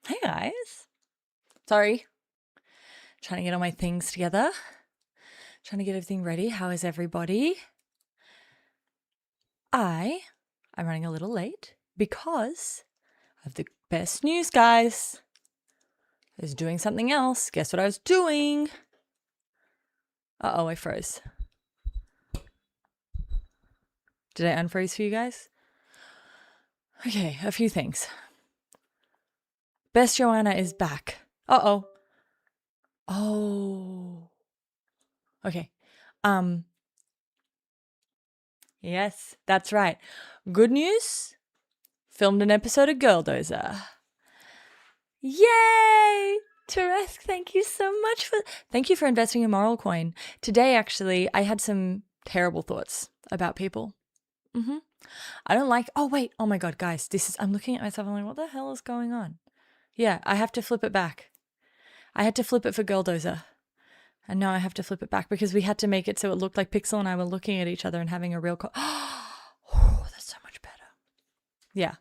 Hey guys. Sorry. Trying to get all my things together. Trying to get everything ready. How is everybody? I'm running a little late because of the best news, guys. I was doing something else. Guess what I was doing? Uh-oh, I froze. Did I unfreeze for you guys? Okay, a few things. Best Joanna is back. Uh-oh. Oh. Okay. Yes, that's right. Good news. Filmed an episode of Girl Dozer. Yay! Teresk, thank you so much thank you for investing in Moral Coin. Today, actually, I had some terrible thoughts about people. I don't like, oh my God, guys, I'm looking at myself, I'm like, what the hell is going on? Yeah, I have to flip it back. I had to flip it for Girl Dozer. And now I have to flip it back because we had to make it so it looked like Pixel and I were looking at each other and having a real oh, that's so much better. Yeah.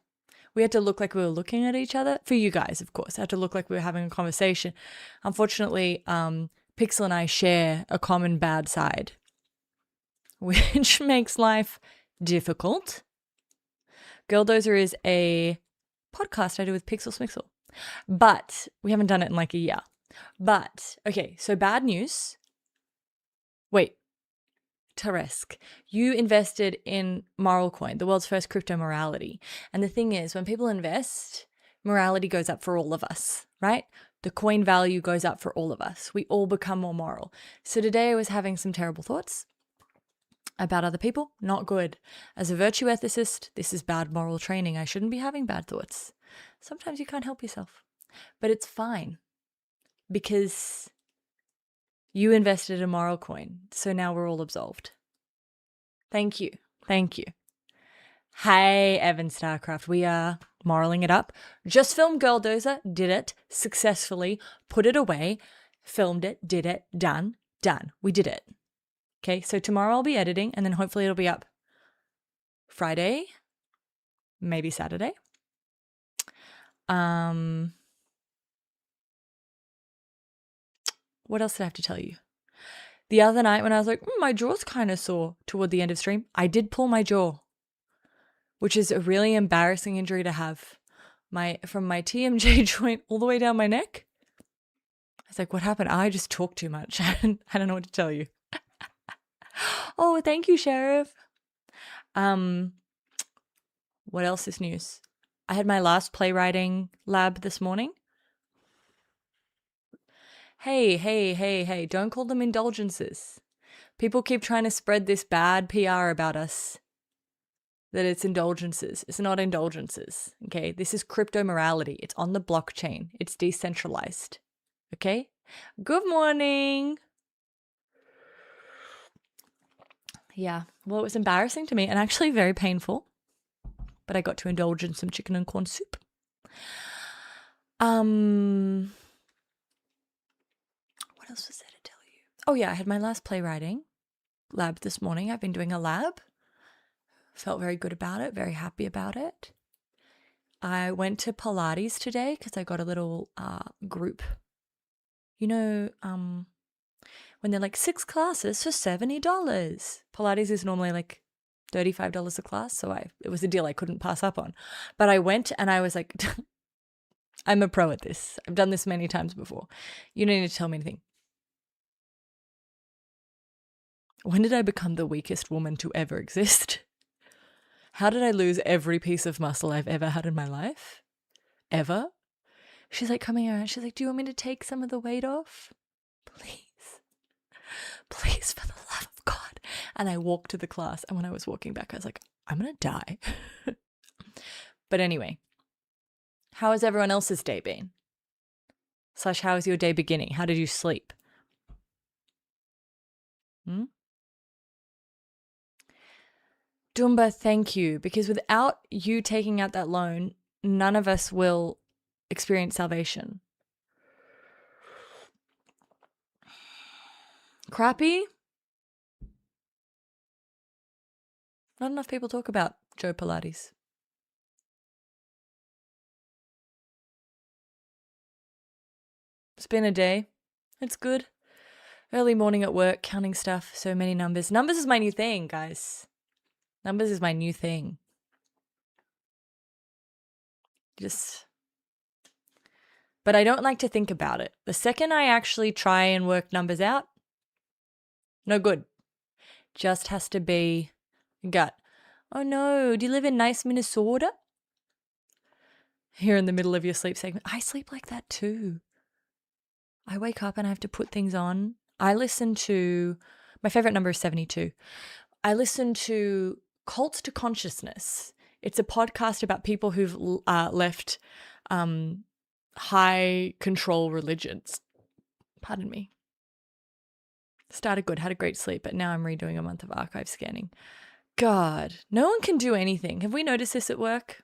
We had to look like we were looking at each other. For you guys, of course. I had to look like we were having a conversation. Unfortunately, Pixel and I share a common bad side, which makes life difficult. Girl Dozer is a podcast I do with Pixel Smixel. But we haven't done it in like a year. But, okay, so bad news. Wait. Teresk, you invested in Moral Coin, the world's first crypto morality. And the thing is, when people invest, morality goes up for all of us, right? The coin value goes up for all of us. We all become more moral. So today I was having some terrible thoughts about other people. Not good. As a virtue ethicist, this is bad moral training. I shouldn't be having bad thoughts. Sometimes you can't help yourself. But it's fine because you invested in Moral Coin, so now we're all absolved. Thank you. Thank you. Hey, Evan Starcraft. We are moraling it up. Just filmed Girl Dozer, did it successfully, put it away, filmed it, did it, done. We did it. Okay, so tomorrow I'll be editing and then hopefully it'll be up Friday, maybe Saturday. What else did I have to tell you? The other night when I was like, my jaw's kind of sore toward the end of stream, I did pull my jaw, which is a really embarrassing injury to have. From my TMJ joint all the way down my neck. I was like, what happened? I just talked too much. I don't know what to tell you. Oh, thank you, Sheriff. What else is news? I had my last playwriting lab this morning. Hey, don't call them indulgences. People keep trying to spread this bad PR about us, that it's indulgences. It's not indulgences, okay? This is crypto morality. It's on the blockchain. It's decentralized, okay? Good morning. Yeah, well, it was embarrassing to me and actually very painful, but I got to indulge in some chicken and corn soup. What else was there to tell you? Oh yeah, I had my last playwriting lab this morning. I've been doing a lab. Felt very good about it, very happy about it. I went to Pilates today because I got a little group. You know, when they're like 6 classes for $70. Pilates is normally like $35 a class, so it was a deal I couldn't pass up on. But I went and I was like, I'm a pro at this. I've done this many times before. You don't need to tell me anything. When did I become the weakest woman to ever exist? How did I lose every piece of muscle I've ever had in my life? Ever? She's like coming around. She's like, do you want me to take some of the weight off? Please. Please, for the love of God. And I walked to the class. And when I was walking back, I was like, I'm going to die. But anyway, how has everyone else's day been? / how is your day beginning? How did you sleep? Dumba, thank you. Because without you taking out that loan, none of us will experience salvation. Crappy? Not enough people talk about Joe Pilates. It's been a day. It's good. Early morning at work, counting stuff. So many numbers. Numbers is my new thing, guys. Numbers is my new thing. But I don't like to think about it. The second I actually try and work numbers out, no good. Just has to be gut. Oh no, do you live in nice Minnesota? Here in the middle of your sleep segment. I sleep like that too. I wake up and I have to put things on. I listen to, my favorite number is 72. I listen to Cults to Consciousness. It's a podcast about people who've left high control religions. Pardon me. Started good, had a great sleep, but now I'm redoing a month of archive scanning. God, no one can do anything. Have we noticed this at work?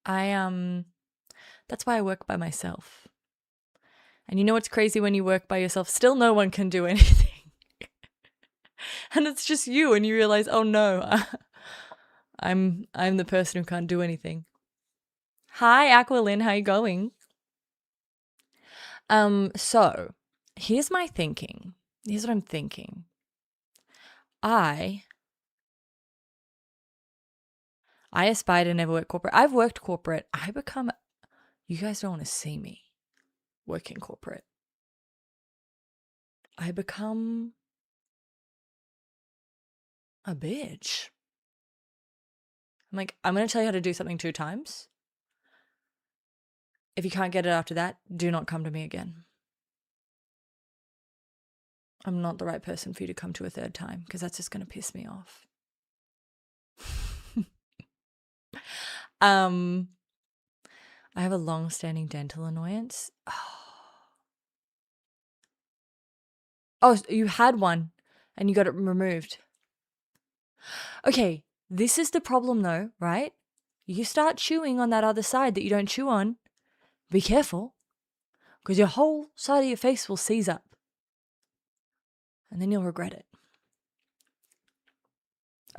That's why I work by myself. And you know what's crazy when you work by yourself? Still no one can do anything. And it's just you and you realize, oh no, I'm the person who can't do anything. Hi, Aqualyn, how you going? So here's my thinking. Here's what I'm thinking. I aspire to never work corporate. I've worked corporate. You guys don't want to see me working corporate. I become a bitch. I'm like, I'm going to tell you how to do something 2 times. If you can't get it after that, do not come to me again. I'm not the right person for you to come to a 3rd time because that's just going to piss me off. I have a long-standing dental annoyance. Oh, you had one and you got it removed. Okay, this is the problem though, right? You start chewing on that other side that you don't chew on. Be careful, because your whole side of your face will seize up. And then you'll regret it.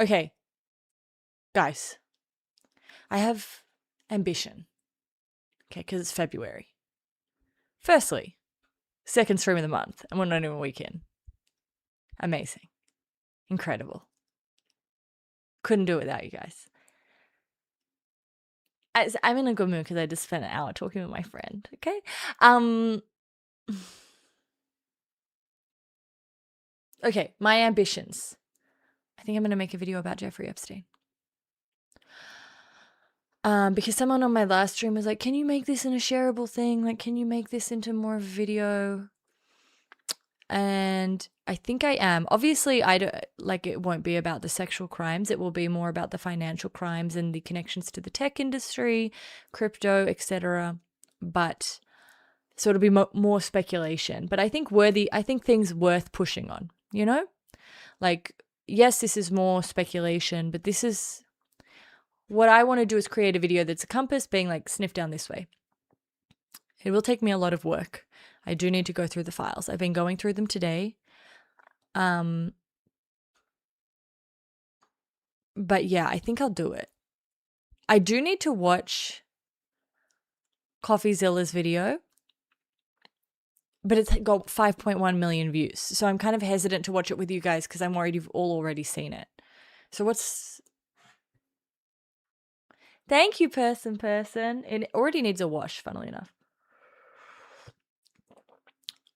Okay, guys, I have ambition. Okay, because it's February. Firstly, 2nd stream of the month, and we're not even a week in. Amazing. Incredible. Couldn't do it without you guys. I'm in a good mood because I just spent an hour talking with my friend, okay? Okay, my ambitions. I think I'm going to make a video about Jeffrey Epstein. Because someone on my last stream was like, can you make this in a shareable thing? Like, can you make this into more of a video? And I think I am. Obviously, it won't be about the sexual crimes. It will be more about the financial crimes and the connections to the tech industry, crypto, etc. But so it'll be more speculation. But I think things worth pushing on, you know? Like, yes, this is more speculation, but this is what I want to do is create a video that's a compass being like, sniff down this way. It will take me a lot of work. I do need to go through the files. I've been going through them today. But yeah, I think I'll do it. I do need to watch CoffeeZilla's video, but it's got 5.1 million views. So I'm kind of hesitant to watch it with you guys because I'm worried you've all already seen it. So thank you, person. It already needs a wash, funnily enough.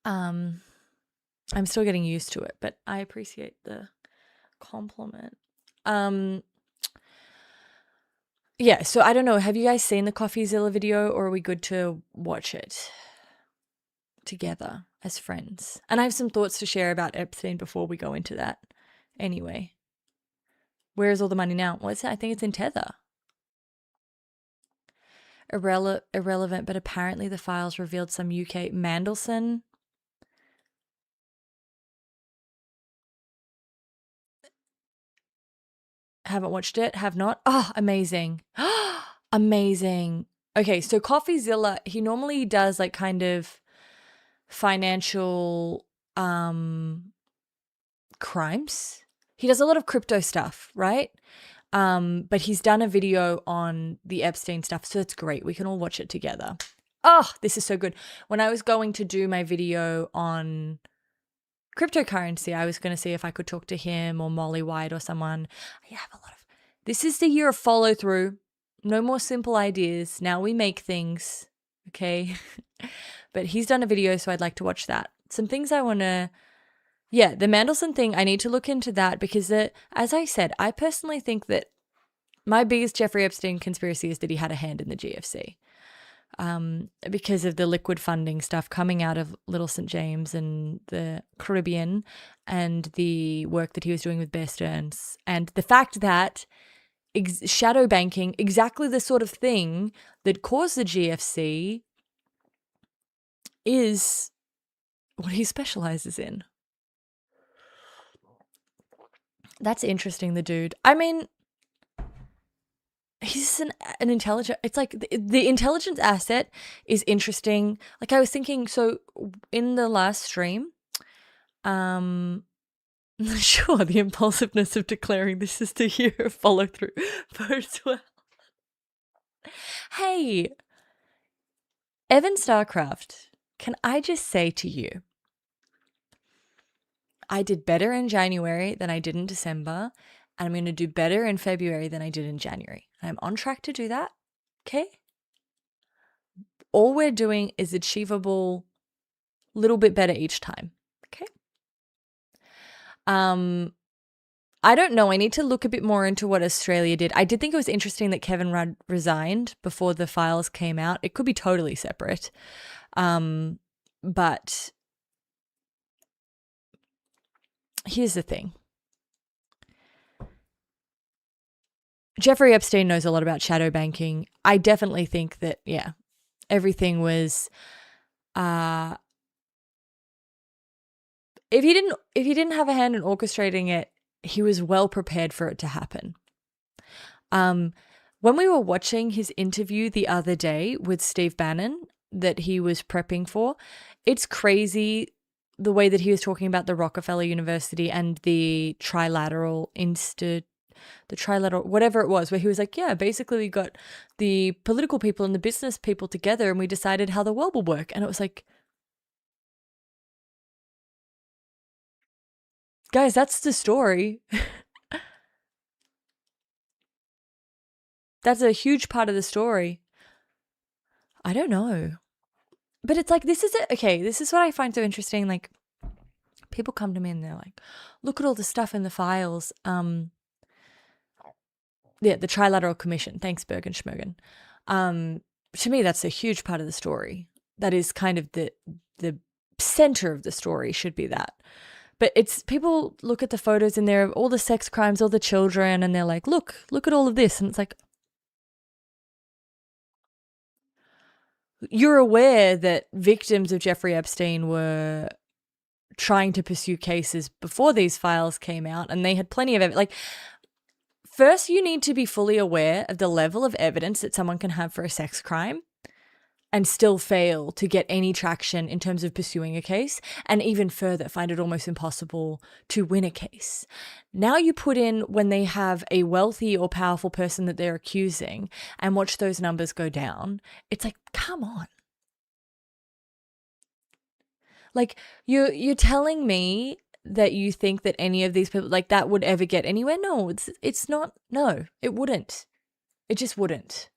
I'm still getting used to it, but I appreciate the compliment. Yeah, so I don't know. Have you guys seen the CoffeeZilla video, or are we good to watch it together as friends? And I have some thoughts to share about Epstein before we go into that. Anyway, where is all the money now? I think it's in Tether. Irrelevant, but apparently the files revealed some UK Mandelson. Haven't watched it. Have not. Oh, amazing. Amazing. Okay, so CoffeeZilla, he normally does like kind of financial crimes. He does a lot of crypto stuff, right? But he's done a video on the Epstein stuff, so it's great. We can all watch it together. Oh, this is so good. When I was going to do my video on cryptocurrency, I was going to see if I could talk to him or Molly White or someone. I have a lot of. This is the year of follow through. No more simple ideas. Now we make things. Okay. But he's done a video, so I'd like to watch that. Some things I want to. Yeah, the Mandelson thing, I need to look into that because, as I said, I personally think that my biggest Jeffrey Epstein conspiracy is that he had a hand in the GFC. Because of the liquid funding stuff coming out of Little St. James and the Caribbean and the work that he was doing with Bear Stearns. And the fact that shadow banking, exactly the sort of thing that caused the GFC, is what he specializes in. That's interesting, the dude. I mean, he's an intelligent, it's like the intelligence asset is interesting. Like I was thinking, so in the last stream, sure, the impulsiveness of declaring this is the year of follow through bodes well. Hey, Evan Starcraft, can I just say to you, I did better in January than I did in December, and I'm going to do better in February than I did in January. I'm on track to do that. Okay? All we're doing is achievable a little bit better each time. Okay? I don't know. I need to look a bit more into what Australia did. I did think it was interesting that Kevin Rudd resigned before the files came out. It could be totally separate. But here's the thing. Jeffrey Epstein knows a lot about shadow banking. I definitely think that, yeah, everything was if he didn't have a hand in orchestrating it, he was well prepared for it to happen. When we were watching his interview the other day with Steve Bannon that he was prepping for, it's crazy the way that he was talking about the Rockefeller University and the trilateral whatever it was, where he was like, yeah, basically we got the political people and the business people together and we decided how the world will work. And it was like, guys, that's the story. That's a huge part of the story. I don't know. But it's like, this is it. Okay, this is what I find so interesting. Like, people come to me and they're like, look at all the stuff in the files. Yeah, the Trilateral Commission. Thanks, Bergen Schmergen. To me, that's a huge part of the story. That is kind of the center of the story should be that. But it's people look at the photos in there of all the sex crimes, all the children, and they're like, look at all of this. And it's like, you're aware that victims of Jeffrey Epstein were trying to pursue cases before these files came out, and they had plenty of evidence. Like, first, you need to be fully aware of the level of evidence that someone can have for a sex crime and still fail to get any traction in terms of pursuing a case, and even further, find it almost impossible to win a case. Now you put in when they have a wealthy or powerful person that they're accusing and watch those numbers go down. It's like, come on. Like, you're telling me that you think that any of these people, like, that would ever get anywhere? No, it's not. No, it wouldn't. It just wouldn't.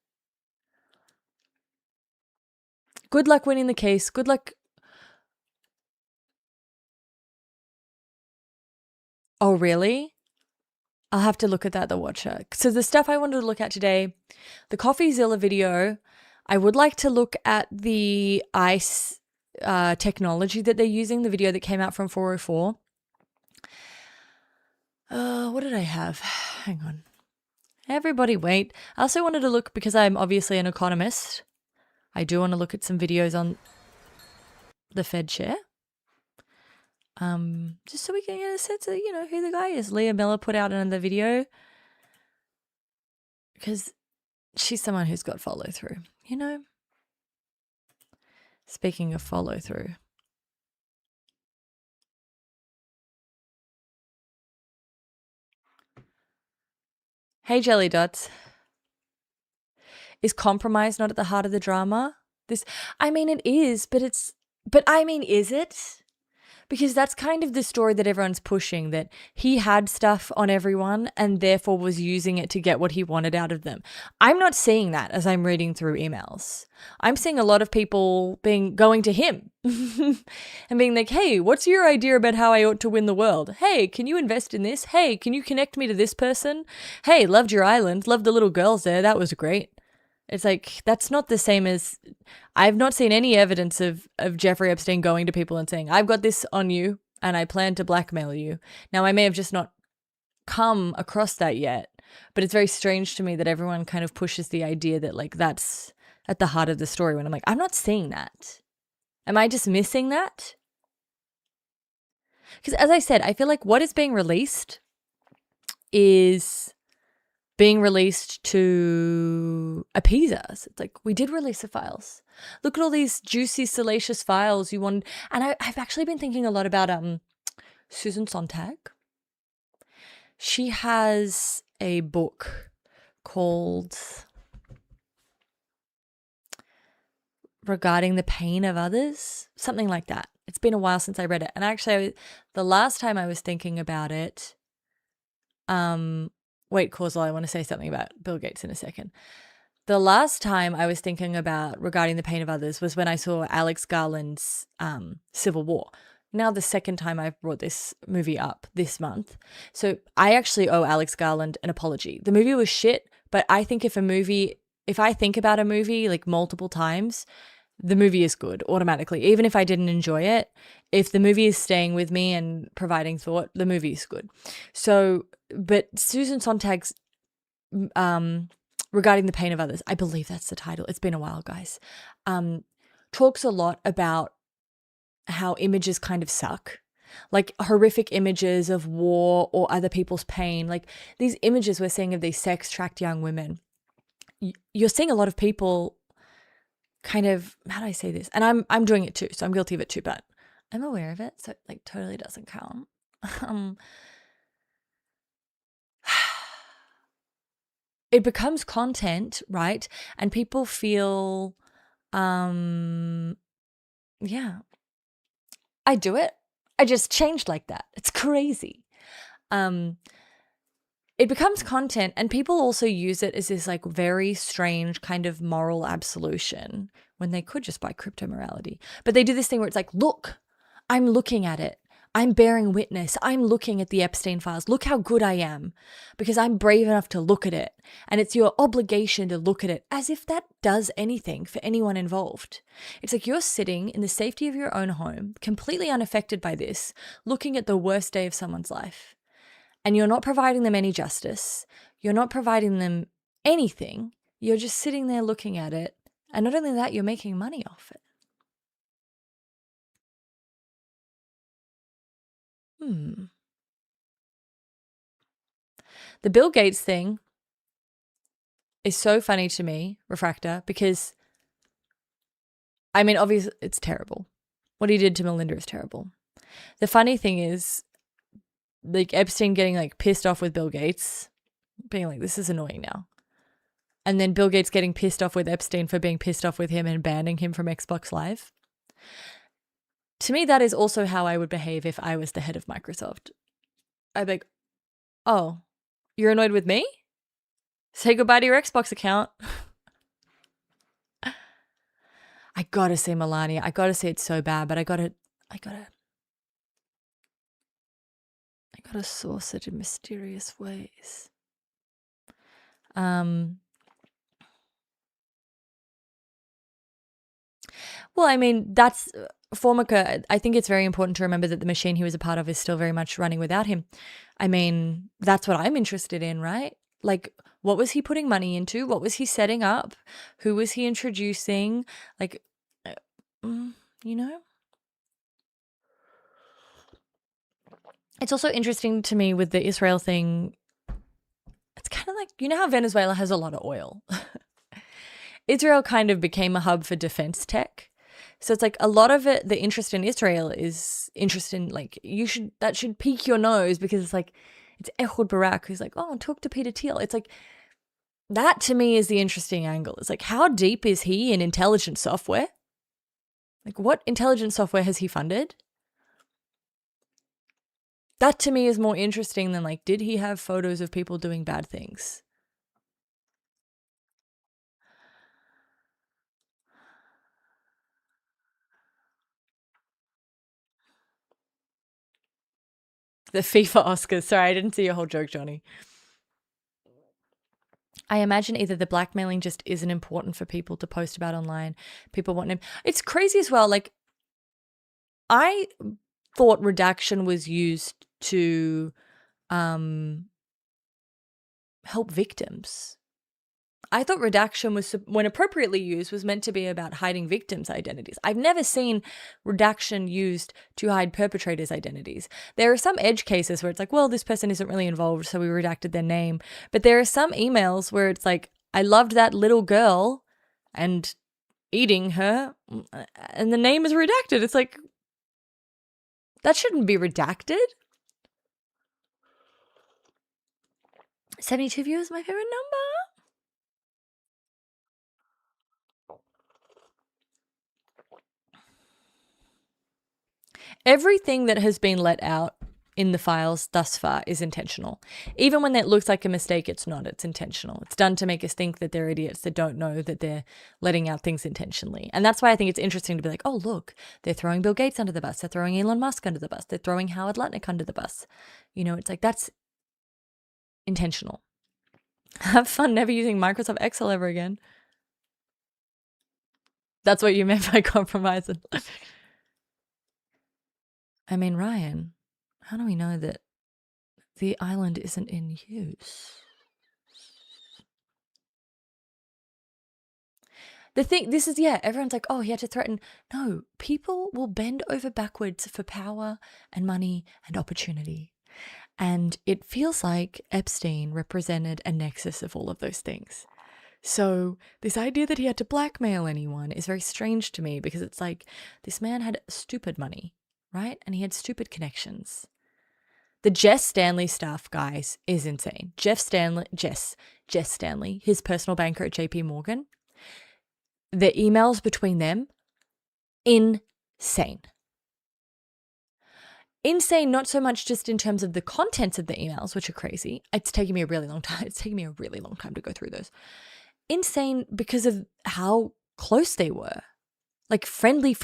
Good luck winning the case. Good luck. Oh, really? I'll have to look at that, the Watcher. So the stuff I wanted to look at today, the CoffeeZilla video, I would like to look at the ICE technology that they're using, the video that came out from 404. What did I have? Hang on. Everybody wait. I also wanted to look, because I'm obviously an economist, I do want to look at some videos on the Fed chair. Just so we can get a sense of, who the guy is. Leah Miller put out another video because she's someone who's got follow through, Speaking of follow through. Hey, Jelly Dots. Is compromise not at the heart of the drama? This, I mean, it is, but I mean, is it? Because that's kind of the story that everyone's pushing, that he had stuff on everyone and therefore was using it to get what he wanted out of them. I'm not seeing that as I'm reading through emails. I'm seeing a lot of people going to him and being like, hey, what's your idea about how I ought to win the world? Hey, can you invest in this? Hey, can you connect me to this person? Hey, loved your island, loved the little girls there. That was great. It's like, that's not the same as, I've not seen any evidence of Jeffrey Epstein going to people and saying, I've got this on you and I plan to blackmail you. Now, I may have just not come across that yet, but it's very strange to me that everyone kind of pushes the idea that like that's at the heart of the story, when I'm like, I'm not seeing that. Am I just missing that? Because as I said, I feel like what is being released is being released to appease us. It's like, we did release the files. Look at all these juicy, salacious files you want. And I've actually been thinking a lot about Susan Sontag. She has a book called Regarding the Pain of Others, something like that. It's been a while since I read it. And actually, the last time I was thinking about it, wait, Causal, I want to say something about Bill Gates in a second. The last time I was thinking about Regarding the Pain of Others was when I saw Alex Garland's Civil War. Now the second time I've brought this movie up this month. So I actually owe Alex Garland an apology. The movie was shit, but I think if I think about a movie like multiple times, the movie is good automatically. Even if I didn't enjoy it, if the movie is staying with me and providing thought, the movie is good. So, but Susan Sontag's Regarding the Pain of Others, I believe that's the title. It's been a while, guys. Talks a lot about how images kind of suck. Like horrific images of war or other people's pain. Like these images we're seeing of these sex-tracked young women. You're seeing a lot of people kind of, how do I say this? And I'm doing it too, so I'm guilty of it too, but I'm aware of it, so it like totally doesn't count. It becomes content, right? And people feel, yeah, I do it. I just changed like that. It's crazy. It becomes content, and people also use it as this like very strange kind of moral absolution when they could just buy crypto morality. But they do this thing where it's like, look, I'm looking at it. I'm bearing witness. I'm looking at the Epstein files. Look how good I am because I'm brave enough to look at it. And it's your obligation to look at it, as if that does anything for anyone involved. It's like you're sitting in the safety of your own home, completely unaffected by this, looking at the worst day of someone's life. And you're not providing them any justice. You're not providing them anything. You're just sitting there looking at it. And not only that, you're making money off it. The Bill Gates thing is so funny to me, Refractor, because, I mean, obviously it's terrible. What he did to Melinda is terrible. The funny thing is, like Epstein getting like pissed off with Bill Gates, being like, this is annoying now. And then Bill Gates getting pissed off with Epstein for being pissed off with him and banning him from Xbox Live. To me, that is also how I would behave if I was the head of Microsoft. I'd be like, oh, you're annoyed with me? Say goodbye to your Xbox account. I gotta say Melania. I gotta say it's so bad, but I gotta source it in mysterious ways. Well, I mean, that's Formica. I think it's very important to remember that the machine he was a part of is still very much running without him. I mean, that's what I'm interested in, right? Like, what was he putting money into? What was he setting up? Who was he introducing? Like, you know? It's also interesting to me with the Israel thing. It's kind of like, you know how Venezuela has a lot of oil? Israel kind of became a hub for defense tech. So it's like a lot of it, the interest in Israel is interest in like, that should pique your nose because it's like, it's Ehud Barak who's like, oh, talk to Peter Thiel. It's like, That to me is the interesting angle. It's like, how deep is he in intelligent software? Like, what intelligent software has he funded? That to me is more interesting than like, did he have photos of people doing bad things? The FIFA Oscars. Sorry, I didn't see your whole joke, Johnny. I imagine either the blackmailing just isn't important for people to post about online. People want him. It's crazy as well. Like, I thought redaction was used to help victims. I thought redaction was, when appropriately used, was meant to be about hiding victims' identities. I've never seen redaction used to hide perpetrators' identities. There are some edge cases where it's like, well, this person isn't really involved, so we redacted their name. But there are some emails where it's like, I loved that little girl and eating her, and the name is redacted. It's like, that shouldn't be redacted. 72 viewers is my favorite number. Everything that has been let out in the files thus far is intentional. Even when it looks like a mistake, it's not. It's intentional. It's done to make us think that they're idiots that don't know that they're letting out things intentionally. And that's why I think it's interesting to be like, oh, look, they're throwing Bill Gates under the bus. They're throwing Elon Musk under the bus. They're throwing Howard Lutnick under the bus. You know, it's like, that's intentional. Have fun never using Microsoft Excel ever again. That's what you meant by compromising. I mean, Ryan, how do we know that the island isn't in use? The thing, this is, yeah, everyone's like, oh, he had to threaten. No, people will bend over backwards for power and money and opportunity. And it feels like Epstein represented a nexus of all of those things. So this idea that he had to blackmail anyone is very strange to me, because it's like, this man had stupid money, right? And he had stupid connections. The Jess Stanley stuff, guys, is insane. Jess Stanley, his personal banker at JP Morgan, the emails between them, insane. Insane, not so much just in terms of the contents of the emails, which are crazy. It's taking me a really long time. It's taking me a really long time to go through those. Insane because of how close they were. Like friendly.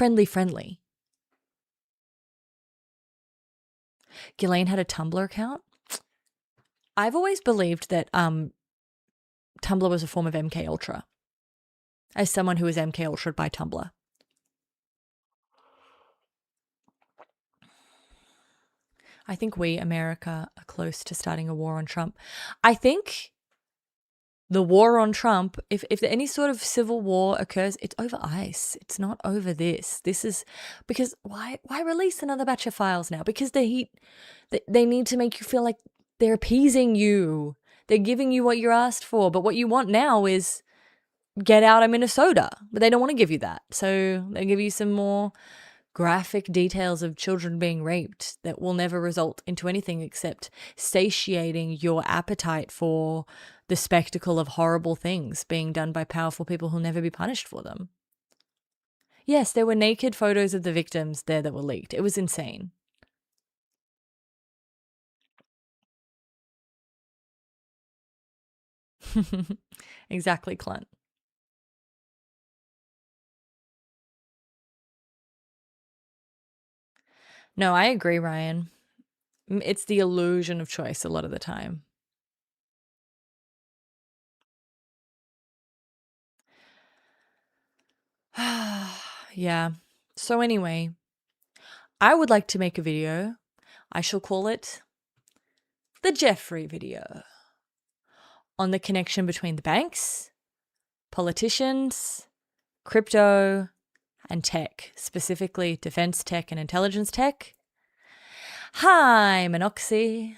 Ghislaine had a Tumblr account. I've always believed that Tumblr was a form of MK Ultra. As someone who was MK Ultra'd by Tumblr. I think we, America, are close to starting a war on Trump. I think the war on Trump, if any sort of civil war occurs, it's over ice. It's not over this. This is because why release another batch of files now? Because they need to make you feel like they're appeasing you. They're giving you what you're asked for. But what you want now is get out of Minnesota. But they don't want to give you that. So they give you some more graphic details of children being raped that will never result into anything except satiating your appetite for the spectacle of horrible things being done by powerful people who'll never be punished for them. Yes, there were naked photos of the victims there that were leaked. It was insane. Exactly, Clint. No, I agree, Ryan. It's the illusion of choice a lot of the time. Yeah. So anyway, I would like to make a video. I shall call it the Jeffrey video on the connection between the banks, politicians, crypto, and tech, specifically defense tech and intelligence tech. Hi, Monoxy.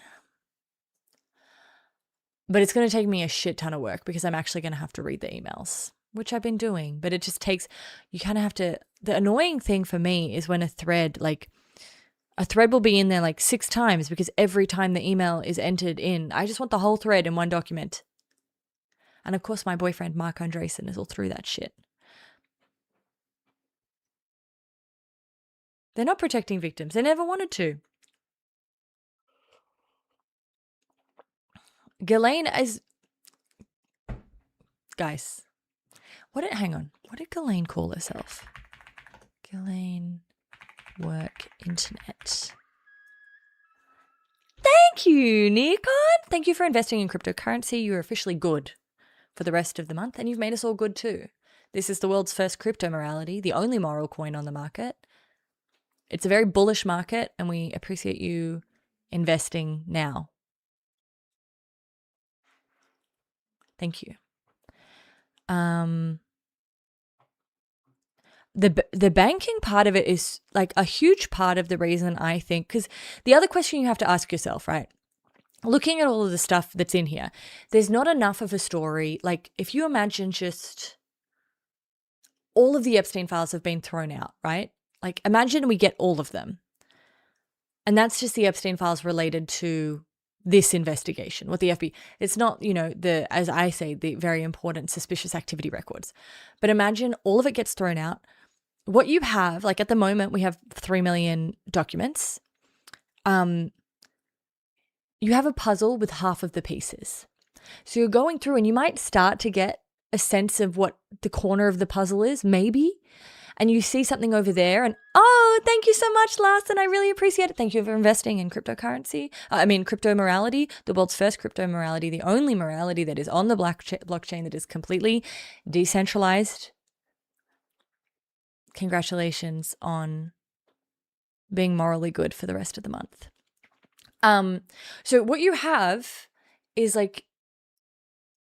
But it's going to take me a shit ton of work because I'm actually going to have to read the emails, which I've been doing. But it just takes, you kind of have to, the annoying thing for me is when a thread will be in there like 6 times because every time the email is entered in, I just want the whole thread in one document. And of course, my boyfriend, Mark Andreessen, is all through that shit. They're not protecting victims. They never wanted to. Ghislaine is... Guys, hang on. What did Ghislaine call herself? Ghislaine Work Internet. Thank you, Nikon. Thank you for investing in cryptocurrency. You're officially good for the rest of the month, and you've made us all good too. This is the world's first crypto morality, the only moral coin on the market. It's a very bullish market, and we appreciate you investing now. Thank you. The banking part of it is like a huge part of the reason I think, because the other question you have to ask yourself, right? Looking at all of the stuff that's in here, there's not enough of a story. Like if you imagine just all of the Epstein files have been thrown out, right? Like imagine we get all of them. And that's just the Epstein files related to this investigation, what the FBI, it's not, as I say, the very important suspicious activity records. But imagine all of it gets thrown out. What you have, like at the moment, we have 3 million documents. You have a puzzle with half of the pieces. So you're going through and you might start to get a sense of what the corner of the puzzle is, maybe. And you see something over there and, oh, thank you so much, Larson. I really appreciate it. Thank you for investing in cryptocurrency. Crypto morality, the world's first crypto morality, the only morality that is on the blockchain that is completely decentralized. Congratulations on being morally good for the rest of the month. So what you have is like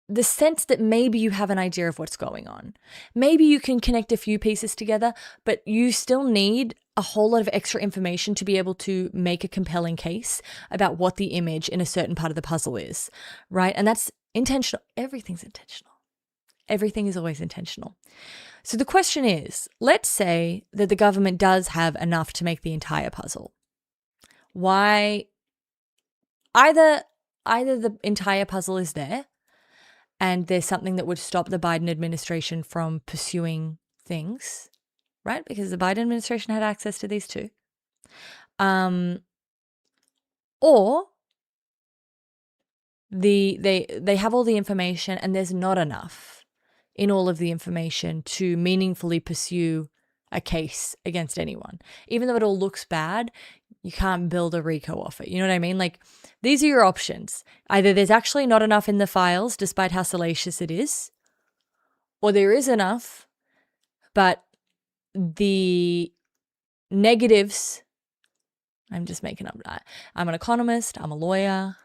the sense that maybe you have an idea of what's going on. Maybe you can connect a few pieces together, but you still need a whole lot of extra information to be able to make a compelling case about what the image in a certain part of the puzzle is, right? And that's intentional. Everything's intentional. Everything is always intentional. So the question is, let's say that the government does have enough to make the entire puzzle. Why? Either the entire puzzle is there, and there's something that would stop the Biden administration from pursuing things, right? Because the Biden administration had access to these too. Or they have all the information and there's not enough in all of the information to meaningfully pursue a case against anyone. Even though it all looks bad, you can't build a RICO off it. You know what I mean? Like, these are your options. Either there's actually not enough in the files, despite how salacious it is, or there is enough, but the negatives, I'm just making up. I'm an economist, I'm a lawyer,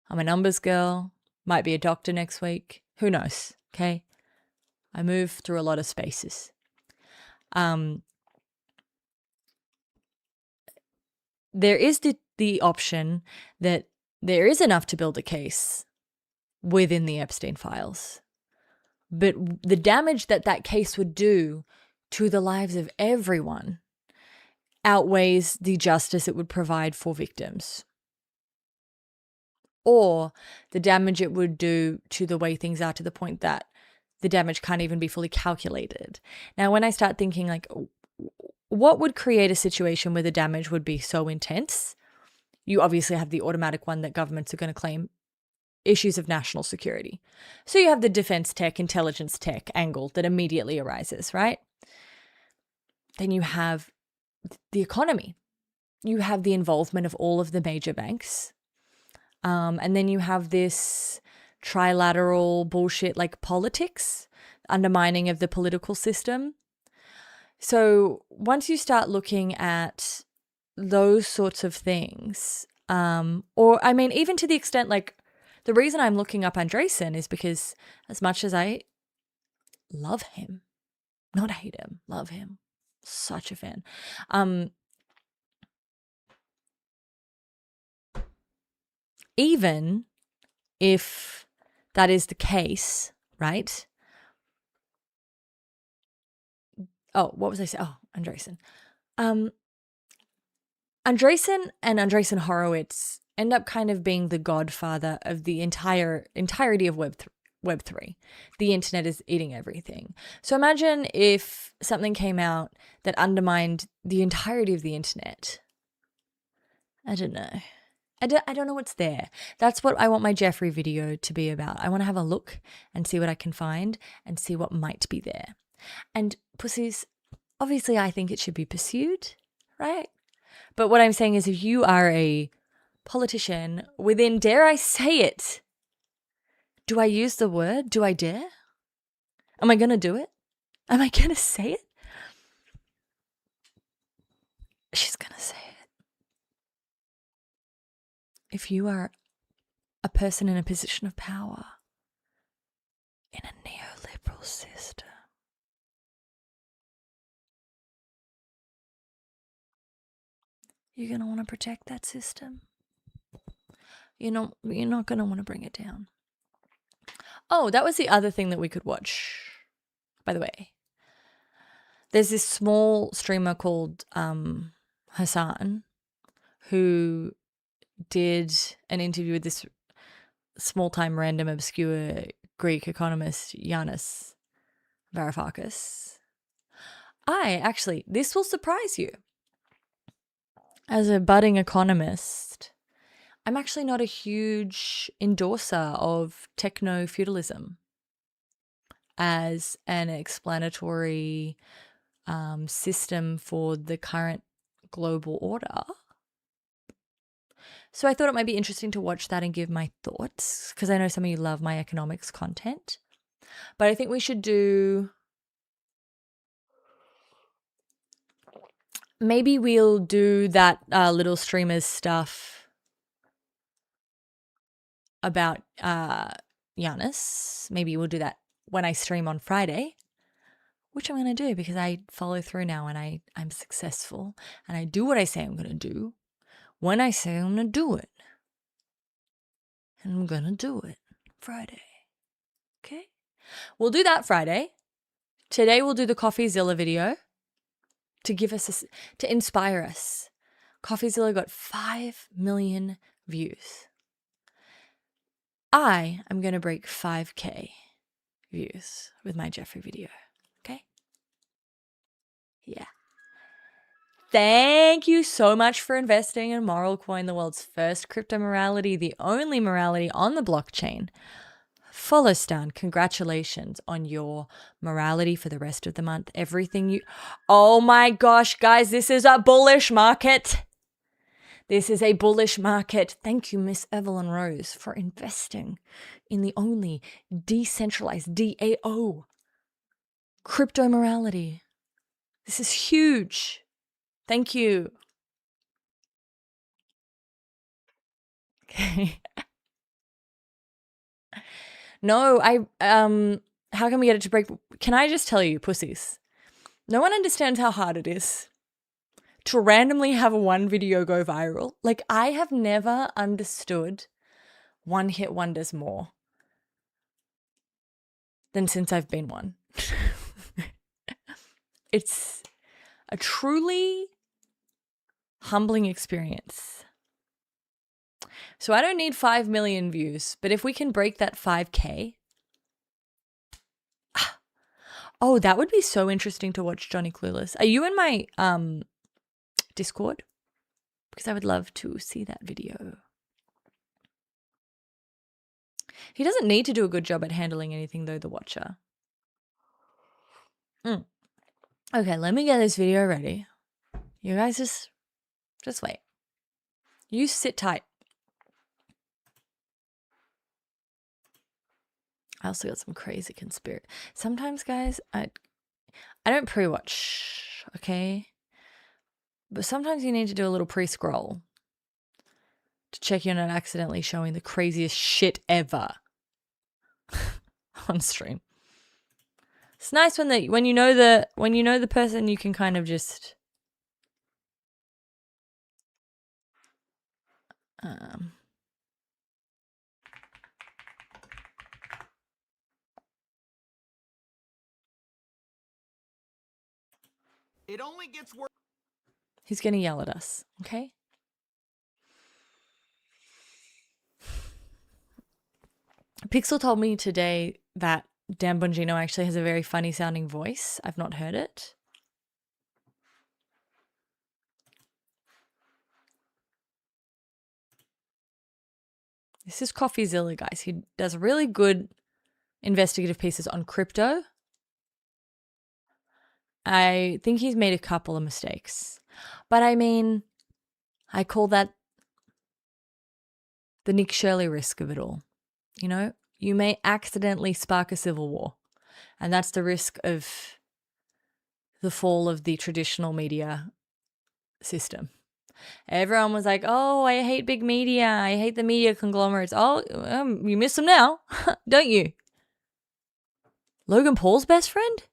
I'm a numbers girl, might be a doctor next week. Who knows? Okay. I move through a lot of spaces. There is the option that there is enough to build a case within the Epstein files, but the damage that case would do to the lives of everyone outweighs the justice it would provide for victims, or the damage it would do to the way things are, to the point that the damage can't even be fully calculated. Now, when I start thinking like, what would create a situation where the damage would be so intense? You obviously have the automatic one that governments are going to claim issues of national security. So you have the defense tech, intelligence tech angle that immediately arises, right? Then you have the economy. You have the involvement of all of the major banks. And then you have this trilateral bullshit like politics, undermining of the political system. So once you start looking at those sorts of things, even to the extent like the reason I'm looking up Andreessen is because as much as I love him, not hate him, love him, such a fan. Even if that is the case, right? Oh, what was I saying? Oh, Andreessen. Andreessen and Andreessen Horowitz end up kind of being the godfather of the entirety of Web3, Web3. The internet is eating everything. So imagine if something came out that undermined the entirety of the internet. I don't know. I don't know what's there. That's what I want my Jeffrey video to be about. I want to have a look and see what I can find and see what might be there. And pussies, obviously I think it should be pursued, right? But what I'm saying is if you are a politician within, dare I say it, do I use the word? Do I dare? Am I going to do it? Am I going to say it? She's going to say it. If you are a person in a position of power in a neoliberal system, you're going to want to protect that system. You're not going to want to bring it down. Oh, that was the other thing that we could watch, by the way. There's this small streamer called Hassan who did an interview with this small-time random obscure Greek economist, Yanis Varoufakis. This will surprise you. As a budding economist, I'm actually not a huge endorser of techno-feudalism as an explanatory system for the current global order. So I thought it might be interesting to watch that and give my thoughts, because I know some of you love my economics content. But I think we should maybe we'll do that little streamers stuff about Giannis. Maybe we'll do that when I stream on Friday, which I'm going to do because I follow through now and I'm successful and I do what I say I'm going to do when I say I'm going to do it. And I'm going to do it Friday. Okay? We'll do that Friday. Today we'll do the CoffeeZilla video to give us to inspire us. CoffeeZilla got 5 million views. I am going to break 5K views with my Jeffrey video. Okay? Yeah. Thank you so much for investing in Moralcoin, the world's first crypto morality, the only morality on the blockchain. Follow Stan, congratulations on your morality for the rest of the month. Oh my gosh, guys, this is a bullish market. This is a bullish market. Thank you, Miss Evelyn Rose, for investing in the only decentralized DAO crypto morality. This is huge. Thank you. Okay. No, how can we get it to break? Can I just tell you, pussies? No one understands how hard it is to randomly have one video go viral. Like, I have never understood one-hit wonders more than since I've been one. It's a truly humbling experience. So I don't need 5 million views, but if we can break that 5K, oh, that would be so interesting to watch Johnny Clueless. Are you in my Discord? Because I would love to see that video. He doesn't need to do a good job at handling anything though, the watcher. Okay, let me get this video ready. You guys just wait. You sit tight. I also got some crazy conspiracy. Sometimes, guys, I don't pre-watch, okay? But sometimes you need to do a little pre-scroll to check you're not accidentally showing the craziest shit ever on stream. It's nice when you know the person, you can kind of just It only gets worse. He's going to yell at us, okay? Pixel told me today that Dan Bongino actually has a very funny sounding voice. I've not heard it. This is CoffeeZilla, guys. He does really good investigative pieces on crypto. I think he's made a couple of mistakes. But I mean, I call that the Nick Shirley risk of it all. You know, you may accidentally spark a civil war. And that's the risk of the fall of the traditional media system. Everyone was like, oh, I hate big media. I hate the media conglomerates. Oh, you miss them now, don't you? Logan Paul's best friend?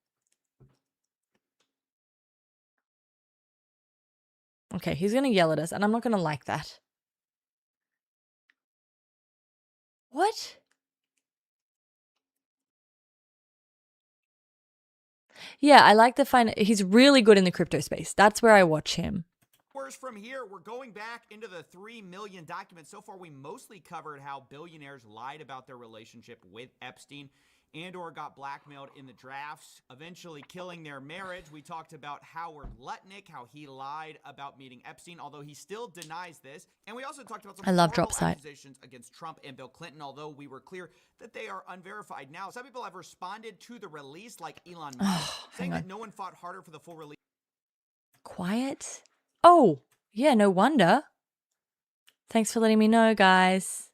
Okay, he's going to yell at us, and I'm not going to like that. What? Yeah, I like he's really good in the crypto space. That's where I watch him. From here, we're going back into the 3 million documents. So far, we mostly covered how billionaires lied about their relationship with Epstein and or got blackmailed in the drafts, eventually killing their marriage. We talked about Howard Lutnick, how he lied about meeting Epstein, although he still denies this. And we also talked about some horrible accusations against Trump and Bill Clinton, although we were clear that they are unverified. Now, some people have responded to the release, like Elon Musk, saying that no one fought harder for the full release. Quiet. Oh, yeah, no wonder. Thanks for letting me know, guys.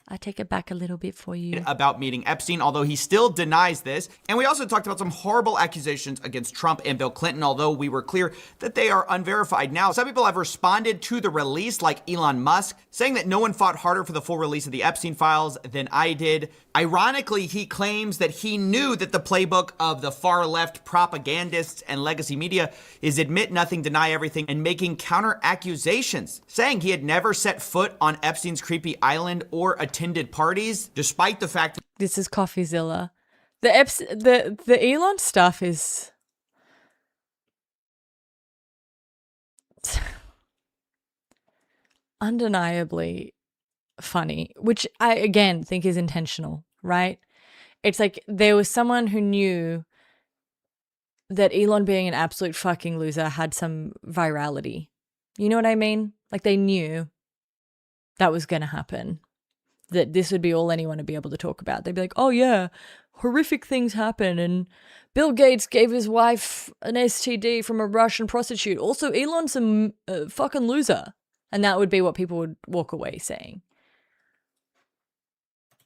I take it back a little bit for you. About meeting Epstein, although he still denies this. And we also talked about some horrible accusations against Trump and Bill Clinton, although we were clear that they are unverified. Now, some people have responded to the release, like Elon Musk, saying that no one fought harder for the full release of the Epstein files than I did. Ironically, he claims that he knew that the playbook of the far left propagandists and legacy media is admit nothing, deny everything, and making counter accusations, saying he had never set foot on Epstein's creepy island or attended parties, despite the fact. This is CoffeeZilla. The Elon stuff is undeniably funny, which I, again, think is intentional, right? It's like there was someone who knew that Elon being an absolute fucking loser had some virality. You know what I mean? Like they knew that was going to happen, that this would be all anyone would be able to talk about. They'd be like, oh yeah, horrific things happen, and Bill Gates gave his wife an STD from a Russian prostitute. Also, Elon's a fucking loser. And that would be what people would walk away saying.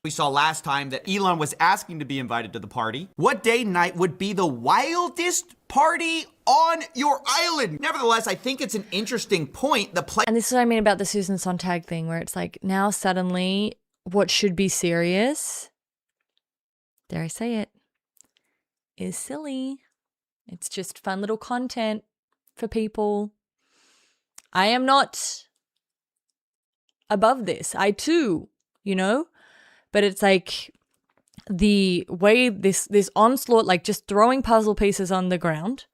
We saw last time that Elon was asking to be invited to the party. What day night would be the wildest party on your island? Nevertheless, I think it's an interesting point. And this is what I mean about the Susan Sontag thing, where it's like now suddenly what should be serious, dare I say it, is silly. It's just fun little content for people. I am not above this. I too, but it's like the way this onslaught, like just throwing puzzle pieces on the ground,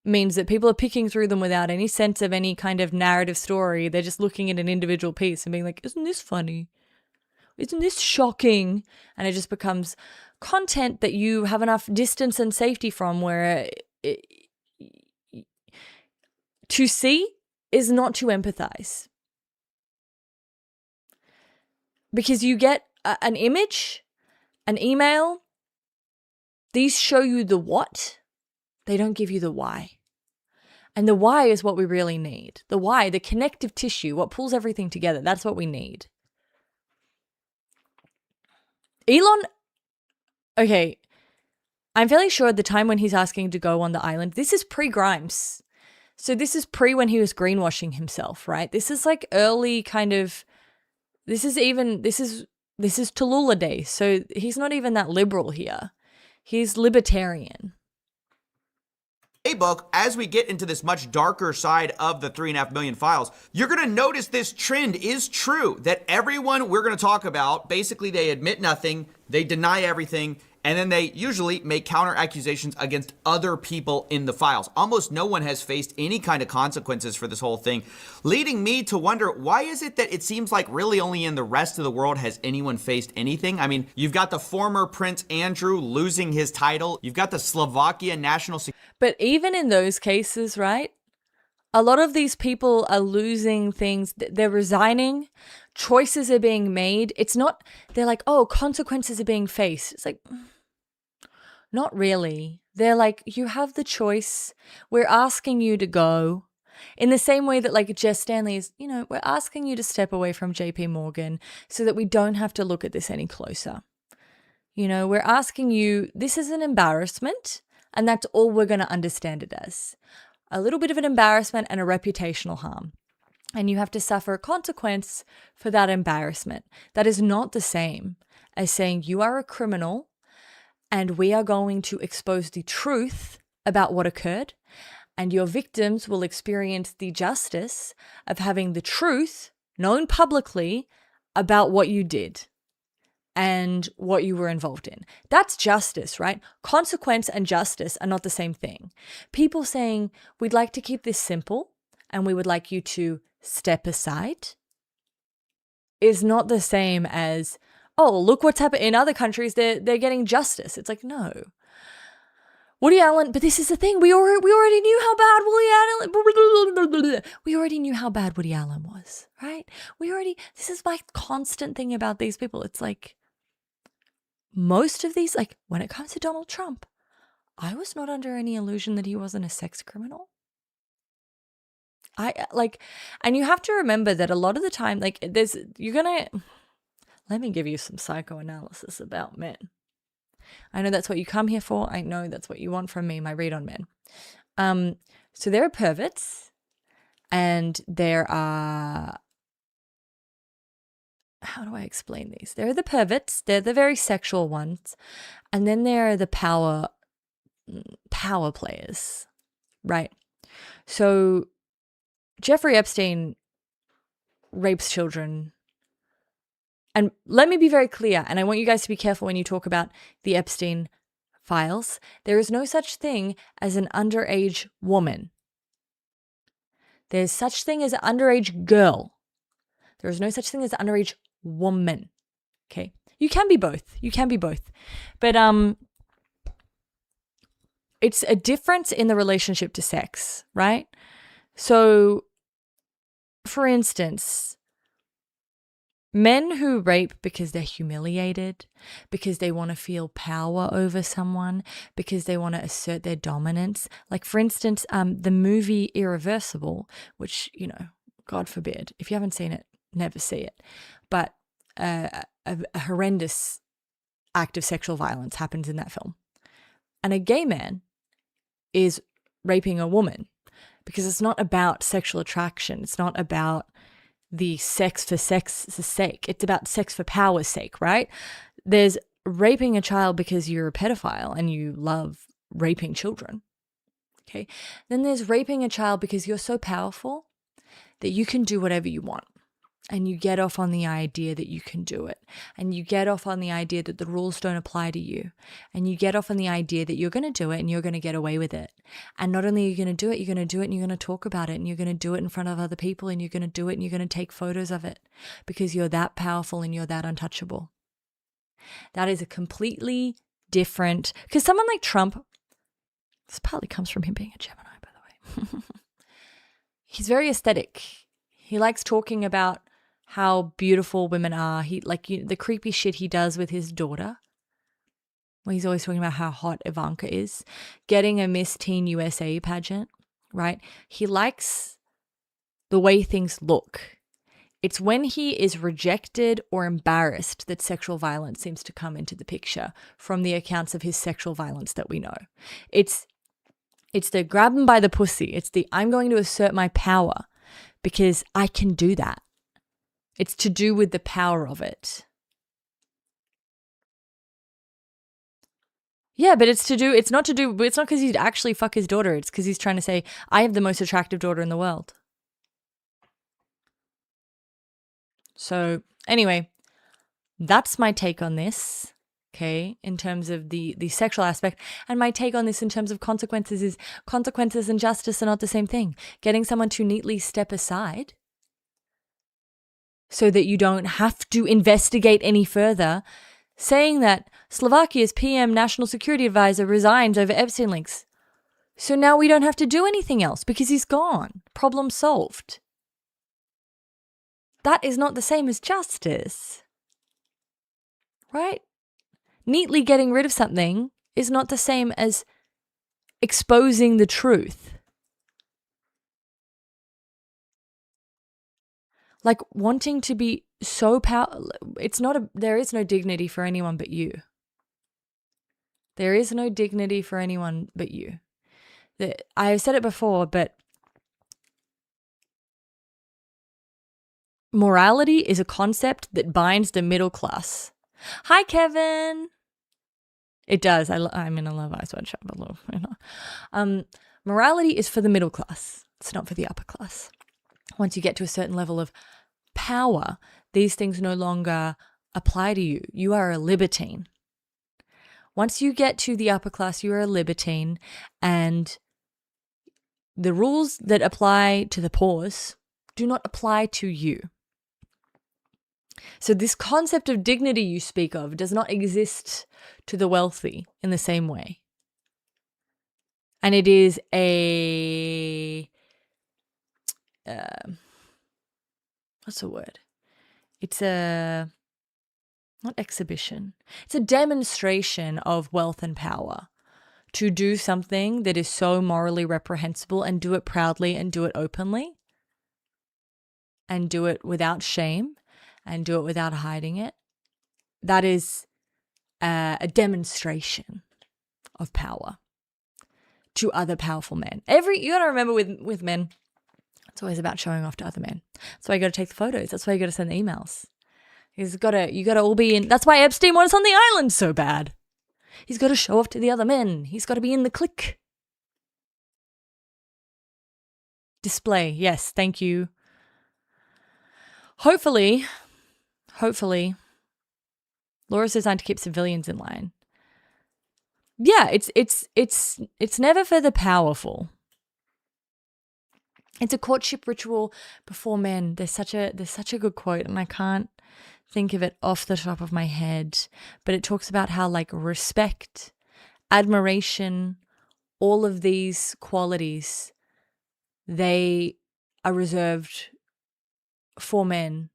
means that people are picking through them without any sense of any kind of narrative story. They're just looking at an individual piece and being like, isn't this funny? Isn't this shocking? And it just becomes content that you have enough distance and safety from, where to see is not to empathize. Because you get an image, an email, these show you the what, they don't give you the why. And the why is what we really need. The why, the connective tissue, what pulls everything together, that's what we need. Elon, okay, I'm fairly sure at the time when he's asking to go on the island, this is pre-Grimes. So this is pre when he was greenwashing himself, right? This is like early kind of, this is Tallulah days. So he's not even that liberal here. He's libertarian. Playbook, as we get into this much darker side of the 3.5 million files, you're going to notice this trend is true, that everyone we're going to talk about, basically they admit nothing, they deny everything, And then they usually make counter accusations against other people in the files. Almost no one has faced any kind of consequences for this whole thing, leading me to wonder, why is it that it seems like really only in the rest of the world has anyone faced anything? I mean, you've got the former Prince Andrew losing his title. You've got the Slovakia national security. But even in those cases, right? A lot of these people are losing things. They're resigning. Choices are being made. It's not, they're like, oh, consequences are being faced. It's like, not really. They're like, you have the choice. We're asking you to go. In the same way that like Jess Stanley is, we're asking you to step away from JP Morgan so that we don't have to look at this any closer. We're asking you, this is an embarrassment, and that's all we're going to understand it as. A little bit of an embarrassment and a reputational harm. And you have to suffer a consequence for that embarrassment. That is not the same as saying you are a criminal and we are going to expose the truth about what occurred, and your victims will experience the justice of having the truth known publicly about what you did and what you were involved in. That's justice, right? Consequence and justice are not the same thing. People saying, we'd like to keep this simple and we would like you to step aside is not the same as, oh, look what's happened in other countries. They're getting justice. It's like, no. Woody Allen, but this is the thing. We already knew how bad we already knew how bad Woody Allen was, right? This is my constant thing about these people. It's like, most of these, like when it comes to Donald Trump, I was not under any illusion that he wasn't a sex criminal. And you have to remember that a lot of the time, like let me give you some psychoanalysis about men. I know that's what you come here for. I know that's what you want from me, my read on men. So there are perverts and there are, how do I explain these? There are the perverts, they're the very sexual ones, and then there are the power players, right? So Jeffrey Epstein rapes children. And let me be very clear, and I want you guys to be careful when you talk about the Epstein files. There is no such thing as an underage woman. There's such thing as an underage girl. There is no such thing as an underage woman. Okay? You can be both. But it's a difference in the relationship to sex, right? So, for instance, men who rape because they're humiliated, because they want to feel power over someone, because they want to assert their dominance. Like, for instance, the movie Irreversible, which, God forbid, if you haven't seen it, never see it. But a horrendous act of sexual violence happens in that film. And a gay man is raping a woman because it's not about sexual attraction. It's not about the sex for sex's sake. It's about sex for power's sake, right? There's raping a child because you're a pedophile and you love raping children. Okay. Then there's raping a child because you're so powerful that you can do whatever you want. And you get off on the idea that you can do it. And you get off on the idea that the rules don't apply to you. And you get off on the idea that you're going to do it and you're going to get away with it. And not only are you going to do it, you're going to do it and you're going to talk about it and you're going to do it in front of other people and you're going to do it and you're going to take photos of it because you're that powerful and you're that untouchable. That is a completely different, because someone like Trump, this partly comes from him being a Gemini, by the way. He's very aesthetic. He likes talking about how beautiful women are. He the creepy shit he does with his daughter, where he's always talking about how hot Ivanka is, getting a Miss Teen USA pageant, right? He likes the way things look. It's when he is rejected or embarrassed that sexual violence seems to come into the picture from the accounts of his sexual violence that we know. It's the grab him by the pussy. It's the I'm going to assert my power because I can do that. It's to do with the power of it. Yeah, but it's not because he'd actually fuck his daughter. It's because he's trying to say, I have the most attractive daughter in the world. So anyway, that's my take on this. okay, in terms of the sexual aspect. And my take on this in terms of consequences is consequences and justice are not the same thing. Getting someone to neatly step aside so that you don't have to investigate any further, saying that Slovakia's PM National Security Advisor resigns over Epstein links. So now we don't have to do anything else because he's gone. Problem solved. That is not the same as justice, right? Neatly getting rid of something is not the same as exposing the truth. Like wanting to be so powerful, there is no dignity for anyone but you. There is no dignity for anyone but you. I've said it before, but morality is a concept that binds the middle class. Hi, Kevin. It does. I'm in a Love Ice sweatshop a little. Morality is for the middle class. It's not for the upper class. Once you get to a certain level of power, these things no longer apply to you. You are a libertine. Once you get to the upper class, you are a libertine, and the rules that apply to the poors do not apply to you. So this concept of dignity you speak of does not exist to the wealthy in the same way. And it is what's the word? It's not exhibition. It's a demonstration of wealth and power to do something that is so morally reprehensible and do it proudly and do it openly and do it without shame and do it without hiding it. That is a demonstration of power to other powerful men. You got to remember with men, it's always about showing off to other men. That's why you got to take the photos. That's why you got to send the emails. You got to all be in. That's why Epstein wants on the island so bad. He's got to show off to the other men. He's got to be in the clique. Display. Yes, thank you. Hopefully, law is designed to keep civilians in line. Yeah, it's never for the powerful. It's a courtship ritual before men. There's such a good quote, and I can't think of it off the top of my head, but it talks about how like respect, admiration, all of these qualities, they are reserved for men,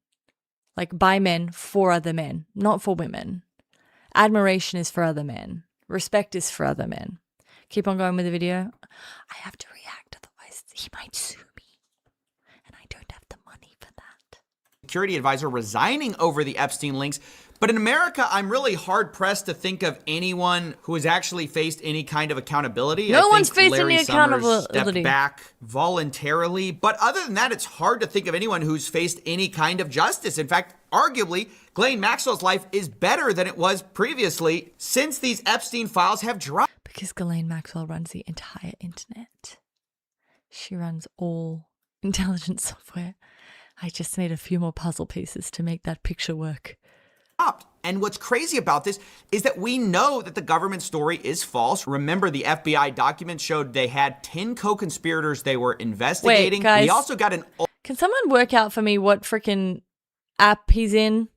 like by men for other men, not for women. Admiration is for other men. Respect is for other men. Keep on going with the video. I have to react, otherwise he might sue me, and I don't have the money for that. Security advisor resigning over the Epstein links. But in America, I'm really hard-pressed to think of anyone who has actually faced any kind of accountability. No I one's think faced Larry any Summers accountability. stepped back voluntarily. But other than that, it's hard to think of anyone who's faced any kind of justice. In fact, arguably, Ghislaine Maxwell's life is better than it was previously since these Epstein files have dropped. Because Ghislaine Maxwell runs the entire internet. She runs all intelligence software. I just need a few more puzzle pieces to make that picture work. And what's crazy about this is that we know that the government story is false. Remember, the FBI documents showed they had 10 co-conspirators they were investigating. Wait, guys, we also got can someone work out for me what freaking app he's in?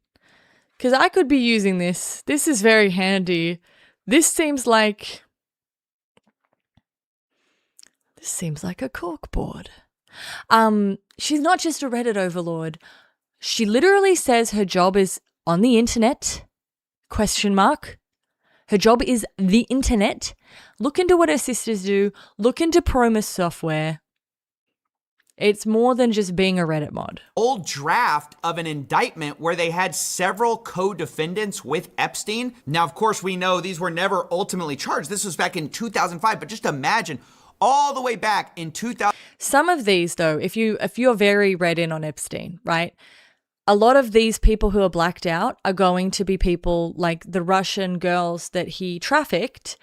Because I could be using this. This is very handy. This seems like a corkboard. She's not just a Reddit overlord. She literally says her job is on the internet, ? Her job is the internet. Look into what her sisters do. Look into Promus software. It's more than just being a Reddit mod. Old draft of an indictment where they had several co-defendants with Epstein. Now, of course, we know these were never ultimately charged. This was back in 2005, but just imagine all the way back in 2000. Some of these, though, if you're very read in on Epstein, right? A lot of these people who are blacked out are going to be people like the Russian girls that he trafficked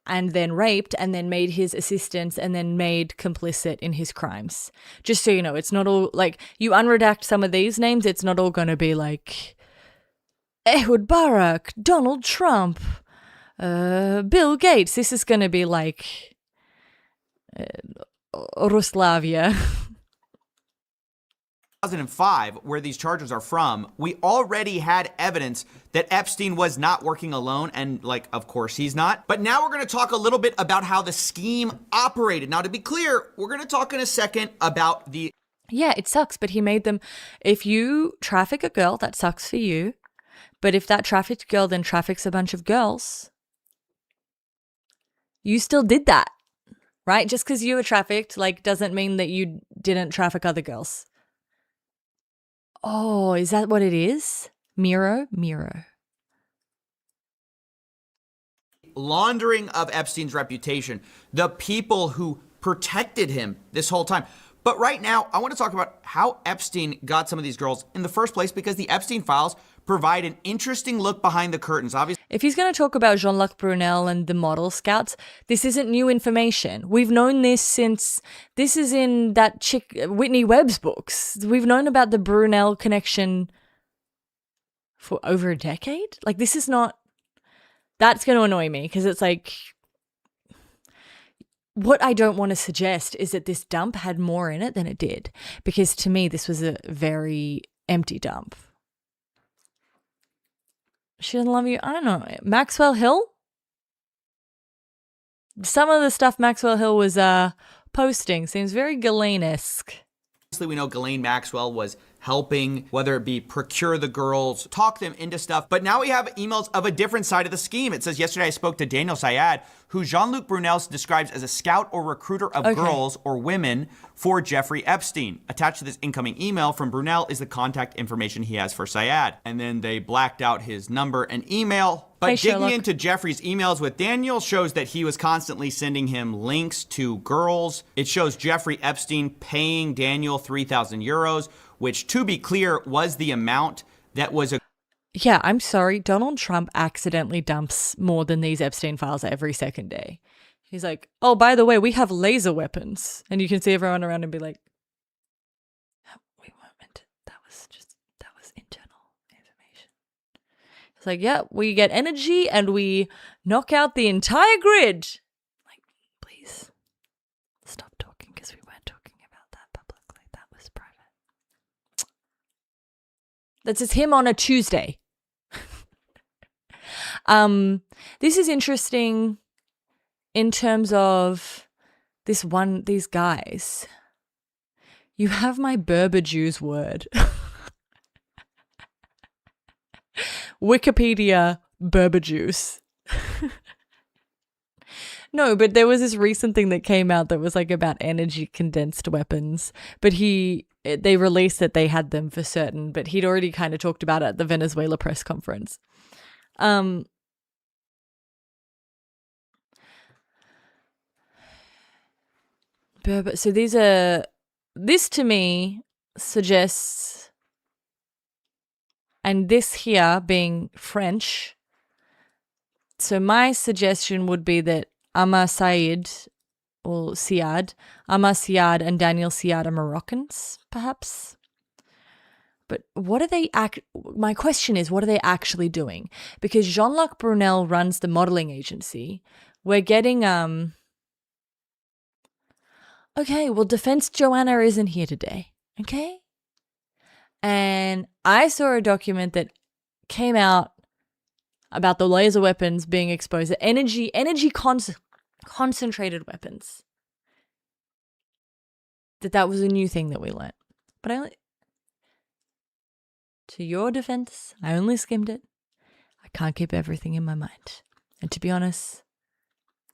and then raped and then made his assistants and then made complicit in his crimes. Just so you know, it's not all like you unredact some of these names. It's not all going to be like Ehud Barak, Donald Trump, Bill Gates. This is going to be like Ruslavia. 2005, where these charges are from, we already had evidence that Epstein was not working alone, and like, of course he's not. But now we're going to talk a little bit about how the scheme operated. Now, to be clear, we're going to talk in a second about the... Yeah, it sucks, but he made them... If you traffic a girl, that sucks for you. But if that trafficked girl then traffics a bunch of girls, you still did that, right? Just because you were trafficked, like, doesn't mean that you didn't traffic other girls. Oh, is that what it is? Miro? Laundering of Epstein's reputation, the people who protected him this whole time. But right now, I want to talk about how Epstein got some of these girls in the first place, because the Epstein files provide an interesting look behind the curtains. Obviously, if he's going to talk about Jean-Luc Brunel and the model scouts, this isn't new information. We've known this since, this is in that chick, Whitney Webb's books. We've known about the Brunel connection for over a decade. Like, this is not, that's going to annoy me, because it's like, what I don't want to suggest is that this dump had more in it than it did, because to me, this was a very empty dump. She doesn't love you. I don't know. Maxwell Hill? Some of the stuff Maxwell Hill was posting seems very Ghislaine-esque. we know Ghislaine Maxwell was helping, whether it be procure the girls, talk them into stuff. But now we have emails of a different side of the scheme. It says, yesterday I spoke to Daniel Syed, who Jean-Luc Brunel describes as a scout or recruiter of girls or women for Jeffrey Epstein. Attached to this incoming email from Brunel is the contact information he has for Syed. And then they blacked out his number and email. But digging into Jeffrey's emails with Daniel shows that he was constantly sending him links to girls. It shows Jeffrey Epstein paying Daniel 3,000 euros, which, to be clear, was the amount that was a... Yeah, I'm sorry. Donald Trump accidentally dumps more than these Epstein files every second day. He's like, oh, by the way, we have laser weapons. And you can see everyone around him be like, we weren't meant to, that was internal information. It's like, yeah, we get energy and we knock out the entire grid. Like, please stop talking, because we weren't talking about that publicly. That was private. That's just him on a Tuesday. This is interesting in terms of these guys. You have my Berber Jews word. Wikipedia Berber Jews. No, but there was this recent thing that came out that was like about energy condensed weapons. But they released that they had them for certain, but he'd already kind of talked about it at the Venezuela press conference. So this to me suggests, and this here being French, so my suggestion would be that Amar Syed and Daniel Syed are Moroccans, perhaps. But what are they my question is, what are they actually doing? Because Jean-Luc Brunel runs the modeling agency. We're getting okay, well, Defense Joanna isn't here today, okay? And I saw a document that came out about the laser weapons being exposed, energy concentrated weapons. That was a new thing that we learned. But to your defense, I only skimmed it. I can't keep everything in my mind. And to be honest,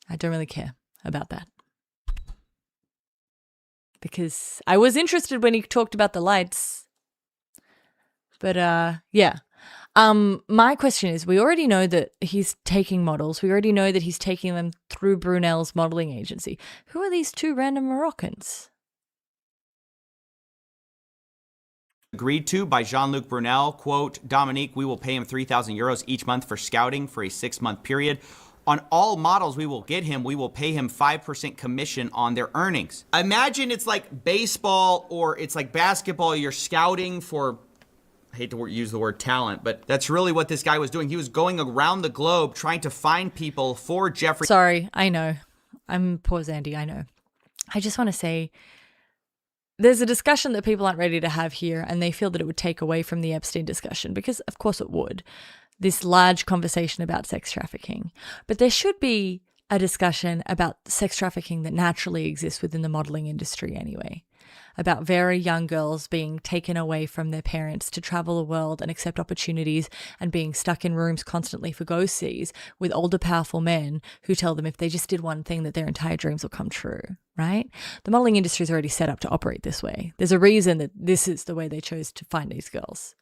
I don't really care about that. Because I was interested when he talked about the lights. But yeah. My question is, we already know that he's taking models. We already know that he's taking them through Brunel's modeling agency. Who are these two random Moroccans? Agreed to by Jean-Luc Brunel. Quote, Dominique, we will pay him 3,000 euros each month for scouting for a 6-month period. On all models we will get him, we will pay him 5% commission on their earnings. Imagine it's like baseball or it's like basketball. You're scouting for I hate to use the word talent, but that's really what this guy was doing. He was going around the globe trying to find people for Jeffrey. Sorry, I know. I'm poor Zandy, I know. I just want to say there's a discussion that people aren't ready to have here, and they feel that it would take away from the Epstein discussion, because of course it would. This large conversation about sex trafficking. But there should be a discussion about sex trafficking that naturally exists within the modeling industry anyway. About very young girls being taken away from their parents to travel the world and accept opportunities, and being stuck in rooms constantly for go-sees with older, powerful men who tell them if they just did one thing that their entire dreams will come true, right? The modeling industry is already set up to operate this way. There's a reason that this is the way they chose to find these girls.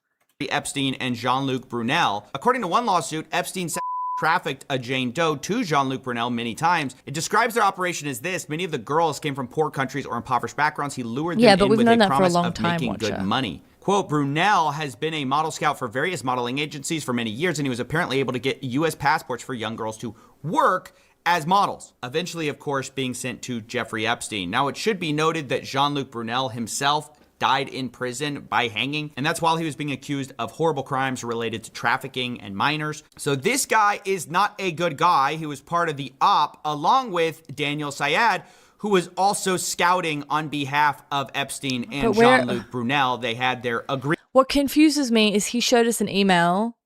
Epstein and Jean-Luc Brunel. According to one lawsuit, Epstein trafficked a Jane Doe to Jean-Luc Brunel many times. It describes their operation as this: many of the girls came from poor countries or impoverished backgrounds. He lured them in with a promise of making good money. Quote, Brunel has been a model scout for various modeling agencies for many years, and he was apparently able to get U.S. passports for young girls to work as models, eventually, of course, being sent to Jeffrey Epstein. Now, it should be noted that Jean-Luc Brunel himself died in prison by hanging, and that's while he was being accused of horrible crimes related to trafficking and minors. So this guy is not a good guy. He was part of the op along with Daniel Syed, who was also scouting on behalf of Epstein and Jean-Luc Brunel. They had their agreement. What confuses me is he showed us an email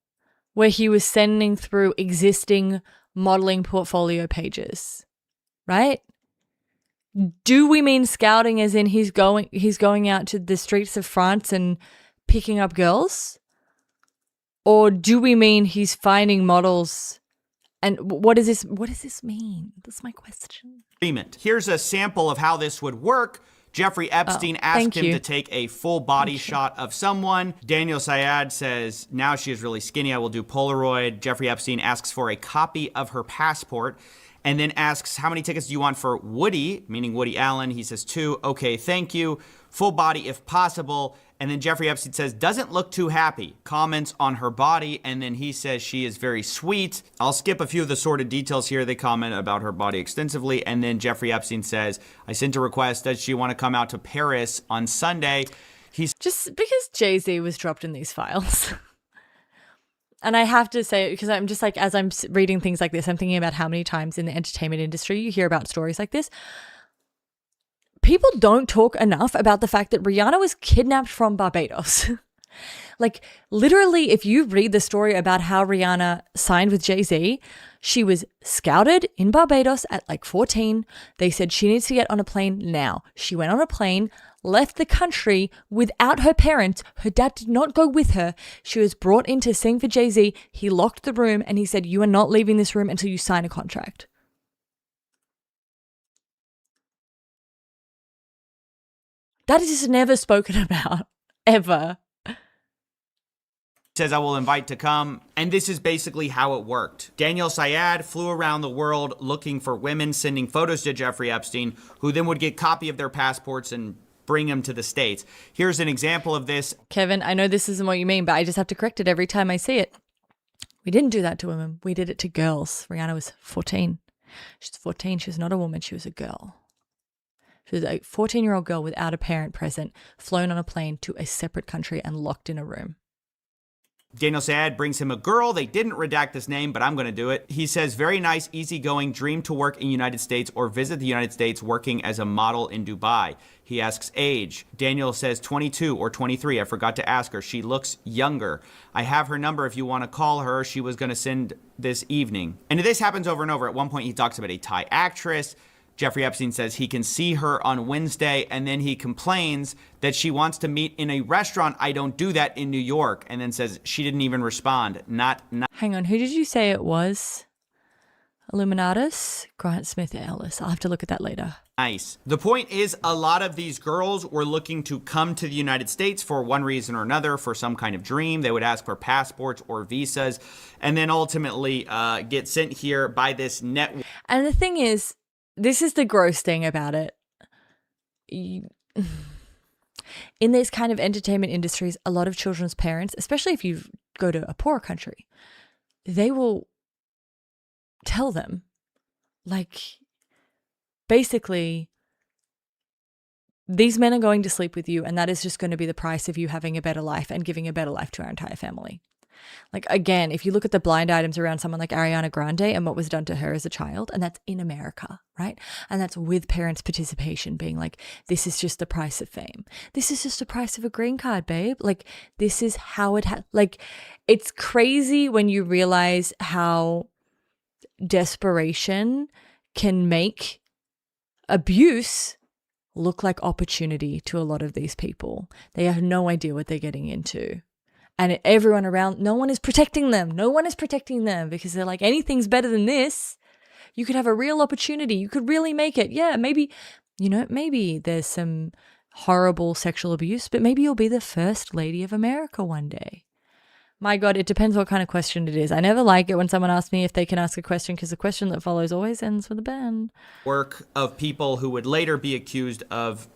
where he was sending through existing modeling portfolio pages, right? Do we mean scouting as in he's going out to the streets of France and picking up girls? Or do we mean he's finding models? And what does this mean? That's my question. Here's a sample of how this would work. Jeffrey Epstein asked him to take a full body shot of someone. Daniel Syed says, now she is really skinny, I will do Polaroid. Jeffrey Epstein asks for a copy of her passport, and then asks, how many tickets do you want for Woody, meaning Woody Allen? He says 2. Okay, thank you. Full body if possible. And then Jeffrey Epstein says, doesn't look too happy. Comments on her body, and then he says she is very sweet. I'll skip a few of the sordid details here. They comment about her body extensively. And then Jeffrey Epstein says, I sent a request. Does she want to come out to Paris on Sunday? He's just because Jay-Z was dropped in these files. And I have to say, because I'm just like, as I'm reading things like this, I'm thinking about how many times in the entertainment industry you hear about stories like this. People don't talk enough about the fact that Rihanna was kidnapped from Barbados. Like, literally, if you read the story about how Rihanna signed with Jay-Z, she was scouted in Barbados at like 14. They said she needs to get on a plane now. She went on a plane, left the country without her parents. Her dad did not go with her. She was brought in to sing for Jay-Z. He locked the room and he said, you are not leaving this room until you sign a contract. That is just never spoken about, ever. Says, I will invite to come. And this is basically how it worked. Daniel Syed flew around the world looking for women, sending photos to Jeffrey Epstein, who then would get a copy of their passports and bring them to the States. Here's an example of this. Kevin, I know this isn't what you mean, but I just have to correct it every time I see it. We didn't do that to women. We did it to girls. Rihanna was 14. She's 14. She was not a woman. She was a girl. She was a 14-year-old girl without a parent present, flown on a plane to a separate country and locked in a room. Daniel Syed brings him a girl. They didn't redact this name, but I'm going to do it. He says, very nice, easygoing, dream to work in United States or visit the United States working as a model in Dubai. He asks age. Daniel says 22 or 23. I forgot to ask her. She looks younger. I have her number if you want to call her. She was going to send this evening. And this happens over and over. At one point, he talks about a Thai actress. Jeffrey Epstein says he can see her on Wednesday, and then he complains that she wants to meet in a restaurant. I don't do that in New York. And then says she didn't even respond. Not. Hang on, who did you say it was? Illuminatus? Grant Smith Ellis. I'll have to look at that later. Nice. The point is, a lot of these girls were looking to come to the United States for one reason or another, for some kind of dream. They would ask for passports or visas, and then ultimately get sent here by this network. And the thing is, this is the gross thing about it. In these kind of entertainment industries, a lot of children's parents, especially if you go to a poorer country, they will tell them, like, basically, These men are going to sleep with you, and that is just going to be the price of you having a better life and giving a better life to our entire family. Like, again, if you look at the blind items around someone like Ariana Grande and what was done to her as a child, and that's in America, right? And that's with parents' participation being like, this is just the price of fame. This is just the price of a green card, babe. Like, this is how it like, it's crazy when you realize how desperation can make abuse look like opportunity to a lot of these people. They have no idea what they're getting into. And everyone around, no one is protecting them. No one is protecting them because they're like, anything's better than this. You could have a real opportunity. You could really make it. Yeah, maybe, maybe there's some horrible sexual abuse, but maybe you'll be the first lady of America one day. My God, it depends what kind of question it is. I never like it when someone asks me if they can ask a question because the question that follows always ends with a ban. Work of people who would later be accused of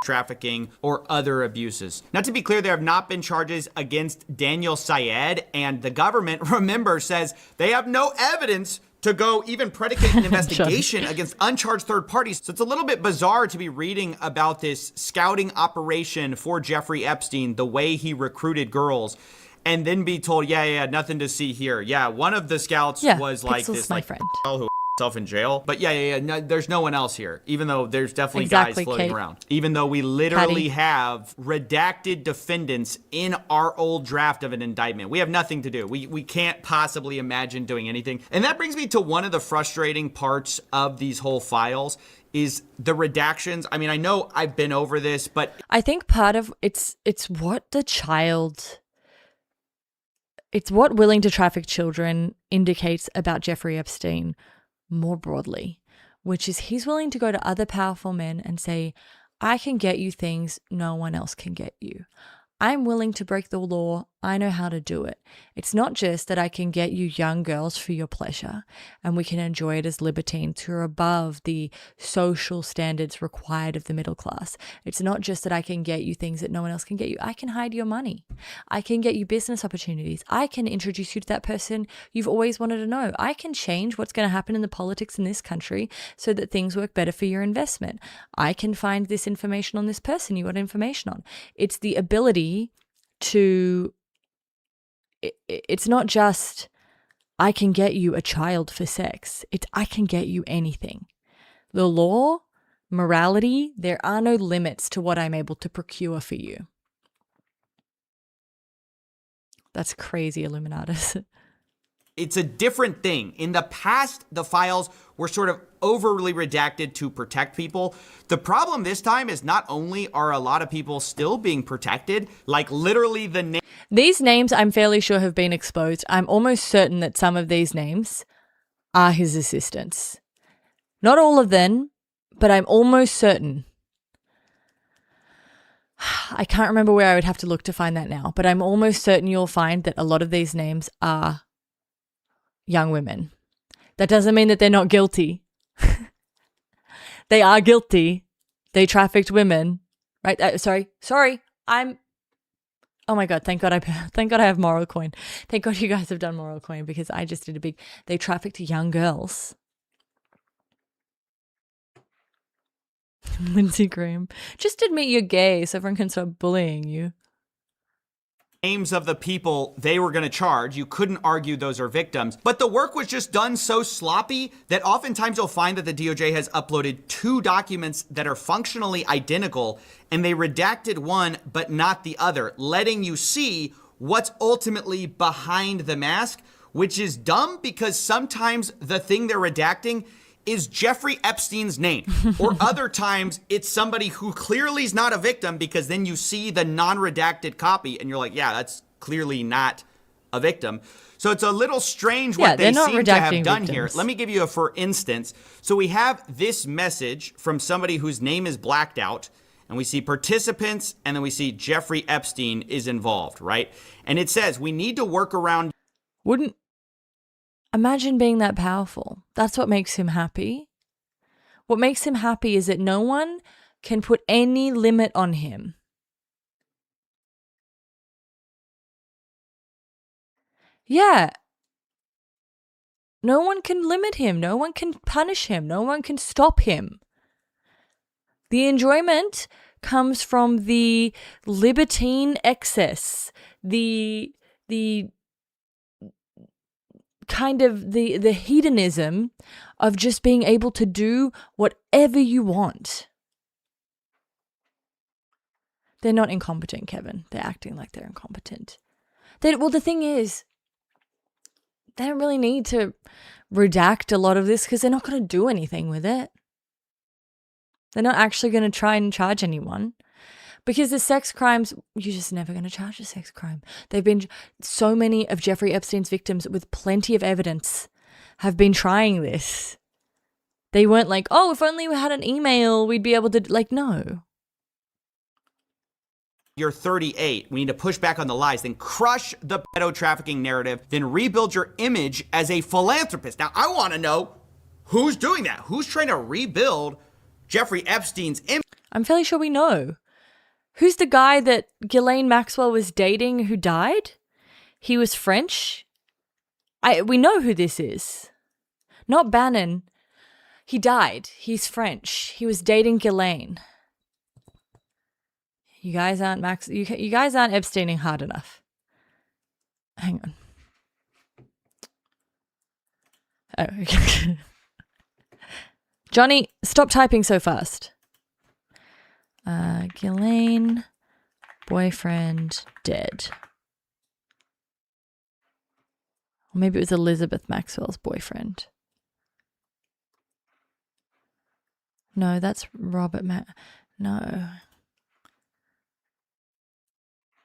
trafficking or other abuses. Now, to be clear, there have not been charges against Daniel Syed, and the government, remember, says they have no evidence to go even predicate an investigation against uncharged third parties. So it's a little bit bizarre to be reading about this scouting operation for Jeffrey Epstein, the way he recruited girls, and then be told, yeah, nothing to see here. Yeah, one of the scouts was like Pixel's this my like friend. who himself in jail. But no, there's no one else here, even though there's definitely Exactly, guys floating Kate. around. Even though we literally have redacted defendants in our old draft of an indictment. We have nothing to do. We can't possibly imagine doing anything. And that brings me to one of the frustrating parts of these whole files is the redactions. I mean, I know I've been over this, but I think part of it's what the child... It's what willing to traffic children indicates about Jeffrey Epstein more broadly, which is he's willing to go to other powerful men and say, I can get you things no one else can get you. I'm willing to break the law. I know how to do it. It's not just that I can get you young girls for your pleasure and we can enjoy it as libertines who are above the social standards required of the middle class. It's not just that I can get you things that no one else can get you. I can hide your money. I can get you business opportunities. I can introduce you to that person you've always wanted to know. I can change what's going to happen in the politics in this country so that things work better for your investment. I can find this information on this person you want information on. It's the ability to, it's not just I can get you a child for sex. It's I can get you anything. The law, morality, there are no limits to what I'm able to procure for you. That's crazy, Illuminatus. it's a different thing. In the past, the files were sort of overly redacted to protect people. The problem this time is not only are a lot of people still being protected, like literally the name. These names I'm fairly sure have been exposed. I'm almost certain that some of these names are his assistants. Not all of them, but I'm almost certain. I can't remember where I would have to look to find that now, but I'm almost certain you'll find that a lot of these names are young women. That doesn't mean that they're not guilty. They are guilty. They trafficked women, right? Sorry. Oh my God! Thank God I have Moral Coin. Thank God you guys have done Moral Coin because I just did a big. They trafficked young girls. Lindsay Graham, just admit you're gay so everyone can stop bullying you. Names of the people they were going to charge. You couldn't argue those are victims. But the work was just done so sloppy that oftentimes you'll find that the DOJ has uploaded two documents that are functionally identical and they redacted one but not the other, letting you see what's ultimately behind the mask, which is dumb because sometimes the thing they're redacting is Jeffrey Epstein's name. Or other times it's somebody who clearly is not a victim because then you see the non-redacted copy and you're like, yeah, that's clearly not a victim. So it's a little strange what they seem to have done here. Let me give you a for instance. So we have this message from somebody whose name is blacked out and we see participants and then we see Jeffrey Epstein is involved, right? And it says we need to work around. Imagine being that powerful. That's what makes him happy. What makes him happy is that no one can put any limit on him. Yeah. No one can limit him. No one can punish him. No one can stop him. The enjoyment comes from the libertine excess, the kind of the hedonism of just being able to do whatever you want. They're not incompetent, Kevin. They're acting like they're incompetent. Well, the thing is, they don't really need to redact a lot of this because they're not going to do anything with it. They're not actually going to try and charge anyone. Because the sex crimes, you're just never going to charge a sex crime. They've been, so many of Jeffrey Epstein's victims with plenty of evidence have been trying this. They weren't like, oh, if only we had an email, we'd be able to, like, no. You're 38. We need to push back on the lies, then crush the pedo trafficking narrative, then rebuild your image as a philanthropist. Now, I want to know who's doing that. Who's trying to rebuild Jeffrey Epstein's image? I'm fairly sure we know. Who's the guy that Ghislaine Maxwell was dating who died? He was French. We know who this is. Not Bannon. He died. He's French. He was dating Ghislaine. You guys aren't you guys aren't Epsteining hard enough. Hang on. Oh, okay. Johnny, stop typing so fast. Ghislaine, boyfriend, dead. Or maybe it was Elizabeth Maxwell's boyfriend. No, that's Robert no.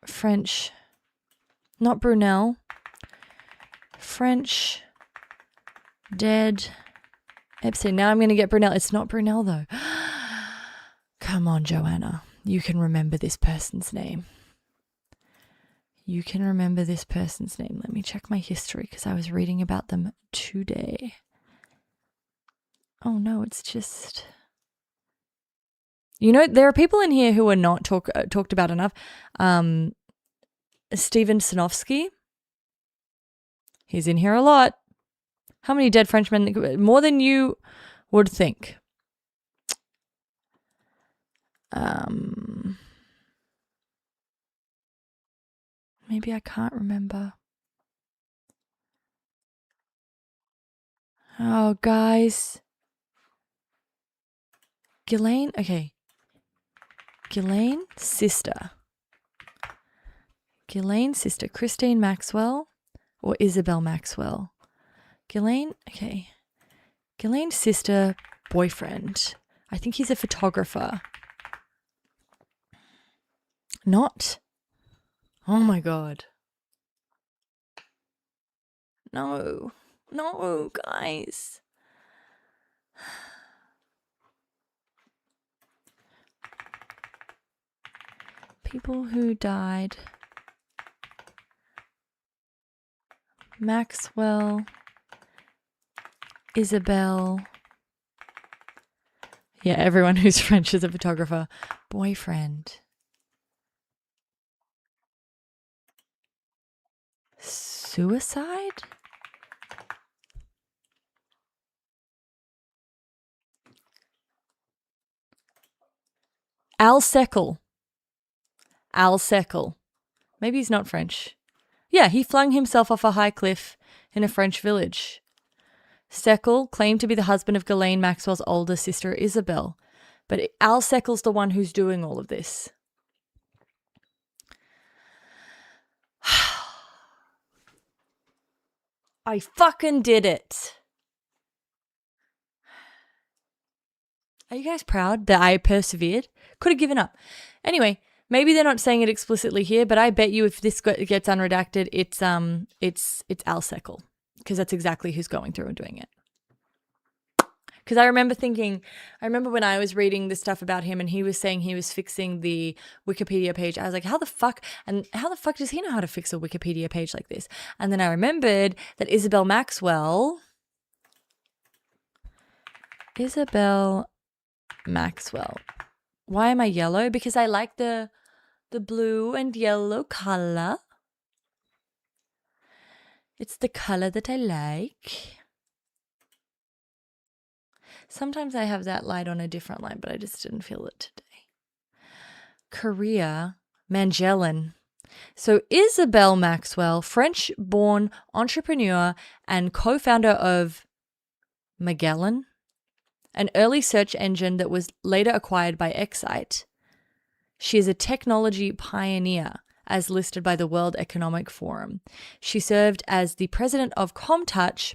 French. Not Brunel. French. Dead. Epstein. Now I'm going to get Brunel. It's not Brunel though. Come on, Joanna. You can remember this person's name. You can remember this person's name. Let me check my history because I was reading about them today. Oh no, it's just... You know, there are people in here who are not talked about enough. Steven Sinofsky. He's in here a lot. How many dead Frenchmen? More than you would think. Maybe I can't remember. Oh, guys. Ghislaine? Okay. Ghislaine's sister. Ghislaine's sister. Christine Maxwell or Isabel Maxwell? Ghislaine? Okay. Ghislaine's sister, boyfriend. I think he's a photographer. Not. Oh my God. No. No, guys. People who died. Maxwell. Isabel. Yeah, everyone who's French is a photographer. Boyfriend. Suicide? Al Seckel. Al Seckel. Maybe he's not French. Yeah, he flung himself off a high cliff in a French village. Seckel claimed to be the husband of Ghislaine Maxwell's older sister, Isabel. But Al Seckel's the one who's doing all of this. I fucking did it. Are you guys proud that I persevered? Could have given up. Anyway, maybe they're not saying it explicitly here, but I bet you if this gets unredacted, it's Al Seckel, because that's exactly who's going through and doing it. Because I remember when I was reading the stuff about him and he was saying he was fixing the Wikipedia page, I was like, how the fuck does he know how to fix a Wikipedia page like this? And then I remembered that Isabel Maxwell. Why am I yellow? Because I like the blue and yellow color. It's the color that I like. Sometimes I have that light on a different light, but I just didn't feel it today. Korea, Magellan. So Isabel Maxwell, French-born entrepreneur and co-founder of Magellan, an early search engine that was later acquired by Excite. She is a technology pioneer, as listed by the World Economic Forum. She served as the president of ComTouch,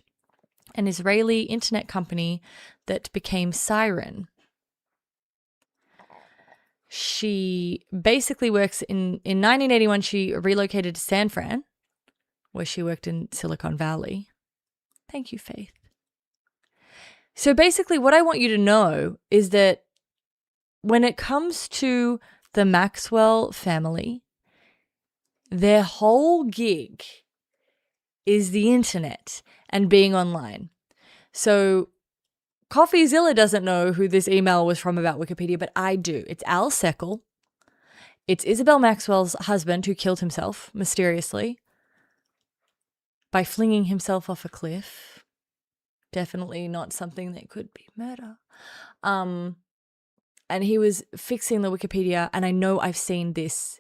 an Israeli internet company that became Siren. She basically works in 1981, she relocated to San Fran, where she worked in Silicon Valley. Thank you, Faith. So basically what I want you to know is that when it comes to the Maxwell family, their whole gig is the internet and being online. So CoffeeZilla doesn't know who this email was from about Wikipedia, but I do. It's Al Seckel. It's Isabel Maxwell's husband who killed himself mysteriously by flinging himself off a cliff. Definitely not something that could be murder. And he was fixing the Wikipedia, and I know I've seen this.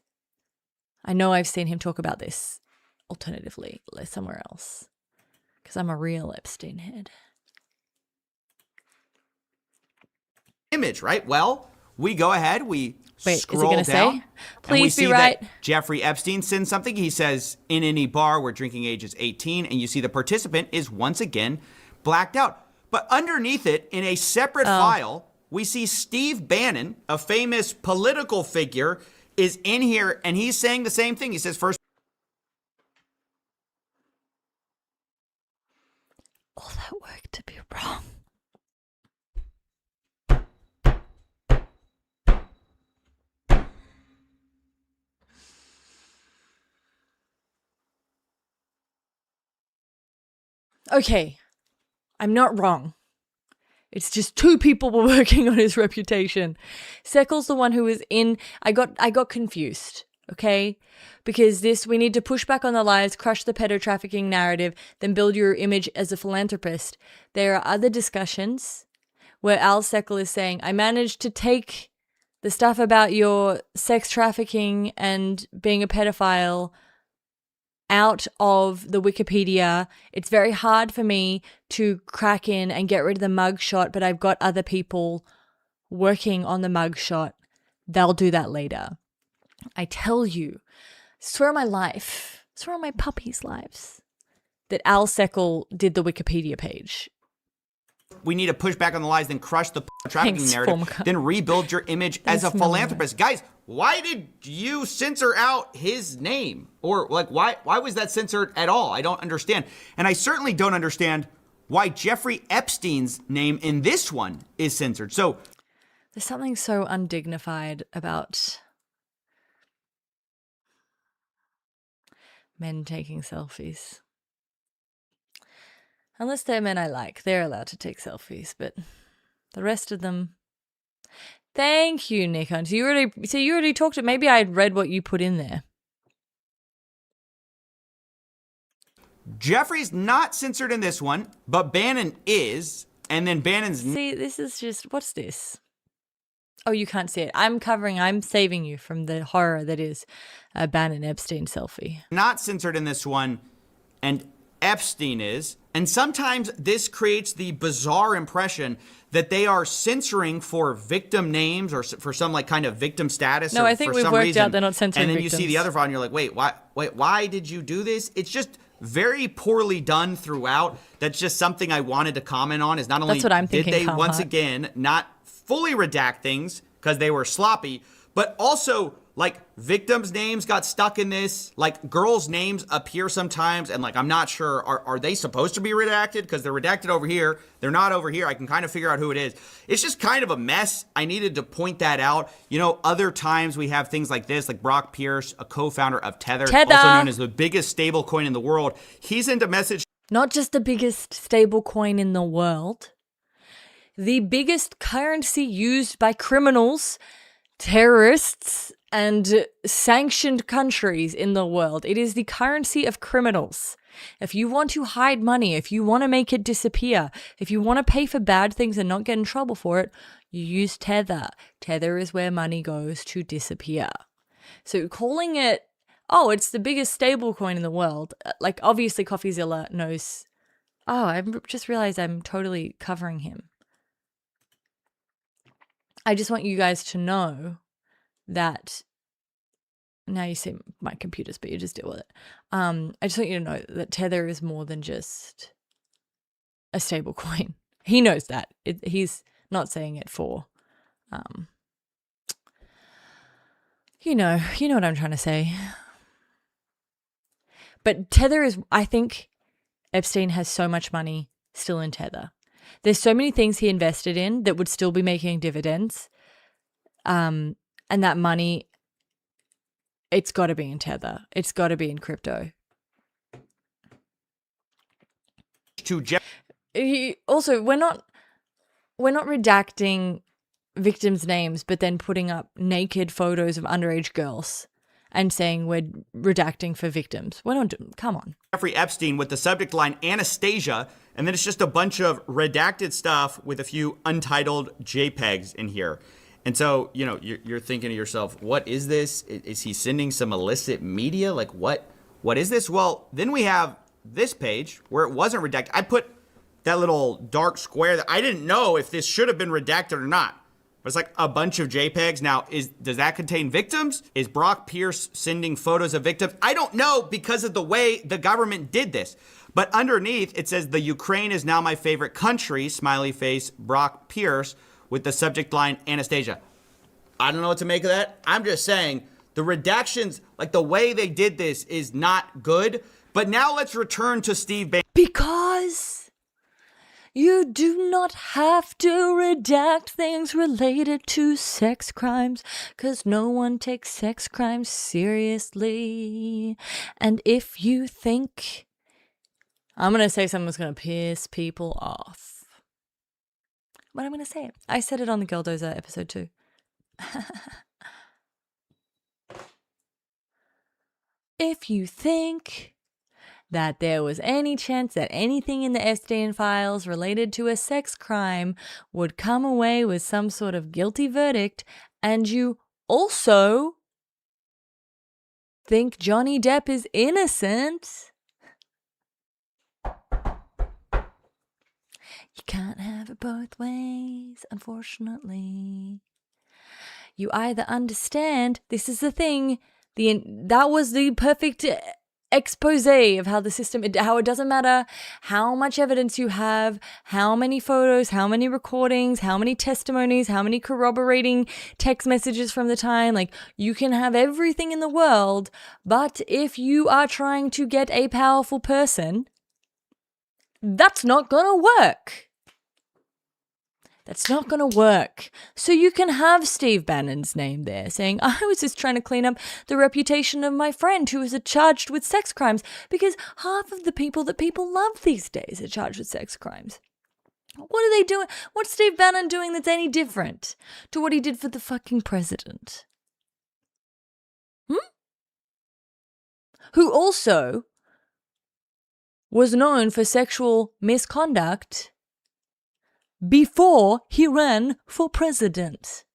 I know I've seen him talk about this alternatively somewhere else because I'm a real Epstein head. Image, right? Well, we go ahead, we scroll is it down, say? Please and we be right. that Jeffrey Epstein sends something. He says, in any bar where drinking age is 18, and you see the participant is once again blacked out. But underneath it, in a separate file, we see Steve Bannon, a famous political figure, is in here, and he's saying the same thing. He says, first, all that work to be wrong. Okay, I'm not wrong. It's just two people were working on his reputation. Seckel's the one who was in. I got confused, okay? Because we need to push back on the lies, crush the pedo-trafficking narrative, then build your image as a philanthropist. There are other discussions where Al Seckel is saying, I managed to take the stuff about your sex trafficking and being a pedophile out of the Wikipedia. It's very hard for me to crack in and get rid of the mugshot, but I've got other people working on the mugshot. They'll do that later. I tell you, swear on my life, swear on my puppies' lives, that Al Seckel did the Wikipedia page. we need to push back on the lies, then crush the trafficking Thanks, narrative, Formka. then rebuild your image as a Thanks, philanthropist. Guys, why did you censor out his name? Or like, why was that censored at all? I don't understand. And I certainly don't understand why Jeffrey Epstein's name in this one is censored. So there's something so undignified about men taking selfies. Unless they're men I like, they're allowed to take selfies, but the rest of them. Thank you, Nikon. So you already talked to. Maybe I had read what you put in there. Jeffrey's not censored in this one, but Bannon is, and then Bannon's. See, this is just, what's this? Oh, you can't see it. I'm saving you from the horror that is a Bannon Epstein selfie. Not censored in this one, and Epstein is. And sometimes this creates the bizarre impression that they are censoring for victim names or for some like kind of victim status. No, or I think for we've some worked reason. out they're not censoring And then victims. you see the other file and you're like, wait, why did you do this? It's just very poorly done throughout. That's just something I wanted to comment on. Is not only That's what I'm did thinking, they Carl once Hart. again not fully redact things because they were sloppy, but also like victims' names got stuck in this. Like girls' names appear sometimes, and like I'm not sure are they supposed to be redacted because they're redacted over here. They're not over here. I can kind of figure out who it is. It's just kind of a mess. I needed to point that out. You know, other times we have things like this, like Brock Pierce, a co-founder of Tether, also known as the biggest stable coin in the world. He's into message. Not just the biggest stable coin in the world, the biggest currency used by criminals, terrorists, and sanctioned countries in the world. It is the currency of criminals. If you want to hide money, if you want to make it disappear, if you want to pay for bad things and not get in trouble for it, you use Tether. Tether is where money goes to disappear. So calling it, oh, it's the biggest stable coin in the world. Like, obviously CoffeeZilla knows. Oh, I just realized I'm totally covering him. I just want you guys to know that now you see my computers, but you just deal with it. I just want you to know that Tether is more than just a stable coin. He knows that. He's not saying it for, you know what I'm trying to say. But Tether is, I think Epstein has so much money still in Tether. There's so many things he invested in that would still be making dividends. And that money, it's got to be in Tether. It's got to be in crypto. Also, we're not redacting victims' names, but then putting up naked photos of underage girls and saying we're redacting for victims. We don't do, come on. Jeffrey Epstein with the subject line Anastasia, and then it's just a bunch of redacted stuff with a few untitled JPEGs in here. And so, you know, you're thinking to yourself, what is this? Is he sending some illicit media? Like, what is this? Well, then we have this page where it wasn't redacted. I put that little dark square that I didn't know if this should have been redacted or not. But it's like a bunch of JPEGs. Now, does that contain victims? Is Brock Pierce sending photos of victims? I don't know because of the way the government did this. But underneath, it says, the Ukraine is now my favorite country, smiley face, Brock Pierce, with the subject line, Anastasia. I don't know what to make of that. I'm just saying the redactions, like the way they did this is not good. But now let's return to Steve Bannon. Because you do not have to redact things related to sex crimes, because no one takes sex crimes seriously. And if you think, I'm going to say something that's going to piss people off, but I'm going to say it. I said it on the Girl Dozer episode 2. If you think that there was any chance that anything in the Epstein files related to a sex crime would come away with some sort of guilty verdict, and you also think Johnny Depp is innocent, you can't have it both ways, unfortunately. You either understand, this is the thing, that was the perfect expose of how the system, how it doesn't matter how much evidence you have, how many photos, how many recordings, how many testimonies, how many corroborating text messages from the time, like you can have everything in the world, but if you are trying to get a powerful person, that's not gonna work. That's not going to work. So you can have Steve Bannon's name there saying, I was just trying to clean up the reputation of my friend who was charged with sex crimes, because half of the people that people love these days are charged with sex crimes. What are they doing? What's Steve Bannon doing that's any different to what he did for the fucking president? Who also was known for sexual misconduct before he ran for president.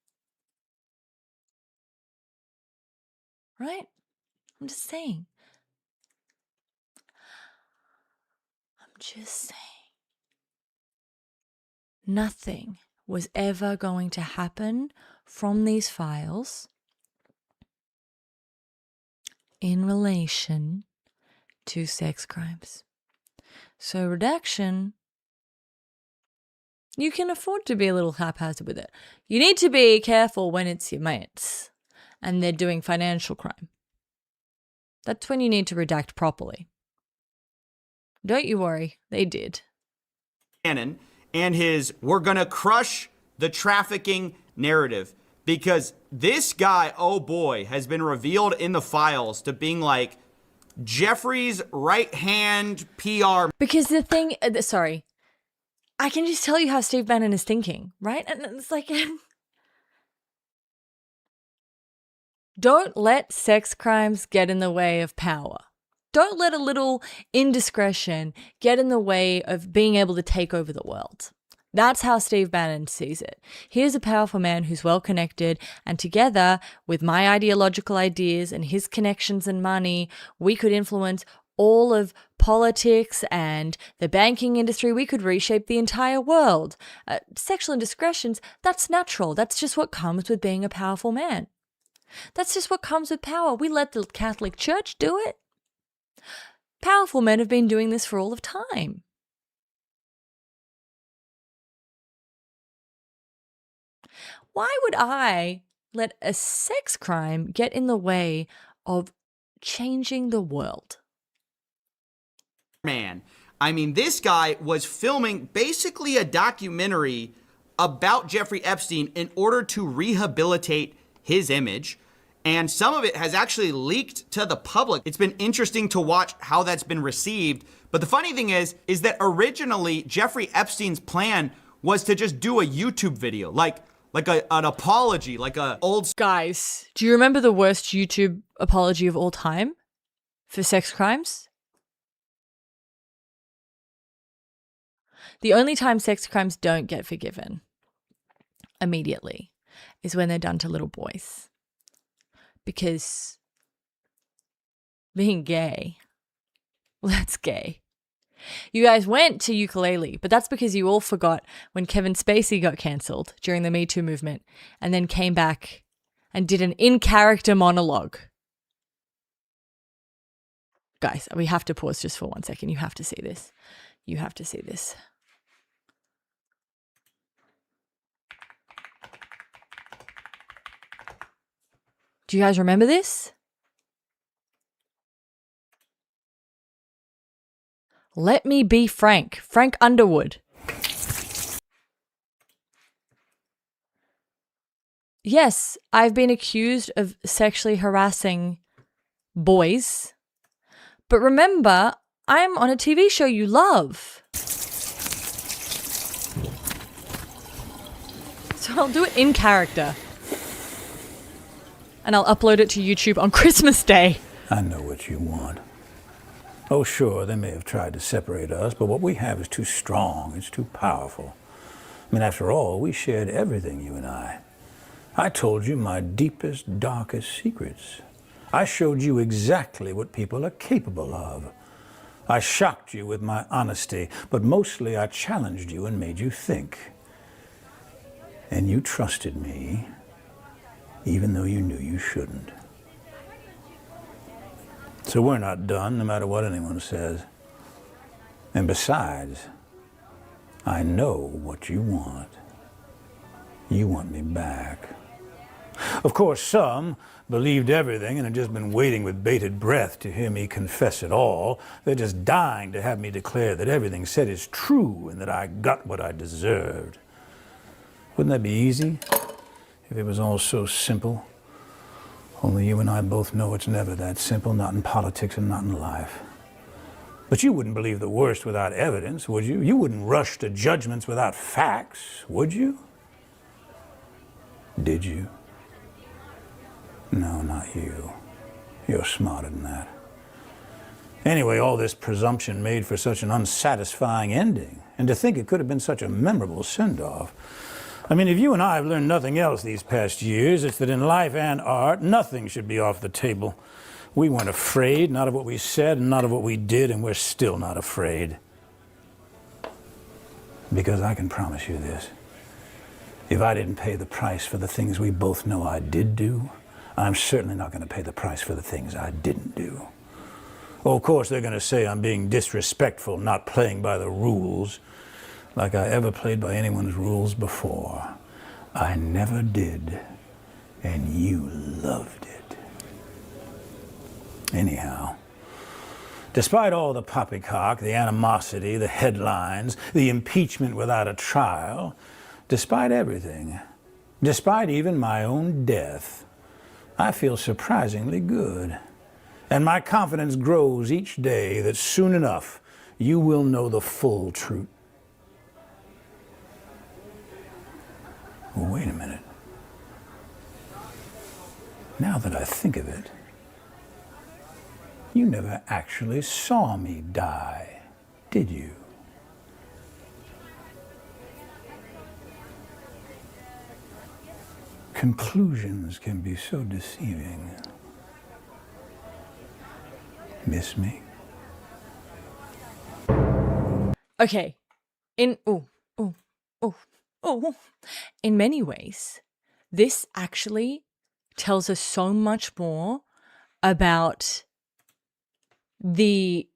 Right? I'm just saying. Nothing was ever going to happen from these files in relation to sex crimes. So redaction, you can afford to be a little haphazard with it. You need to be careful when it's your mates and they're doing financial crime. That's when you need to redact properly. Don't you worry, they did. Bannon and his we're gonna crush the trafficking narrative, because this guy, oh boy, has been revealed in the files to being like Jeffrey's right-hand PR. Because the thing, I can just tell you how Steve Bannon is thinking, right? And it's like, Don't let sex crimes get in the way of power. Don't let a little indiscretion get in the way of being able to take over the world. That's how Steve Bannon sees it. Here's a powerful man who's well connected, and together with my ideological ideas and his connections and money, we could influence all of politics and the banking industry. We could reshape the entire world. Sexual indiscretions, that's natural. That's just what comes with being a powerful man. That's just what comes with power. We let the Catholic Church do it. Powerful men have been doing this for all of time. Why would I let a sex crime get in the way of changing the world? Man, I mean, this guy was filming basically a documentary about Jeffrey Epstein in order to rehabilitate his image. And some of it has actually leaked to the public. It's been interesting to watch how that's been received. But the funny thing is that originally Jeffrey Epstein's plan was to just do a YouTube video, like an apology, like a old... Guys, do you remember the worst YouTube apology of all time for sex crimes? The only time sex crimes don't get forgiven immediately is when they're done to little boys. Because being gay, well, that's gay. You guys went to ukulele, but that's because you all forgot when Kevin Spacey got cancelled during the Me Too movement and then came back and did an in-character monologue. Guys, we have to pause just for 1 second. You have to see this. You have to see this. Do you guys remember this? Let me be Frank. Frank Underwood. Yes, I've been accused of sexually harassing boys. But remember, I'm on a TV show you love. So I'll do it in character. And I'll upload it to YouTube on Christmas Day. I know what you want. Oh, sure, they may have tried to separate us, but what we have is too strong, it's too powerful. I mean, after all, we shared everything, you and I. I told you my deepest, darkest secrets. I showed you exactly what people are capable of. I shocked you with my honesty, but mostly I challenged you and made you think. And you trusted me, even though you knew you shouldn't. So we're not done, no matter what anyone says. And besides, I know what you want. You want me back. Of course, some believed everything and have just been waiting with bated breath to hear me confess it all. They're just dying to have me declare that everything said is true and that I got what I deserved. Wouldn't that be easy if it was all so simple? Only you and I both know it's never that simple, not in politics and not in life. But you wouldn't believe the worst without evidence, would you? You wouldn't rush to judgments without facts, would you? Did you? No, not you. You're smarter than that. Anyway, all this presumption made for such an unsatisfying ending, and to think it could have been such a memorable send-off. I mean, if you and I have learned nothing else these past years, it's that in life and art, nothing should be off the table. We weren't afraid, not of what we said, and not of what we did, and we're still not afraid. Because I can promise you this. If I didn't pay the price for the things we both know I did do, I'm certainly not going to pay the price for the things I didn't do. Oh, of course, they're going to say I'm being disrespectful, not playing by the rules, like I ever played by anyone's rules before. I never did, and you loved it. Anyhow, despite all the poppycock, the animosity, the headlines, the impeachment without a trial, despite everything, despite even my own death, I feel surprisingly good. And my confidence grows each day that soon enough you will know the full truth. Well, wait a minute. Now that I think of it, you never actually saw me die, did you? Conclusions can be so deceiving. Miss me? Okay. Oh. In many ways, this actually tells us so much more about the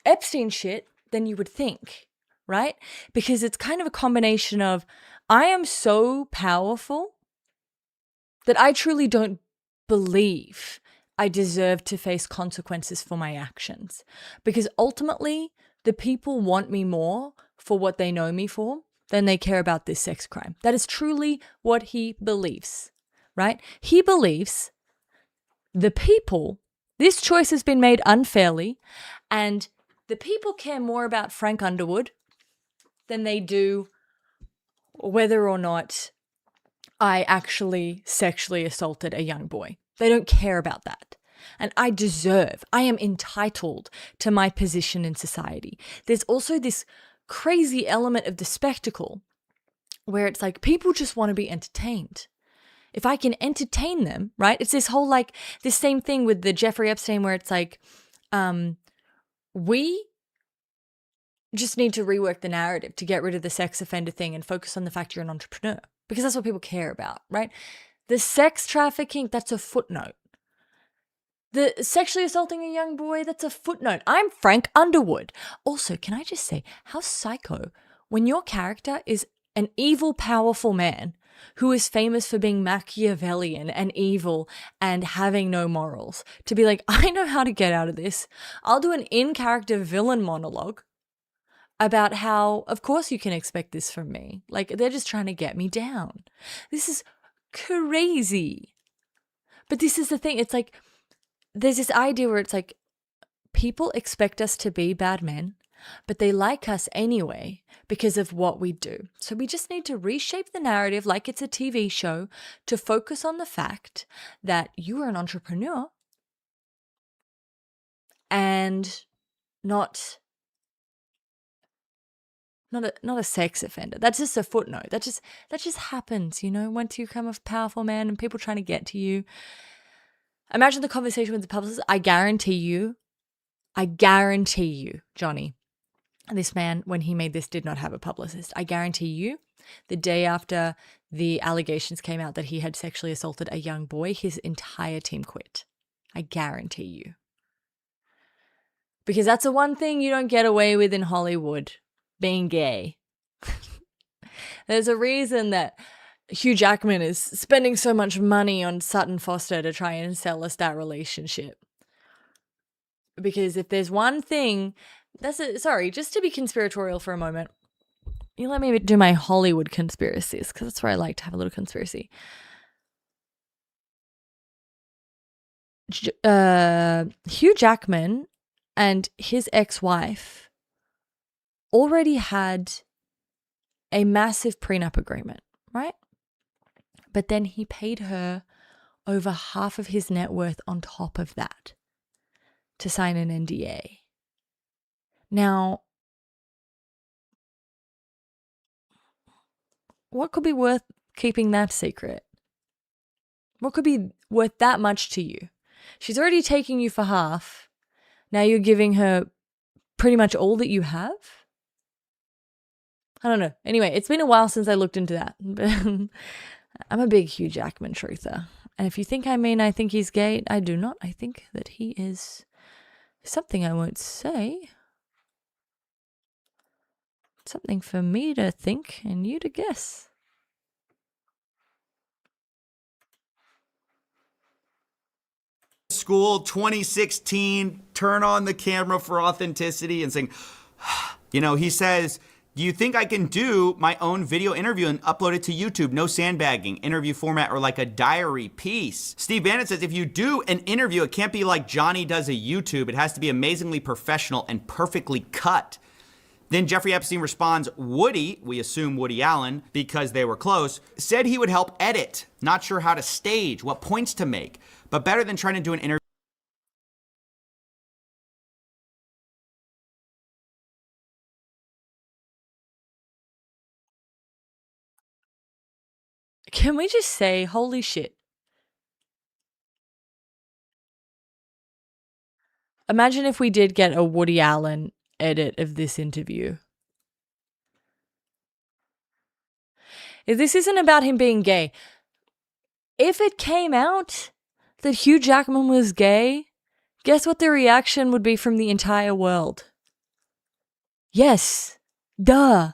Epstein shit than you would think, right? Because it's kind of a combination of, I am so powerful that I truly don't believe I deserve to face consequences for my actions. Because ultimately, the people want me more for what they know me for than they care about this sex crime. That is truly what he believes, right? He believes the people, this choice has been made unfairly, and the people care more about Frank Underwood than they do whether or not I actually sexually assaulted a young boy. They don't care about that. And I am entitled to my position in society. There's also this crazy element of the spectacle where it's like people just want to be entertained. If I can entertain them, right? It's this whole like, this same thing with the Jeffrey Epstein where it's like, we just need to rework the narrative to get rid of the sex offender thing and focus on the fact you're an entrepreneur. Because that's what people care about, right? The sex trafficking, that's a footnote. The sexually assaulting a young boy, that's a footnote. I'm Frank Underwood. Also, can I just say, how psycho when your character is an evil, powerful man who is famous for being Machiavellian and evil and having no morals, to be like, I know how to get out of this. I'll do an in-character villain monologue about how, of course you can expect this from me. Like, they're just trying to get me down. This is crazy. But this is the thing. It's like, there's this idea where it's like, people expect us to be bad men, but they like us anyway because of what we do. So we just need to reshape the narrative like it's a TV show to focus on the fact that you are an entrepreneur and not a sex offender. That's just a footnote. That just happens, you know, once you become a powerful man and people trying to get to you. Imagine the conversation with the publicist. I guarantee you, Johnny, this man, when he made this, did not have a publicist. I guarantee you, the day after the allegations came out that he had sexually assaulted a young boy, his entire team quit. I guarantee you. Because that's the one thing you don't get away with in Hollywood, being gay. There's a reason that Hugh Jackman is spending so much money on Sutton Foster to try and sell us that relationship. Because if there's one thing, just to be conspiratorial for a moment, you let me do my Hollywood conspiracies, because that's where I like to have a little conspiracy. Hugh Jackman and his ex-wife already had a massive prenup agreement, right? But then he paid her over half of his net worth on top of that to sign an NDA. Now, what could be worth keeping that secret? What could be worth that much to you? She's already taking you for half. Now you're giving her pretty much all that you have? I don't know. Anyway, it's been a while since I looked into that. I'm a big Hugh Jackman truther. And if you think I think he's gay, I do not. I think that he is something I won't say. Something for me to think and you to guess. School 2016, turn on the camera for authenticity and saying, you know, he says, do you think I can do my own video interview and upload it to YouTube? No sandbagging, interview format, or like a diary piece. Steve Bannon says, if you do an interview, it can't be like Johnny does a YouTube. It has to be amazingly professional and perfectly cut. Then Jeffrey Epstein responds, Woody, we assume Woody Allen, because they were close, said he would help edit. Not sure how to stage, what points to make. but better than trying to do an interview. Can we just say, holy shit? Imagine if we did get a Woody Allen edit of this interview. If this isn't about him being gay, if it came out that Hugh Jackman was gay, guess what the reaction would be from the entire world? Yes, duh,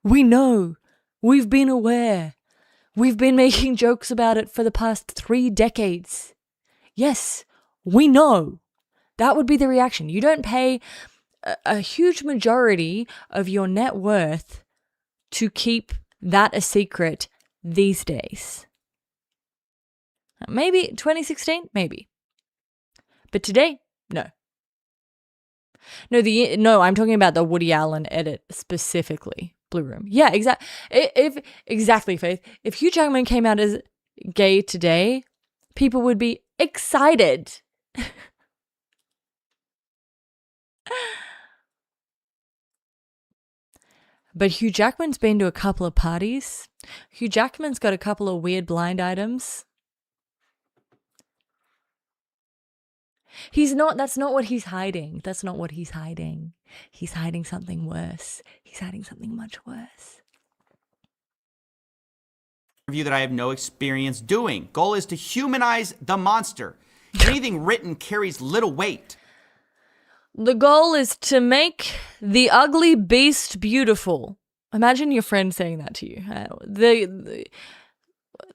we know, we've been aware, we've been making jokes about it for the past 3 decades. Yes, we know. That would be the reaction. You don't pay a huge majority of your net worth to keep that a secret these days. Maybe 2016, maybe. But today, no. No, I'm talking about the Woody Allen edit specifically. Blue Room. Yeah, exactly, Faith. If Hugh Jackman came out as gay today, people would be excited. But Hugh Jackman's been to a couple of parties. Hugh Jackman's got a couple of weird blind items. That's not what he's hiding. That's not what he's hiding. He's hiding something worse. He's hiding something much worse. Interview that I have no experience doing. Goal is to humanize the monster. Anything written carries little weight. The goal is to make the ugly beast beautiful. Imagine your friend saying that to you.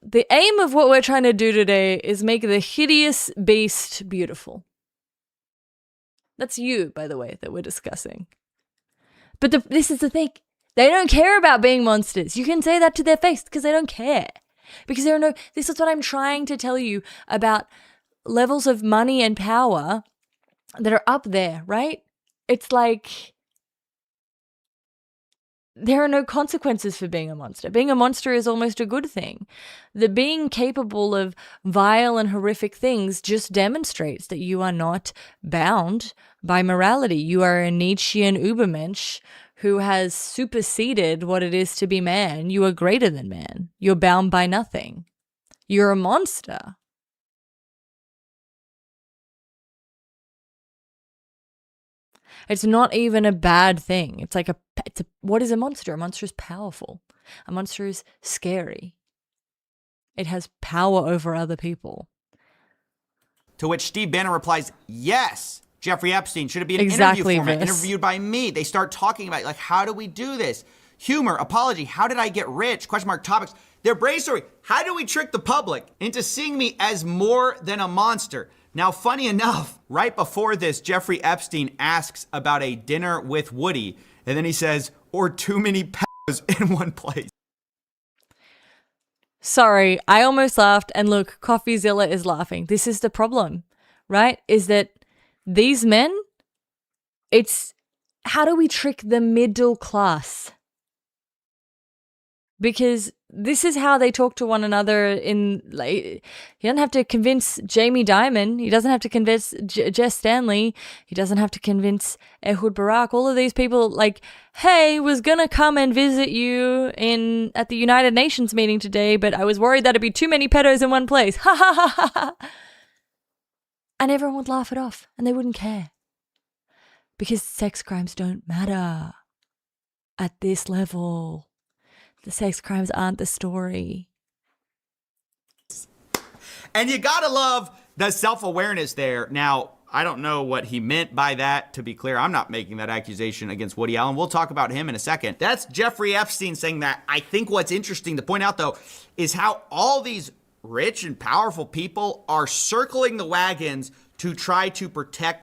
The aim of what we're trying to do today is make the hideous beast beautiful. That's you, by the way, that we're discussing. But this is the thing. They don't care about being monsters. You can say that to their face because they don't care. Because this is what I'm trying to tell you about levels of money and power that are up there, right? It's like there are no consequences for being a monster. Being a monster is almost a good thing. The being capable of vile and horrific things just demonstrates that you are not bound by morality. You are a Nietzschean Übermensch who has superseded what it is to be man. You are greater than man. You're bound by nothing. You're a monster. It's not even a bad thing. It's what is a monster? A monster is powerful. A monster is scary. It has power over other people. To which Steve Bannon replies, yes, Jeffrey Epstein should it be an Exactly interview format, this. interviewed by me. They start talking about like, how do we do this? Humor, apology, how did I get rich? Question mark topics. Their brainstorming, how do we trick the public into seeing me as more than a monster? Now, funny enough, right before this, Jeffrey Epstein asks about a dinner with Woody, and then he says, or too many pedos in one place. Sorry, I almost laughed, and look, CoffeeZilla is laughing. This is the problem, right? Is that these men, it's how do we trick the middle class? Because this is how they talk to one another he doesn't have to convince Jamie Dimon. He doesn't have to convince Jess Stanley. He doesn't have to convince Ehud Barak. All of these people hey, was going to come and visit you at the United Nations meeting today, but I was worried that'd be too many pedos in one place. Ha ha ha ha ha. And everyone would laugh it off and they wouldn't care. Because sex crimes don't matter at this level. The sex crimes aren't the story. And you gotta love the self-awareness there. Now, I don't know what he meant by that. To be clear, I'm not making that accusation against Woody Allen. We'll talk about him in a second. That's Jeffrey Epstein saying that. I think what's interesting to point out, though, is how all these rich and powerful people are circling the wagons to try to protect.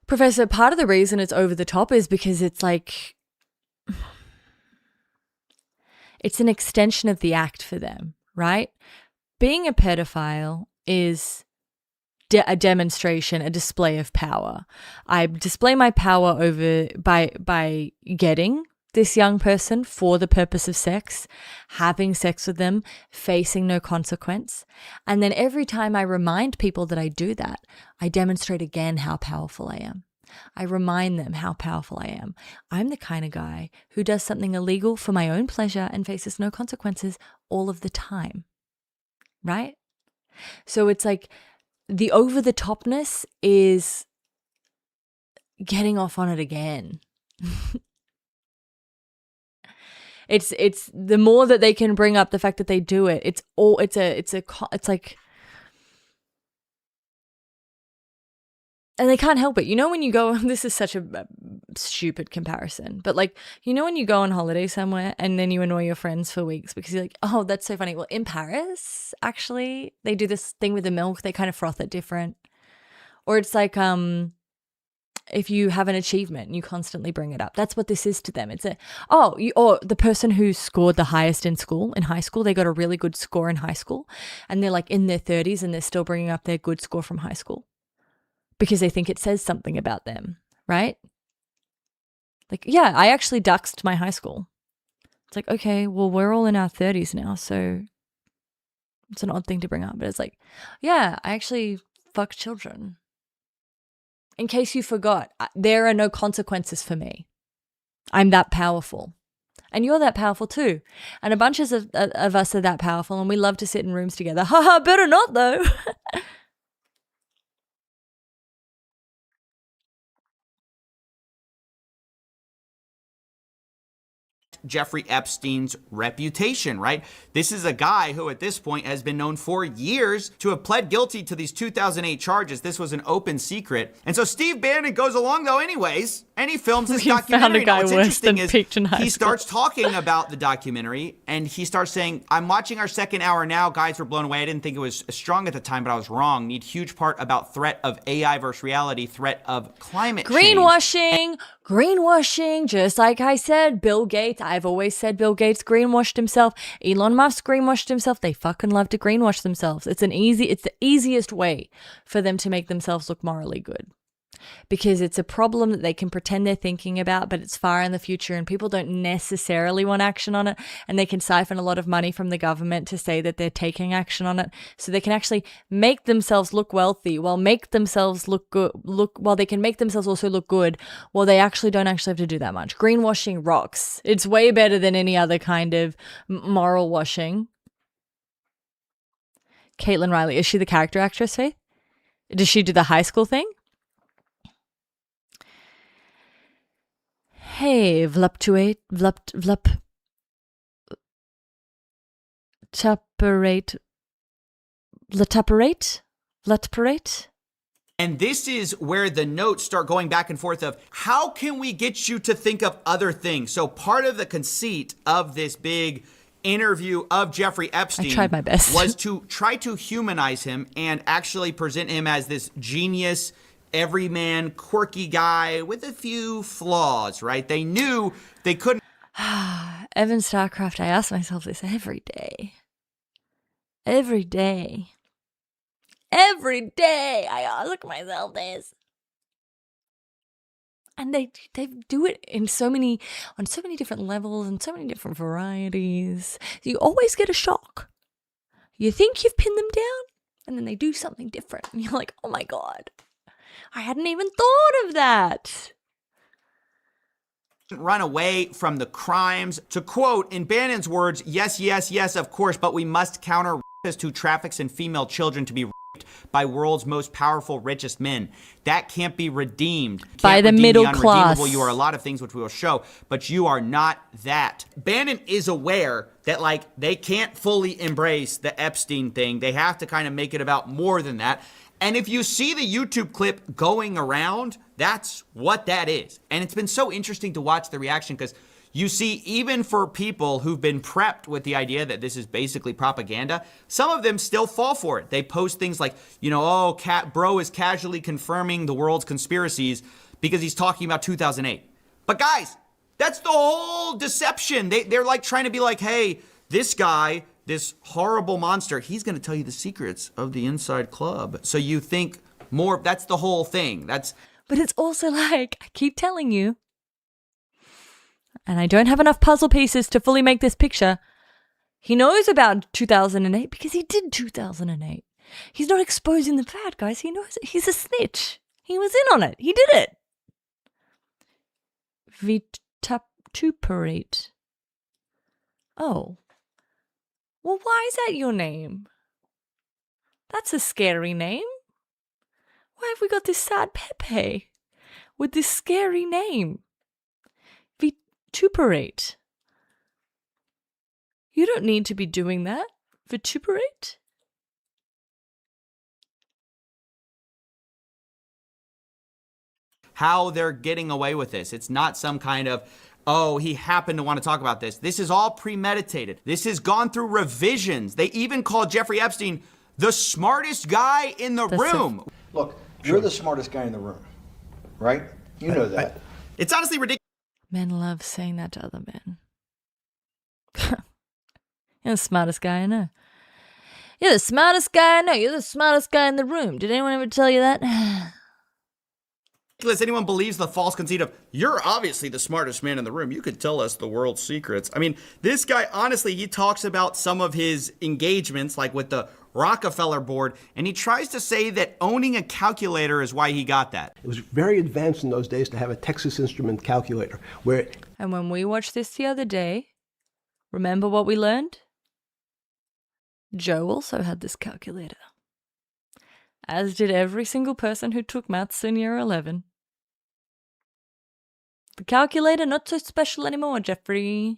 Professor, part of the reason it's over the top is because it's it's an extension of the act for them, right? Being a pedophile is a demonstration, a display of power. I display my power by getting this young person for the purpose of sex, having sex with them, facing no consequence. And then every time I remind people that I do that, I demonstrate again how powerful I am. I remind them how powerful I am. I'm the kind of guy who does something illegal for my own pleasure and faces no consequences all of the time. Right? So it's like the over the topness is getting off on it again. It's the more that they can bring up the fact that they do it. It's like, and they can't help it. You know when you go, this is such a stupid comparison, but like, you know when you go on holiday somewhere and then you annoy your friends for weeks because you're like, oh, that's so funny. Well, in Paris, actually, they do this thing with the milk. They kind of froth it different. Or it's like, if you have an achievement and you constantly bring it up, that's what this is to them. It's or the person who scored the highest in high school, they got a really good score in high school and they're like in their 30s and they're still bringing up their good score from high school because they think it says something about them, right? Like, yeah, I actually duxed my high school. It's like, okay, well, we're all in our 30s now, so it's an odd thing to bring up. But it's like, yeah, I actually fucked children. In case you forgot, there are no consequences for me. I'm that powerful. And you're that powerful too. And a bunch of us are that powerful and we love to sit in rooms together. Haha, better not though. Jeffrey Epstein's reputation, right? This is a guy who at this point has been known for years to have pled guilty to these 2008 charges. This was an open secret. And so Steve Bannon goes along though anyways, and he films this documentary. Found a guy what's worse than interesting is peaked in high he school. starts talking about the documentary and he starts saying, I'm watching our second hour now. Guys were blown away. I didn't think it was as strong at the time, but I was wrong. Need huge part about threat of AI versus reality, threat of climate change. Greenwashing, just like I said, Bill Gates. I've always said Bill Gates greenwashed himself. Elon Musk greenwashed himself. They fucking love to greenwash themselves. It's the easiest way for them to make themselves look morally good. Because it's a problem that they can pretend they're thinking about, but it's far in the future and people don't necessarily want action on it. And they can siphon a lot of money from the government to say that they're taking action on it. So they can actually make themselves look wealthy while make themselves look good, while they can make themselves also look good while they actually don't actually have to do that much. Greenwashing rocks. It's way better than any other kind of moral washing. Caitlin Riley, is she the character actress, Faith? Does she do the high school thing? Hey, vluptuate, vluptuate. And this is where the notes start going back and forth of how can we get you to think of other things? So part of the conceit of this big interview of Jeffrey Epstein I tried my best. was to try to humanize him and actually present him as this genius, everyman, quirky guy with a few flaws, right? They knew they couldn't. Evan Starcraft, I ask myself this every day. Every day. Every day I ask myself this. And they do it on so many different levels and so many different varieties. You always get a shock. You think you've pinned them down, and then they do something different. And you're like, oh my God, I hadn't even thought of that. Run away from the crimes. To quote, in Bannon's words, yes, yes, yes, of course, but we must counter rapists who traffics in female children to be raped by world's most powerful, richest men. That can't be redeemed. Can't by the redeem middle the class. You are a lot of things which we will show, but you are not that. Bannon is aware that like they can't fully embrace the Epstein thing. They have to kind of make it about more than that. And if you see the YouTube clip going around, that's what that is. And it's been so interesting to watch the reaction because you see, even for people who've been prepped with the idea that this is basically propaganda, some of them still fall for it. They post things like, you know, oh, bro is casually confirming the world's conspiracies because he's talking about 2008. But guys, that's the whole deception. They're like trying to be like, hey, this guy, this horrible monster, he's going to tell you the secrets of the inside club. So you think more, that's the whole thing. But it's also like, I keep telling you, and I don't have enough puzzle pieces to fully make this picture. He knows about 2008 because he did 2008. He's not exposing the bad guys. He knows it. He's a snitch. He was in on it. He did it. Vituperate. Oh. Well, why is that your name? That's a scary name. Why have we got this sad Pepe with this scary name? Vituperate. You don't need to be doing that. Vituperate? How they're getting away with this. It's not some kind of, oh, he happened to want to talk about this. This is all premeditated. This has gone through revisions. They even called Jeffrey Epstein the smartest guy in the room. Look, you're the smartest guy in the room, right? You know that. It's honestly ridiculous. Men love saying that to other men. You're the smartest guy I know. You're the smartest guy I know. You're the smartest guy in the room. Did anyone ever tell you that? Anyone believes the false conceit of, you're obviously the smartest man in the room. You could tell us the world's secrets. I mean, this guy, honestly, he talks about some of his engagements, like with the Rockefeller board, and he tries to say that owning a calculator is why he got that. It was very advanced in those days to have a Texas Instrument calculator where... And when we watched this the other day, remember what we learned? Joe also had this calculator. As did every single person who took maths in year 11. The calculator not so special anymore, Jeffrey.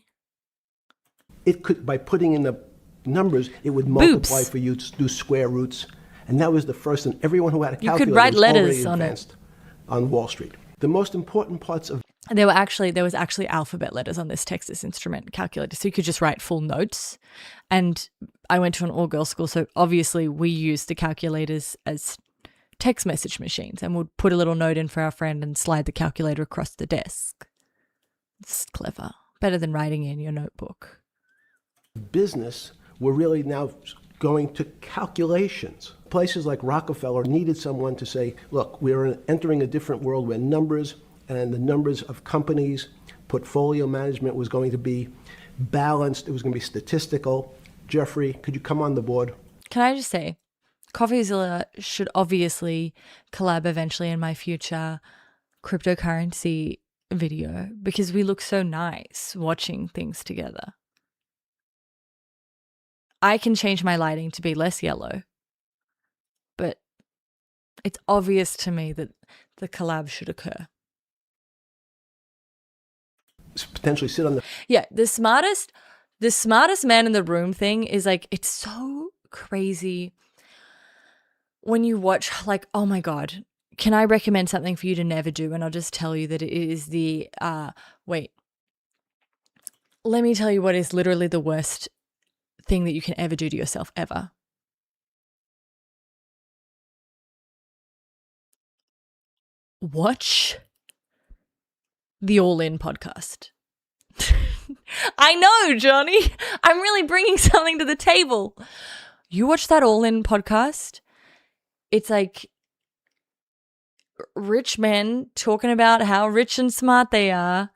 It could, by putting in the numbers, it would multiply for you to do square roots. And that was the first, and everyone who had a calculator could write was letters already on it. advanced on Wall Street. The most important parts of... There was actually alphabet letters on this Texas Instrument calculator, so you could just write full notes. And I went to an all-girls school, so obviously we used the calculators as text message machines, and would put a little note in for our friend and slide the calculator across the desk. It's clever. Better than writing in your notebook. business were really now going to calculations. Places like Rockefeller needed someone to say, look, we're entering a different world where numbers and the numbers of companies, portfolio management was going to be balanced. It was going to be statistical. Jeffrey, could you come on the board? Can I just say, CoffeeZilla should obviously collab eventually in my future cryptocurrency video because we look so nice watching things together. I can change my lighting to be less yellow, but it's obvious to me that the collab should occur. Potentially sit on the... Yeah, the smartest man in the room thing is like, it's so crazy when you watch, like, oh my God, can I recommend something for you to never do? And I'll just tell you that it is the, wait, let me tell you what is literally the worst thing that you can ever do to yourself ever. Watch the All In podcast. I know, Johnny. I'm really bringing something to the table. You watch that All In podcast, it's like rich men talking about how rich and smart they are.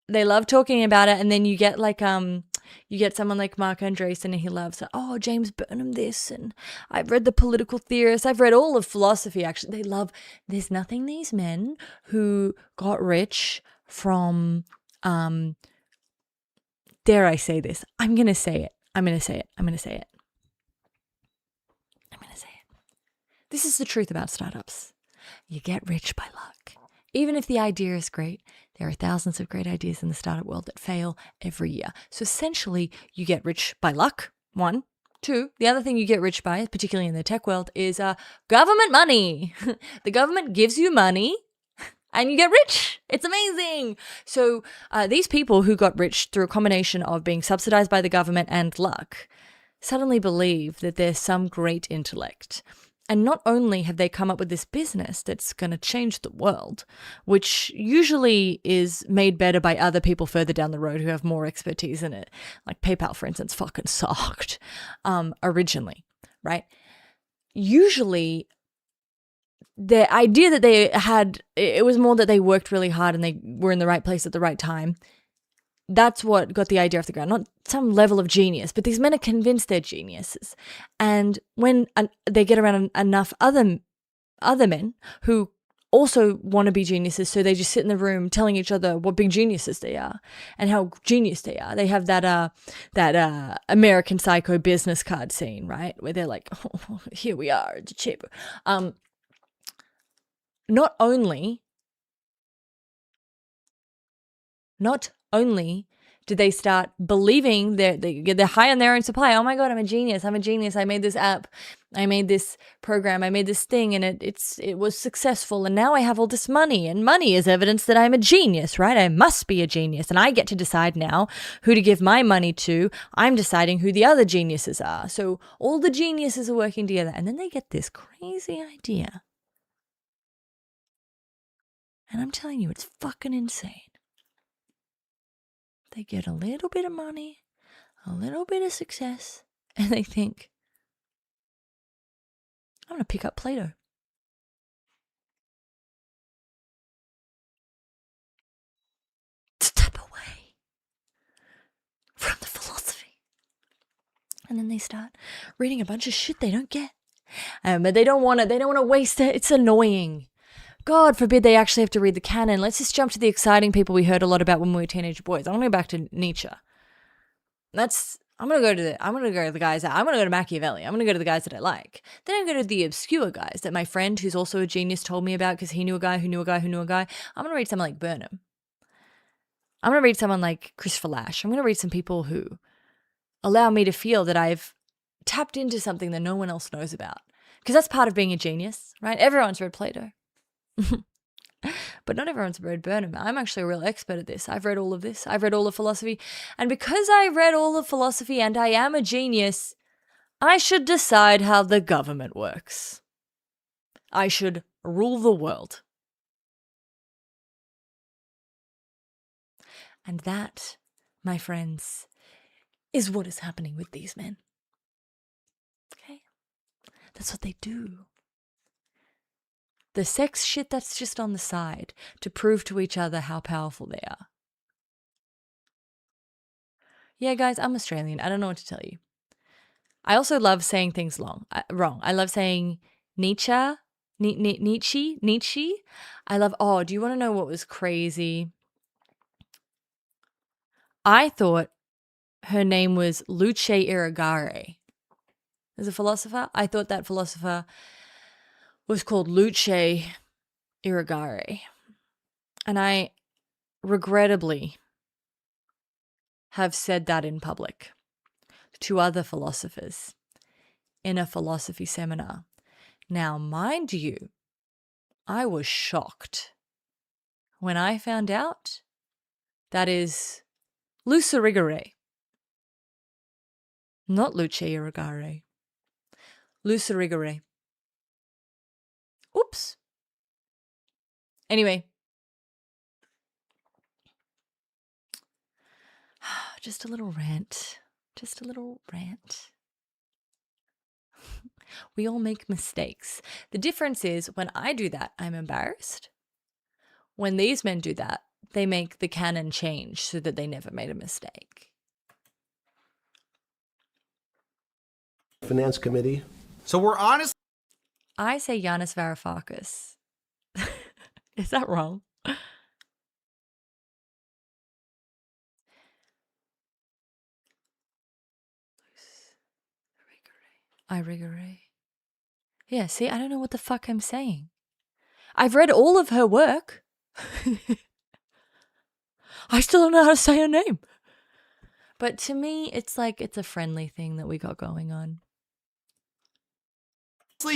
They love talking about it, and then you get like you get someone like Mark Andreessen, and he loves, oh, James Burnham this, and I've read the political theorists, I've read all of philosophy, actually. They love, there's nothing these men who got rich from, dare I say this? I'm going to say it. This is the truth about startups. You get rich by luck. Even if the idea is great, there are thousands of great ideas in the startup world that fail every year. So essentially, you get rich by luck, one. Two, the other thing you get rich by, particularly in the tech world, is government money. The government gives you money and you get rich. It's amazing. So these people who got rich through a combination of being subsidized by the government and luck suddenly believe that there's some great intellect. And not only have they come up with this business that's going to change the world, which usually is made better by other people further down the road who have more expertise in it. Like PayPal, for instance, fucking sucked originally, right? Usually the idea that they had, it was more that they worked really hard and they were in the right place at the right time. That's what got the idea off the ground, not some level of genius, but these men are convinced they're geniuses. And when they get around enough other men who also want to be geniuses, so they just sit in the room telling each other what big geniuses they are and how genius they are. They have that American Psycho business card scene, right, where they're like, oh, here we are at the chamber. Not only do they start believing they're high on their own supply. Oh my God, I'm a genius. I made this app. I made this program. I made this thing, and it was successful. And now I have all this money, and money is evidence that I'm a genius, right? I must be a genius, and I get to decide now who to give my money to. I'm deciding who the other geniuses are. So all the geniuses are working together, and then they get this crazy idea. And I'm telling you, it's fucking insane. They get a little bit of money, a little bit of success, and they think, I'm going to pick up Plato. Step away from the philosophy. And then they start reading a bunch of shit they don't get. But they don't want to waste it. It's annoying. God forbid they actually have to read the canon. Let's just jump to the exciting people we heard a lot about when we were teenage boys. I'm going to go back to Nietzsche. I'm going to go to the guys that, I'm going to go to Machiavelli. I'm going to go to the guys that I like. Then I'm going to go to the obscure guys that my friend, who's also a genius, told me about because he knew a guy who knew a guy who knew a guy. I'm going to read someone like Burnham. I'm going to read someone like Christopher Lash. I'm going to read some people who allow me to feel that I've tapped into something that no one else knows about. Because that's part of being a genius, right? Everyone's read Plato. But not everyone's read Burnham. I'm actually a real expert at this. I've read all of this. I've read all of philosophy. And because I read all of philosophy and I am a genius, I should decide how the government works. I should rule the world. And that, my friends, is what is happening with these men. Okay? That's what they do. The sex shit, that's just on the side to prove to each other how powerful they are. Yeah, guys, I'm Australian. I don't know what to tell you. I also love saying things wrong. I love saying Nietzsche. I love, do you want to know what was crazy? I thought her name was Luce Irigaray. As a philosopher, I thought that philosopher was called Luce Irigaray. And I regrettably have said that in public to other philosophers in a philosophy seminar. Now, mind you, I was shocked when I found out that is Luce Irigaray, not Luce Irigaray. Luce Irigaray. Oops. Anyway. Just a little rant. We all make mistakes. The difference is when I do that, I'm embarrassed. When these men do that, they make the canon change so that they never made a mistake. Finance committee. So we're honest. I say Yanis Varoufakis. Is that wrong? Irigaray. Yeah, see, I don't know what the fuck I'm saying. I've read all of her work. I still don't know how to say her name. But to me, it's like it's a friendly thing that we got going on.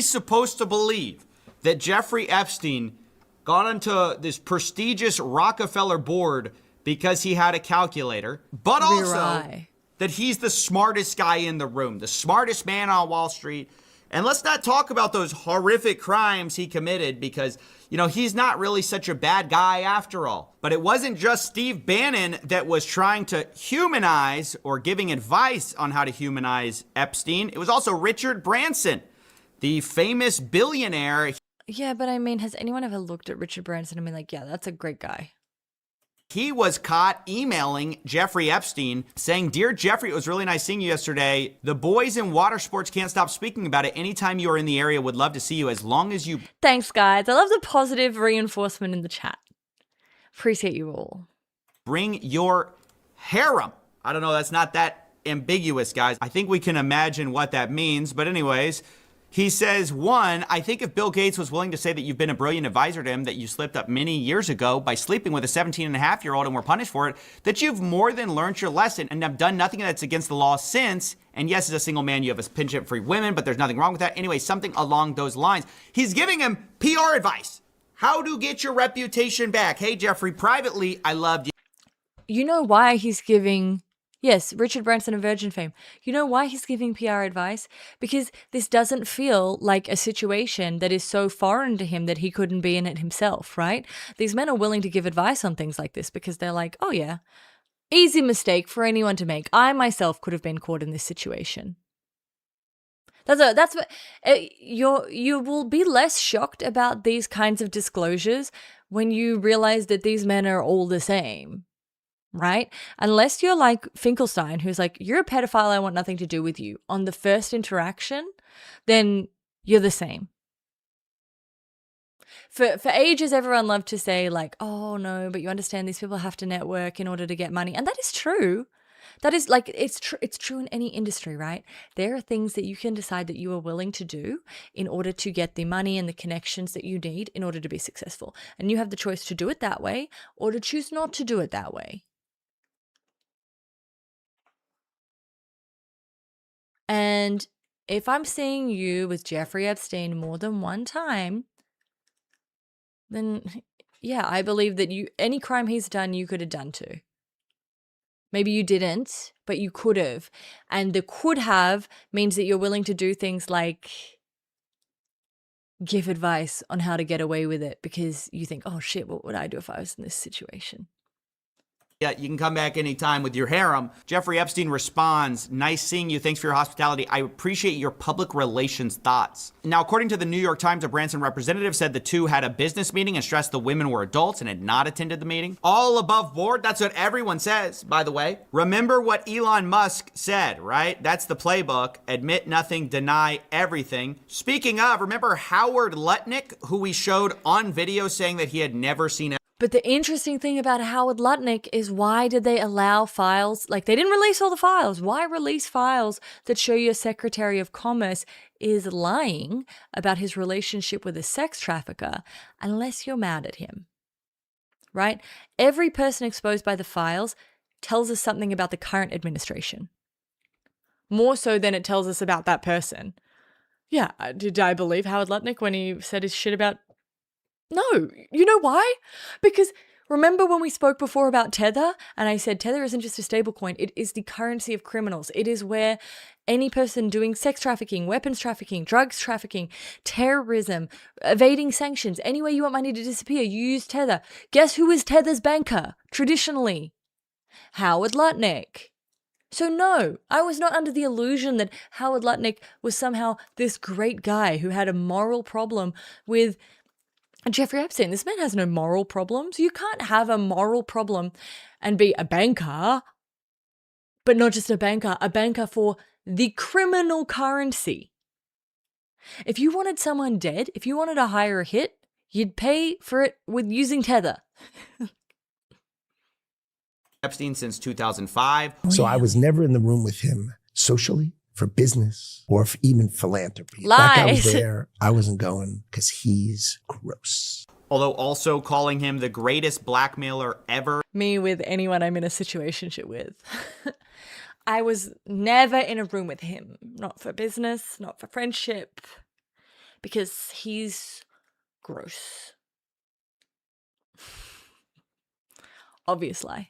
Supposed to believe that Jeffrey Epstein got onto this prestigious Rockefeller board because he had a calculator, but also that he's the smartest guy in the room, the smartest man on Wall Street. And let's not talk about those horrific crimes he committed because, he's not really such a bad guy after all. But it wasn't just Steve Bannon that was trying to humanize or giving advice on how to humanize Epstein. It was also Richard Branson, the famous billionaire. Yeah, but I mean, has anyone ever looked at Richard Branson and been like, yeah, that's a great guy? He was caught emailing Jeffrey Epstein saying, "Dear Jeffrey, it was really nice seeing you yesterday. The boys in water sports can't stop speaking about it. Anytime you are in the area, would love to see you as long as you..." Thanks, guys. I love the positive reinforcement in the chat. Appreciate you all. "Bring your harem." I don't know, that's not that ambiguous, guys. I think we can imagine what that means. But anyways, he says, one, I think if Bill Gates was willing to say that you've been a brilliant advisor to him, that you slipped up many years ago by sleeping with a 17-and-a-half-year-old and were punished for it, that you've more than learned your lesson and have done nothing that's against the law since. And yes, as a single man, you have a penchant for women, but there's nothing wrong with that. Anyway, something along those lines. He's giving him PR advice. How to get your reputation back. Hey, Jeffrey, privately, I loved you. You know why he's giving... Yes, Richard Branson of Virgin fame. You know why he's giving PR advice? Because this doesn't feel like a situation that is so foreign to him that he couldn't be in it himself, right? These men are willing to give advice on things like this because they're like, oh yeah, easy mistake for anyone to make. I myself could have been caught in this situation. That's what you will be less shocked about these kinds of disclosures when you realize that these men are all the same. Right? Unless you're like Finkelstein, who's like, you're a pedophile, I want nothing to do with you. On the first interaction, then you're the same. For ages, everyone loved to say like, oh no, but you understand these people have to network in order to get money. And that is true. That is like, it's true in any industry, right? There are things that you can decide that you are willing to do in order to get the money and the connections that you need in order to be successful. And you have the choice to do it that way or to choose not to do it that way. And if I'm seeing you with Jeffrey Epstein more than one time, then yeah, I believe that any crime he's done, you could have done too. Maybe you didn't, but you could have. And the could have means that you're willing to do things like give advice on how to get away with it because you think, oh shit, what would I do if I was in this situation? Yeah, you can come back anytime with your harem. Jeffrey Epstein responds, nice seeing you. Thanks for your hospitality. I appreciate your public relations thoughts. Now, according to the New York Times, a Branson representative said the two had a business meeting and stressed the women were adults and had not attended the meeting. All above board. That's what everyone says, by the way. Remember what Elon Musk said, right? That's the playbook. Admit nothing, deny everything. Speaking of, remember Howard Lutnick, who we showed on video saying that he had never seen. But the interesting thing about Howard Lutnick is why did they allow files? Like, they didn't release all the files. Why release files that show your Secretary of Commerce is lying about his relationship with a sex trafficker unless you're mad at him? Right? Every person exposed by the files tells us something about the current administration. More so than it tells us about that person. Yeah, did I believe Howard Lutnick when he said his shit about... No, you know why? Because remember when we spoke before about Tether and I said Tether isn't just a stablecoin, it is the currency of criminals. It is where any person doing sex trafficking, weapons trafficking, drugs trafficking, terrorism, evading sanctions, any way you want money to disappear, you use Tether. Guess who is Tether's banker traditionally? Howard Lutnick. So no, I was not under the illusion that Howard Lutnick was somehow this great guy who had a moral problem with Jeffrey Epstein. This man has no moral problems. You can't have a moral problem and be a banker, but not just a banker for the criminal currency. If you wanted someone dead, if you wanted to hire a hit, you'd pay for it with using Tether. Epstein since 2005. So I was never in the room with him socially, for business, or for even philanthropy. Lies. That guy was there. I wasn't going because he's gross. Although also calling him the greatest blackmailer ever. Me with anyone I'm in a situationship with. I was never in a room with him. Not for business, not for friendship. Because he's gross. Obvious lie.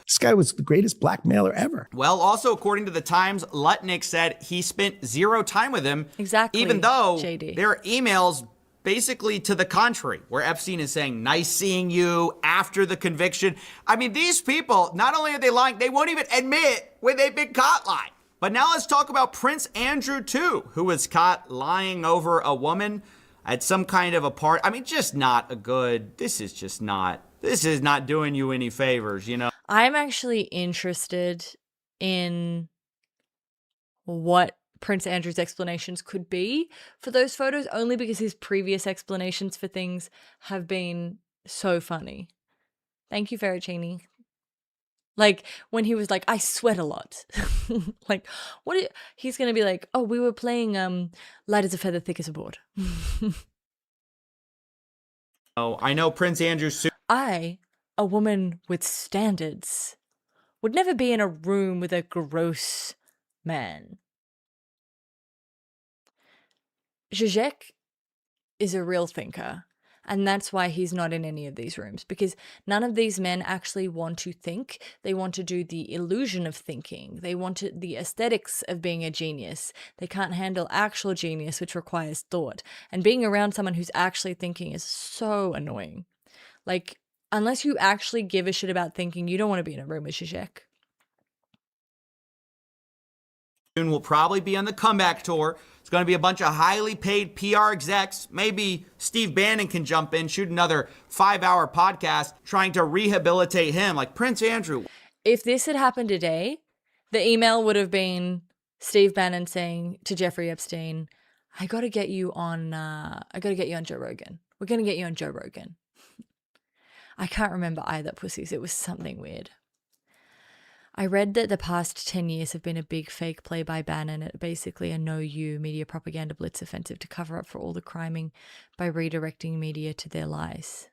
This guy was the greatest blackmailer ever. Well, also according to the Times, Lutnick said he spent zero time with him. Exactly, Even though JD. there are emails basically to the contrary, where Epstein is saying, nice seeing you after the conviction. I mean, these people, not only are they lying, they won't even admit when they've been caught lying. But now let's talk about Prince Andrew too, who was caught lying over a woman. at some kind of a party. I mean, just not a good, this is not doing you any favors, you know? I'm actually interested in what Prince Andrew's explanations could be for those photos, only because his previous explanations for things have been so funny. Thank you, Ferricini. Like, when he was like, I sweat a lot. Like, he's going to be like, oh, we were playing light as a feather, thick as a board. Oh, I know Prince Andrew. I, a woman with standards, would never be in a room with a gross man. Zizek is a real thinker, and that's why he's not in any of these rooms, because none of these men actually want to think. They want to do the illusion of thinking. They want the aesthetics of being a genius. They can't handle actual genius, which requires thought. And being around someone who's actually thinking is so annoying. Like, unless you actually give a shit about thinking, you don't want to be in a room with Zizek. Soon will probably be on the comeback tour. It's going to be a bunch of highly paid PR execs. Maybe Steve Bannon can jump in, shoot another 5-hour podcast trying to rehabilitate him, like Prince Andrew. If this had happened today, the email would have been Steve Bannon saying to Jeffrey Epstein, I got to get you on Joe Rogan. We're going to get you on Joe Rogan. I can't remember either, pussies. It was something weird. I read that the past 10 years have been a big fake play by Bannon at basically a no-you media propaganda blitz offensive to cover up for all the criming by redirecting media to their lies.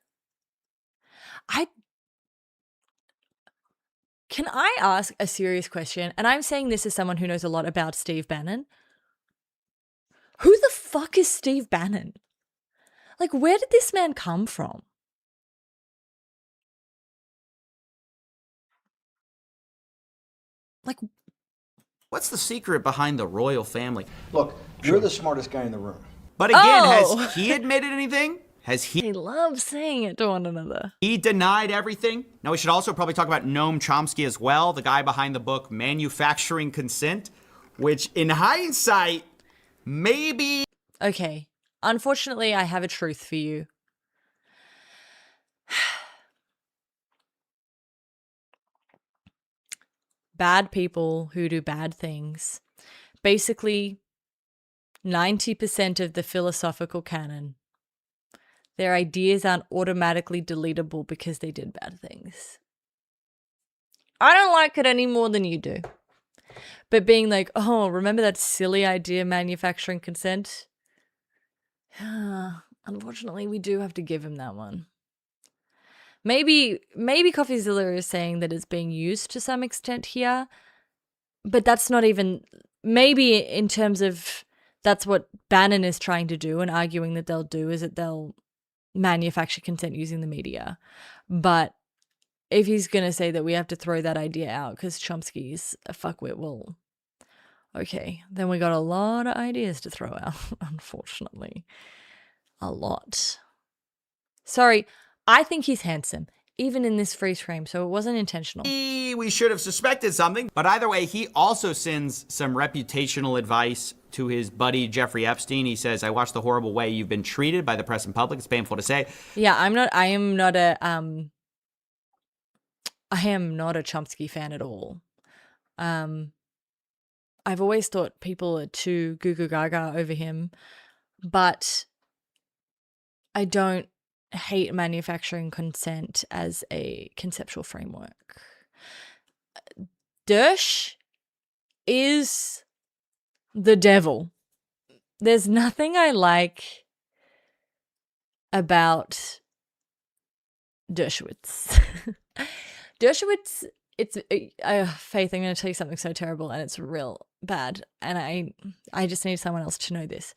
Can I ask a serious question? And I'm saying this as someone who knows a lot about Steve Bannon. Who the fuck is Steve Bannon? Like, where did this man come from? Like, What's the secret behind the royal family? Look, you're the smartest guy in the room. But again, Oh. has he admitted anything? Has he they love saying it to one another. denied everything? Now, we should also probably talk about Noam Chomsky as well, the guy behind the book Manufacturing Consent, which in hindsight, maybe... Okay, unfortunately, I have a truth for you. Bad people who do bad things. Basically, 90% of the philosophical canon. Their ideas aren't automatically deletable because they did bad things. I don't like it any more than you do. But being like, oh, remember that silly idea, manufacturing consent? Unfortunately, we do have to give him that one. Maybe CoffeeZilla is saying that it's being used to some extent here, but that's not even, maybe in terms of that's what Bannon is trying to do and arguing that they'll do, is that they'll manufacture consent using the media. But if he's going to say that we have to throw that idea out because Chomsky's a fuckwit, well, okay, then we got a lot of ideas to throw out, unfortunately. A lot. Sorry, I think he's handsome, even in this freeze frame, so it wasn't intentional. We should have suspected something. But either way, he also sends some reputational advice to his buddy Jeffrey Epstein. He says, I watched the horrible way you've been treated by the press and public. It's painful to say. Yeah, I am not a Chomsky fan at all. I've always thought people are too goo goo gaga over him, but I don't hate manufacturing consent as a conceptual framework. Dersh is the devil. There's nothing I like about Dershowitz. Dershowitz, it's Faith, I'm going to tell you something so terrible and it's real bad, and I just need someone else to know this.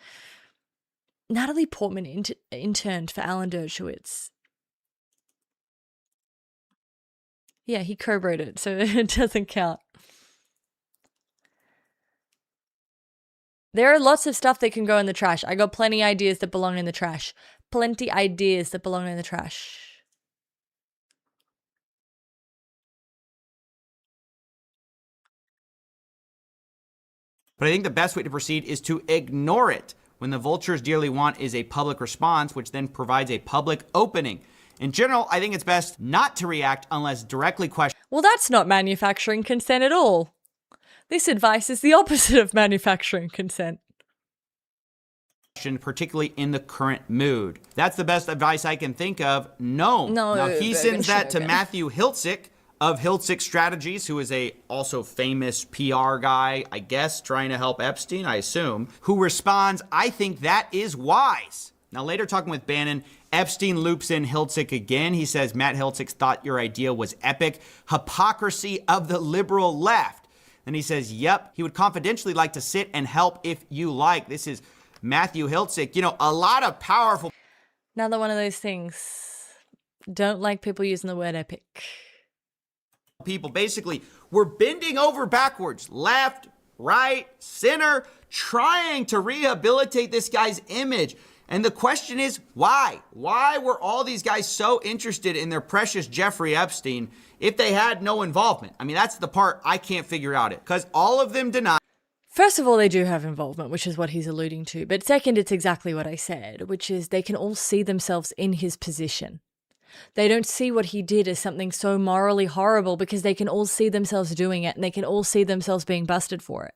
Natalie Portman interned for Alan Dershowitz. Yeah, he co-wrote it, so it doesn't count. There are lots of stuff that can go in the trash. I got plenty ideas that belong in the trash. Plenty ideas that belong in the trash. But I think the best way to proceed is to ignore it. when the vultures dearly want is a public response, which then provides a public opening. In general, I think it's best not to react unless directly questioned. Well, that's not manufacturing consent at all. This advice is the opposite of manufacturing consent. Particularly in the current mood. That's the best advice I can think of. No. No, Now he sends that to okay. Matthew Hiltzik of Hiltzik Strategies, who is a also famous PR guy, I guess, trying to help Epstein, I assume, who responds, I think that is wise. Now later talking with Bannon, Epstein loops in Hiltzik again. He says, Matt Hiltzik thought your idea was epic. Hypocrisy of the liberal left. Then he says, yep, he would confidentially like to sit and help if you like. This is Matthew Hiltzik. You know, a lot of powerful Another one of those things. Don't like people using the word epic. people basically were bending over backwards, left, right, center, trying to rehabilitate this guy's image. And the question is, why? Why were all these guys so interested in their precious Jeffrey Epstein if they had no involvement? I mean, that's the part I can't figure out it, because all of them deny. First of all, they do have involvement, which is what he's alluding to. But second, it's exactly what I said, which is they can all see themselves in his position. They don't see what he did as something so morally horrible because they can all see themselves doing it and they can all see themselves being busted for it.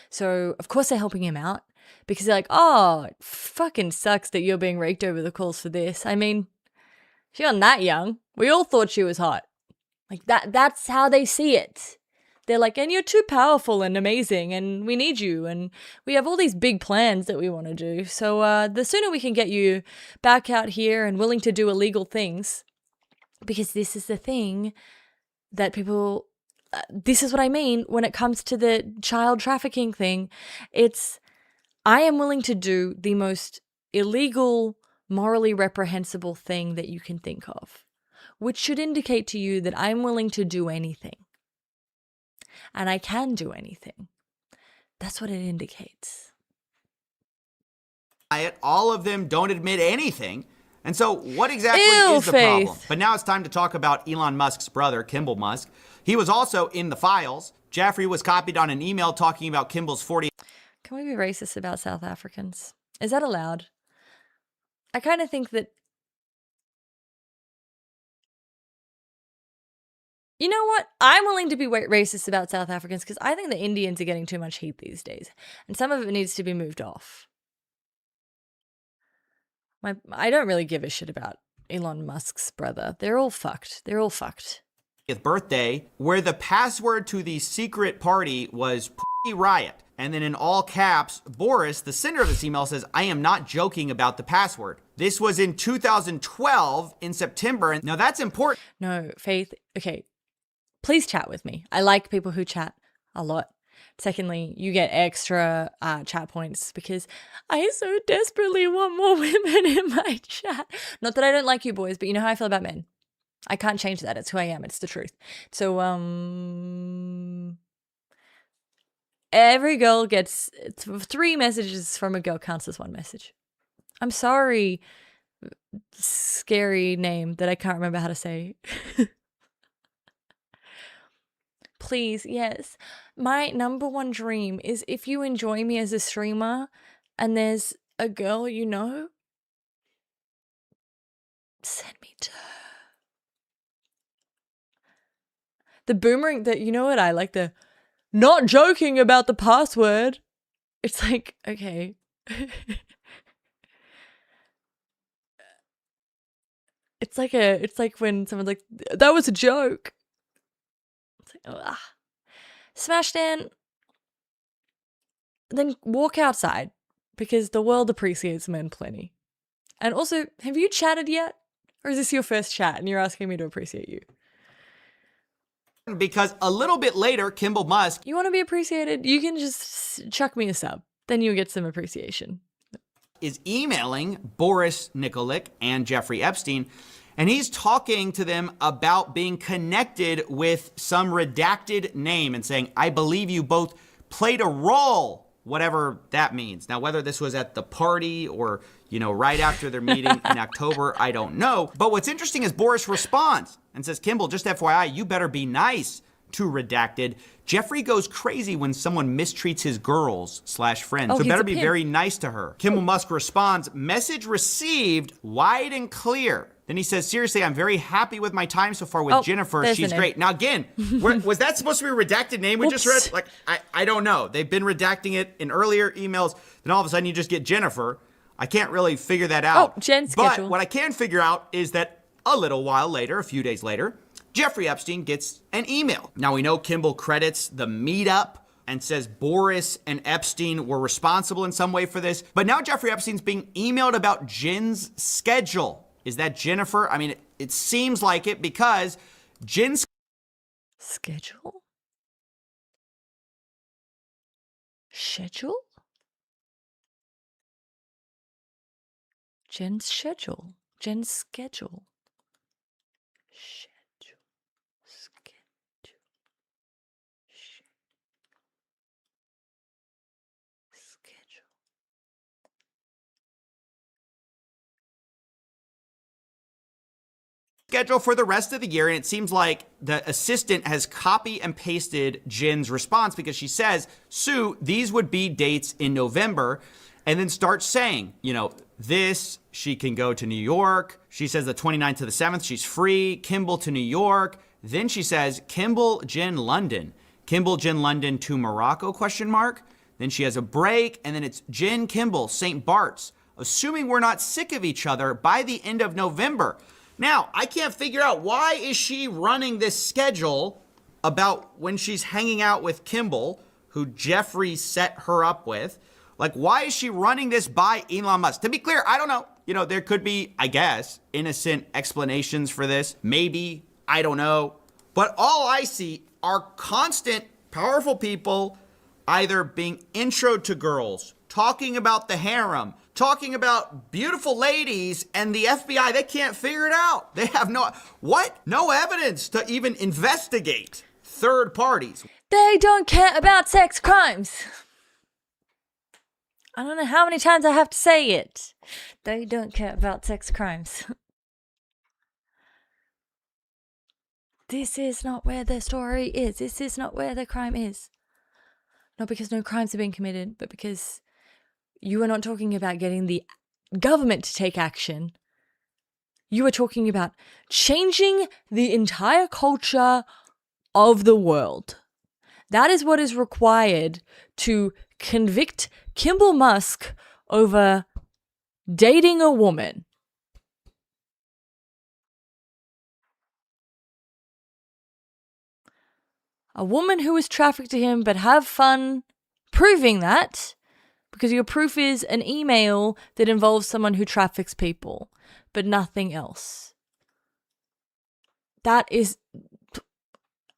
So, of course, they're helping him out because they're like, oh, it fucking sucks that you're being raked over the coals for this. I mean, she wasn't that young. We all thought she was hot. Like that's how they see it. They're like, and you're too powerful and amazing and we need you and we have all these big plans that we want to do. So the sooner we can get you back out here and willing to do illegal things, because this is the thing that people, this is what I mean when it comes to the child trafficking thing. It's, I am willing to do the most illegal, morally reprehensible thing that you can think of, which should indicate to you that I'm willing to do anything. And I can do anything. That's what it indicates. All of them don't admit anything. And so what exactly Ew, is the Faith. problem? But now it's time to talk about Elon Musk's brother, Kimball Musk. He was also in the files. Jeffrey was copied on an email talking about Kimball's 40. Can we be racist about South Africans? Is that allowed? I kind of think that, you know what? I'm willing to be racist about South Africans because I think the Indians are getting too much heat these days. And some of it needs to be moved off. I don't really give a shit about Elon Musk's brother. They're all fucked. They're all fucked. Birthday, where the password to the secret party was riot. And then in all caps, Boris, the sender of this email, says, I am not joking about the password. This was in 2012 in September. And now that's important. No, Faith, okay, please chat with me. I like people who chat a lot. Secondly, you get extra chat points because I so desperately want more women in my chat. Not that I don't like you boys, but you know how I feel about men. I can't change that. It's who I am. It's the truth. So, every girl gets 3 messages from a girl counts as 1 message. I'm sorry, scary name that I can't remember how to say. Please, yes. My number 1 dream is if you enjoy me as a streamer and there's a girl you know, send me to her. The boomerang that, you know what, I like the not joking about the password. It's like, okay. It's like when someone's like, that was a joke. It's like, ugh. Smash Dan, then walk outside because the world appreciates men plenty. And also, have you chatted yet? Or is this your first chat and you're asking me to appreciate you? Because a little bit later, Kimball Musk You want to be appreciated? You can just chuck me a sub. Then you'll get some appreciation. is emailing Boris Nikolic and Jeffrey Epstein, and he's talking to them about being connected with some redacted name and saying, I believe you both played a role, whatever that means. Now, whether this was at the party or, right after their meeting in October, I don't know. But what's interesting is Boris responds and says, Kimball, just FYI, you better be nice to redacted. Jeffrey goes crazy when someone mistreats his girls/friends, Oh, so he's better a be pimp. very nice to her. Kimball Musk responds, message received, wide and clear. Then he says, seriously, I'm very happy with my time so far with Oh, Jennifer. there's She's the name. great. Now, again, was that supposed to be a redacted name we just Whoops. read? Like, I don't know. They've been redacting it in earlier emails. Then all of a sudden you just get Jennifer. I can't really figure that out. Oh, Jen's But schedule. what I can figure out is that a little while later, a few days later, Jeffrey Epstein gets an email. Now, we know Kimball credits the meetup and says Boris and Epstein were responsible in some way for this. But now Jeffrey Epstein's being emailed about Jen's schedule. Is that Jennifer? I mean, it seems like it because Jen's Schedule? Schedule? Jen's schedule. Jen's schedule. Schedule. Schedule. Schedule. schedule for the rest of the year, and it seems like the assistant has copy and pasted Jen's response because she says, Sue, these would be dates in November, and then starts saying, this, she can go to New York. She says the 29th to the 7th, she's free. Kimball to New York. Then she says, Kimball, Jen, London. Kimball, Jen, London to Morocco, ? Then she has a break, and then it's Jen, Kimball, St. Bart's, assuming we're not sick of each other by the end of November. Now, I can't figure out why is she running this schedule about when she's hanging out with Kimball, who Jeffrey set her up with. Like, why is she running this by Elon Musk? To be clear, I don't know. There could be, I guess, innocent explanations for this. Maybe, I don't know. But all I see are constant, powerful people either being introed to girls, talking about the harem, talking about beautiful ladies, and the FBI, they can't figure it out. They have no evidence to even investigate third parties. They don't care about sex crimes. I don't know how many times I have to say it. They don't care about sex crimes. This is not where the story is. This is not where the crime is. Not because no crimes have been committed, but because you are not talking about getting the government to take action. You are talking about changing the entire culture of the world. That is what is required to convict Kimball Musk over dating a woman. A woman who was trafficked to him, but have fun proving that, because your proof is an email that involves someone who traffics people, but nothing else. That is...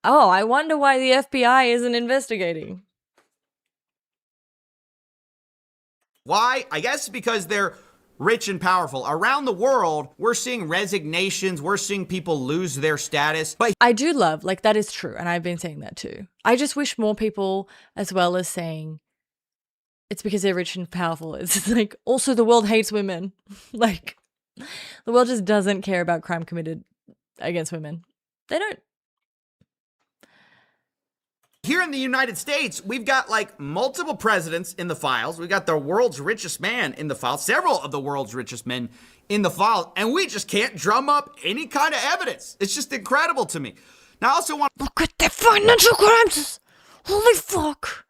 Oh, I wonder why the FBI isn't investigating. Why? I guess because they're rich and powerful. Around the world, we're seeing resignations. We're seeing people lose their status. But I do love, that is true, and I've been saying that too. I just wish more people, as well as saying it's because they're rich and powerful, it's also the world hates women. The world just doesn't care about crime committed against women. They don't. here in the United States, we've got multiple presidents in the files. We've got the world's richest man in the files, several of the world's richest men in the files, and we just can't drum up any kind of evidence. It's just incredible to me. Now, I also want to Look at the financial crimes! Holy fuck!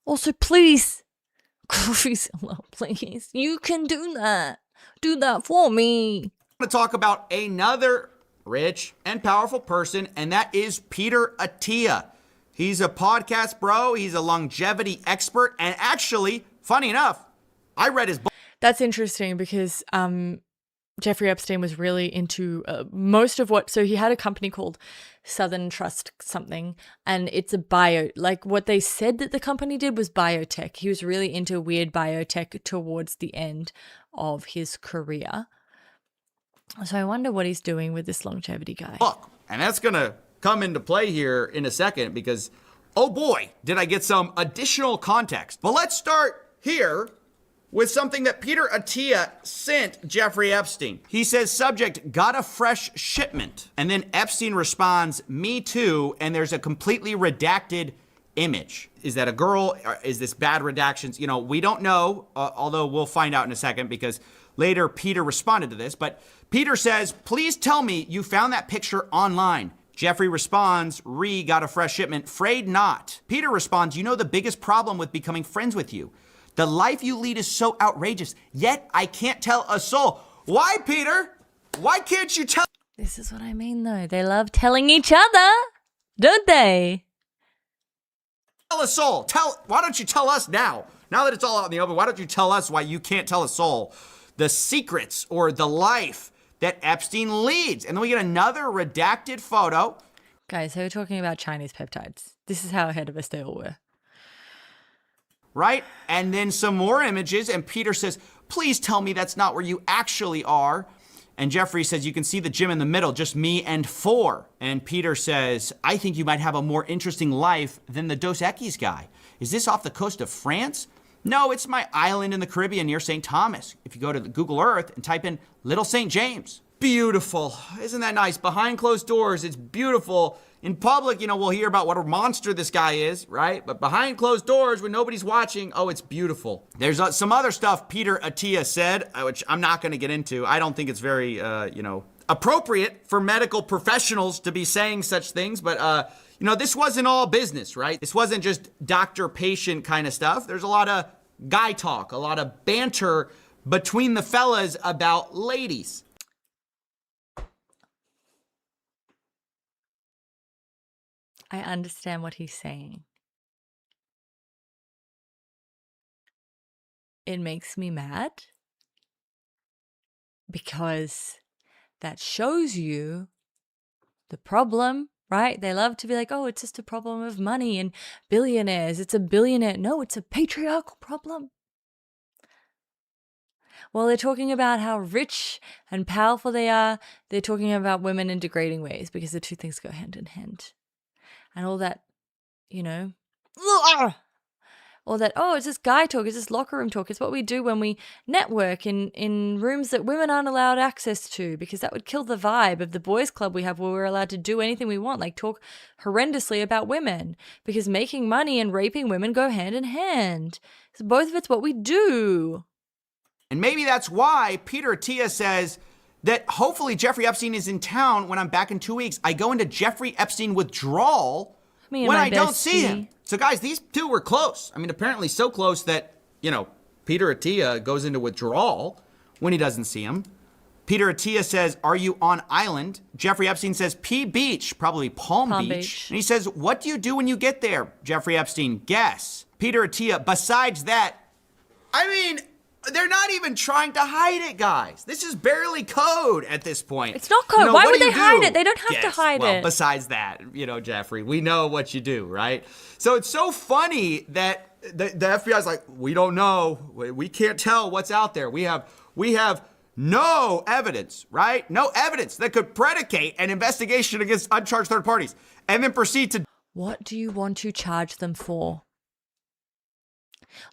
Also, please, please, you can do that. Do that for me. talk about another rich and powerful person, and that is Peter Attia. He's a podcast bro. He's a longevity expert. And actually, funny enough, I read his book. That's interesting because Jeffrey Epstein was really into most of what... So he had a company called Southern Trust something, and it's a what they said that the company did was biotech. He was really into weird biotech towards the end of his career. So I wonder what he's doing with this longevity guy. And that's going to come into play here in a second because, oh boy, did I get some additional context. But let's start here with something that Peter Attia sent Jeffrey Epstein. He says, subject, got a fresh shipment. And then Epstein responds, me too, and there's a completely redacted image. Is that a girl? Is this bad redactions? You know, we don't know, although we'll find out in a second because later Peter responded to this. But Peter says, please tell me you found that picture online. Jeffrey responds, got a fresh shipment, afraid not. Peter responds, you know the biggest problem with becoming friends with you. The life you lead is so outrageous, yet I can't tell a soul. Why, Peter? Why can't you tell? This is what I mean, though. They love telling each other, don't they? Tell a soul. Why don't you tell us now? Now that it's all out in the open, why don't you tell us why you can't tell a soul the secrets or the life that Epstein leads? And then we get another redacted photo. Guys, they were talking about Chinese peptides. This is how ahead of us they all were. Right? And then some more images, and Peter says, please tell me that's not where you actually are. And Jeffrey says, you can see the gym in the middle, just me and 4. And Peter says, I think you might have a more interesting life than the Dos Equis guy. Is this off the coast of France? No, it's my island in the Caribbean near St. Thomas. If you go to the Google Earth and type in Little St. James. Beautiful. Isn't that nice? Behind closed doors, it's beautiful. In public, you know, we'll hear about what a monster this guy is, right? But behind closed doors, when nobody's watching, oh, it's beautiful. There's some other stuff Peter Attia said, which I'm not going to get into. I don't think it's very, appropriate for medical professionals to be saying such things. But, this wasn't all business, right? This wasn't just doctor-patient kind of stuff. There's a lot of guy talk, a lot of banter between the fellas about ladies. I understand what he's saying. It makes me mad because that shows you the problem, right? They love to be like, oh, it's just a problem of money and billionaires. It's a billionaire. No, it's a patriarchal problem. Well, they're talking about how rich and powerful they are. They're talking about women in degrading ways because the two things go hand in hand. And all that, or that, oh, it's just guy talk, it's just locker room talk. It's what we do when we network in rooms that women aren't allowed access to, because that would kill the vibe of the boys club we have where we're allowed to do anything we want, like talk horrendously about women, because making money and raping women go hand in hand. So both of it's what we do. And maybe that's why Peter Attia says that hopefully Jeffrey Epstein is in town when I'm back in 2 weeks. I go into Jeffrey Epstein withdrawal when I don't see him. So guys, these two were close. I mean, apparently so close that, Peter Attia goes into withdrawal when he doesn't see him. Peter Attia says, are you on island? Jeffrey Epstein says, P Beach, probably Palm Beach. And he says, what do you do when you get there? Jeffrey Epstein, guess. Peter Attia, besides that, they're not even trying to hide it, guys. This is barely code at this point. It's not code. Why would they hide it? They don't have to hide it. Besides that, Jeffrey, we know what you do, right? So it's so funny that the FBI's like, we don't know. We can't tell what's out there. We have no evidence, right? No evidence that could predicate an investigation against uncharged third parties, and then proceed to... What do you want to charge them for?